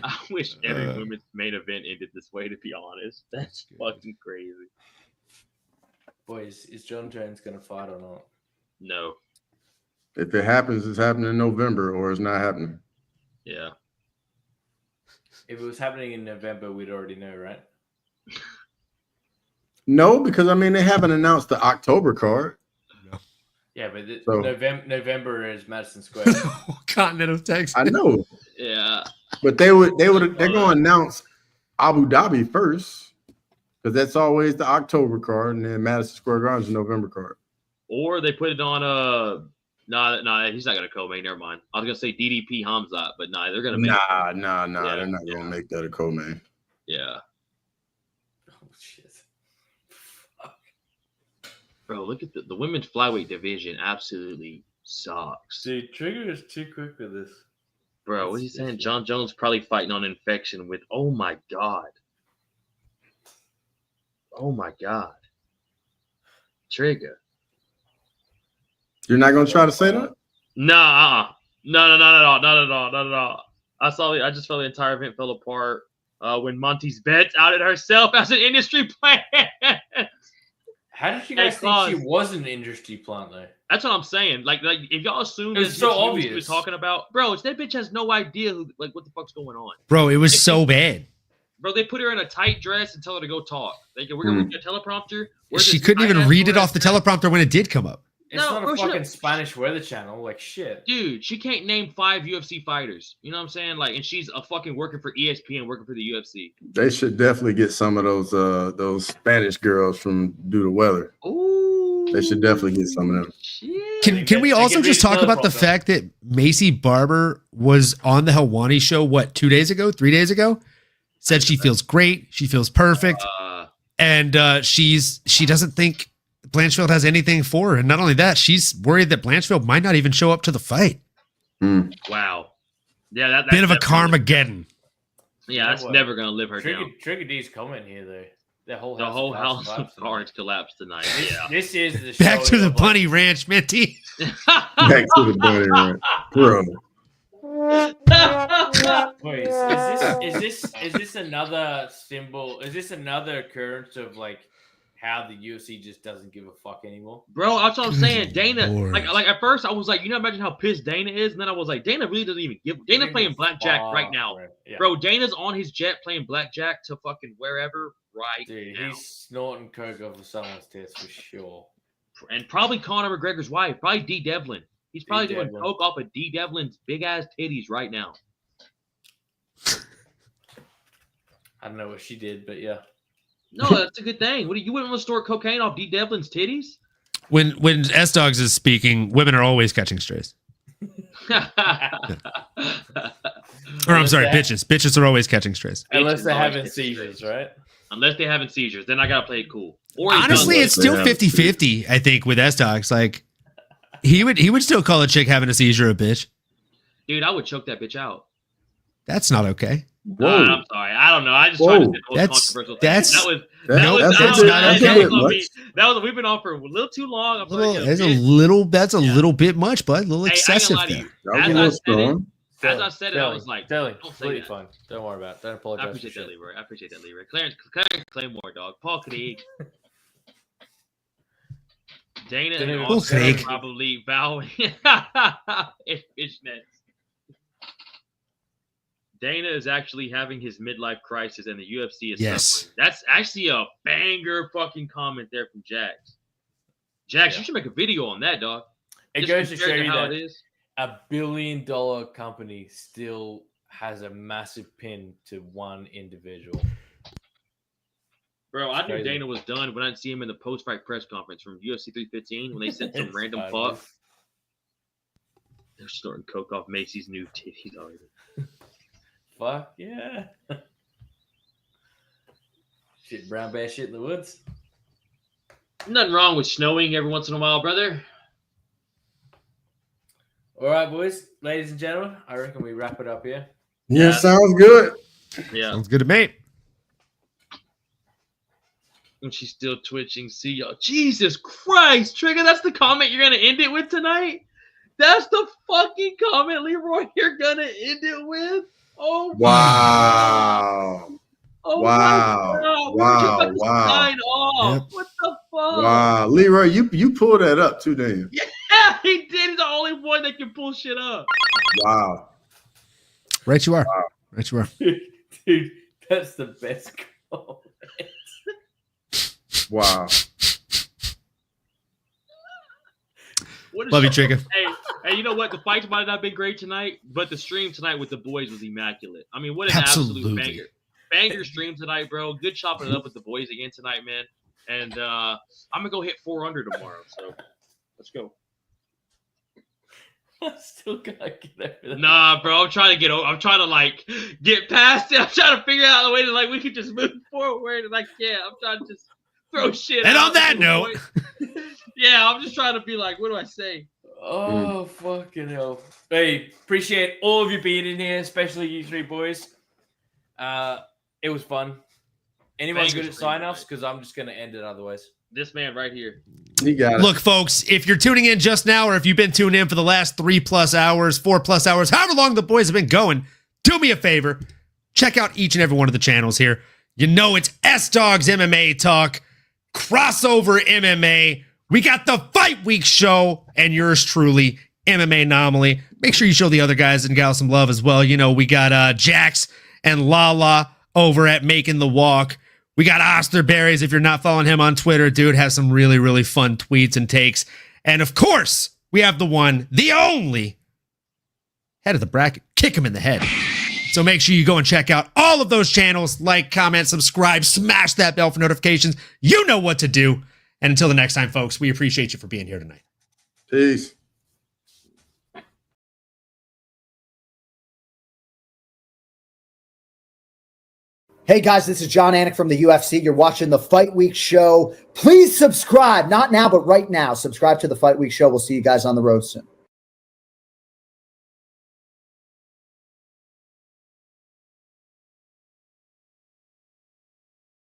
I wish every women's main event ended this way, to be honest. That's fucking crazy. Boys, is John Jones going to fight or not? No. If it happens, it's happening in November, or it's not happening. Yeah. If it was happening in November, we'd already know, right? No, because I mean they haven't announced the October card. Yeah, but November is Madison Square. Continental Texas. I know. Yeah. But they're going to announce Abu Dhabi first, because that's always the October card, and then Madison Square Garden is the November card. Or they put it on nah, he's not gonna co-main. Never mind. I was gonna say DDP Hamzat, but nah, they're gonna make Nah, they're not gonna make that a co-main. Yeah. Oh shit. Bro, look at the women's flyweight division. Absolutely sucks. Dude, Trigger is too quick with this. Bro, what's he saying? John Jones probably fighting on infection with. Oh my god. Oh my god. Trigger. You're not gonna try to say that? Nah, not at all. I just felt the entire event fell apart when Monty's Betts outed herself as an industry plant. How did you guys think she was an industry plant though? That's what I'm saying. Like if y'all assume it's so obvious she was talking about, bro, that bitch has no idea what the fuck's going on. Bro, it was so bad. Bro, they put her in a tight dress and tell her to go talk. Like, we're gonna get a teleprompter. She couldn't even read it off the teleprompter when it did come up. It's not a fucking Spanish weather channel, like shit. Dude, she can't name 5 UFC fighters. You know what I'm saying? Like, and she's a fucking working for ESPN, working for the UFC. They should definitely get some of those Spanish girls from Do the Weather. Ooh. They should definitely get some of them. Shit. Can we also just talk about the fact that Macy Barber was on the Helwani show, 3 days ago? Said she feels great. She feels perfect. And she doesn't think Blanchfield has anything for her. And not only that, she's worried that Blanchfield might not even show up to the fight. Wow. Yeah, that's bit of a Carmageddon. Yeah, that's never going to live her down. Trigger D's comment here, though. The whole house of cards collapsed tonight. Yeah. This is the show. Back to the Bunny Ranch, Minty. Back to the Bunny Ranch. Bro. Wait, is this another symbol? Is this another occurrence of like how the UFC just doesn't give a fuck anymore? Bro, that's what I'm saying. Dana, like at first I was like, imagine how pissed Dana is, and then I was like, Dana really doesn't even give. Dana playing blackjack right now, bro. Dana's on his jet playing blackjack to fucking wherever right now. He's snorting coke over someone's tits for sure, and probably Conor McGregor's wife, probably D. Devlin. He's probably doing coke off of D. Devlin's big ass titties right now. I don't know what she did, but yeah. No, that's a good thing. You wouldn't want to store cocaine off D. Devlin's titties? When S Dogs is speaking, women are always catching strays. Or I'm sorry, bitches. Bitches are always catching strays. Unless they're having seizures, right? Unless they're having seizures, then I gotta play it cool. Or honestly, it's still 50-50, I think, with S Dogs. Like he would still call a chick having a seizure a bitch. Dude, I would choke that bitch out. That's not okay. I'm sorry. I don't know. I just tried to say the most controversial thing. We've been on for a little too long. That's a little bit much, bud. A little excessive there. As I said it, I was like, Sterling, don't say completely that. fine. Don't worry about it. Don't apologize. I appreciate that, Leroy. I appreciate that, Leroy. Clarence Claymore, dog. Paul Craig. Dana and Austin are probably bowing. It's fishnets. Dana is actually having his midlife crisis, and the UFC is suffering. That's actually a banger fucking comment there from Jax. Jax, you should make a video on that, dog. It goes to show you that $1 billion company still has a massive pin to one individual. Bro, I knew Dana was done when I didn't see him in the post-fight press conference from UFC 315 when they sent some random fuck. They're snorting coke off Macy's new titties already. Fuck yeah. Shit, brown bear shit in the woods. Nothing wrong with snowing every once in a while, brother. All right, boys, ladies and gentlemen, I reckon we wrap it up here. Yeah, sounds good. Yeah. Sounds good to me. And she's still twitching. See y'all. Jesus Christ, Trigger, that's the comment you're going to end it with tonight? That's the fucking comment, Leroy, you're going to end it with? Oh, wow. Oh, wow. Wow. Wow. Sign off. Yep. What the fuck? Wow. Leroy, you pulled that up too, didn't you? Yeah, he did. He's the only one that can pull shit up. Wow. Right you are. Wow. Right you are. Dude, that's the best comment. Wow. Love you, Trigger. Hey, you know what? The fights might not have been great tonight, but the stream tonight with the boys was immaculate. I mean, what an absolute banger. Banger stream tonight, bro. Good chopping it up with the boys again tonight, man. And I'm going to go hit 400 tomorrow. So let's go. I still got to get over that. Nah, bro. I'm trying to get past it. I'm trying to figure out a way to we could just move forward. And I can't. I'm trying to just throw shit and out. On that note. Yeah, I'm just trying to be like, what do I say? Oh, fucking hell. Hey, appreciate all of you being in here, especially you three boys. It was fun. Anyone good at sign-offs? Because I'm just going to end it otherwise. This man right here. You got it. Look, folks, if you're tuning in just now or if you've been tuned in for the last 3+ hours, 4+ hours, however long the boys have been going, do me a favor. Check out each and every one of the channels here. You know it's S-Dogs MMA Talk, Crossover MMA. We got the Fight Week show and yours truly, MMA Anomaly. Make sure you show the other guys and gals some love as well. You know, we got Jax and Lala over at Making the Walk. We got Osterberries. If you're not following him on Twitter, dude has some really, really fun tweets and takes. And of course, we have the one, the only head of the bracket. Kick him in the head. So make sure you go and check out all of those channels. Like, comment, subscribe, smash that bell for notifications. You know what to do. And until the next time, folks, we appreciate you for being here tonight. Peace. Hey guys, this is John Anik from the UFC. You're watching the Fight Week show. Please subscribe. Not now, but right now. Subscribe to the Fight Week show. We'll see you guys on the road soon.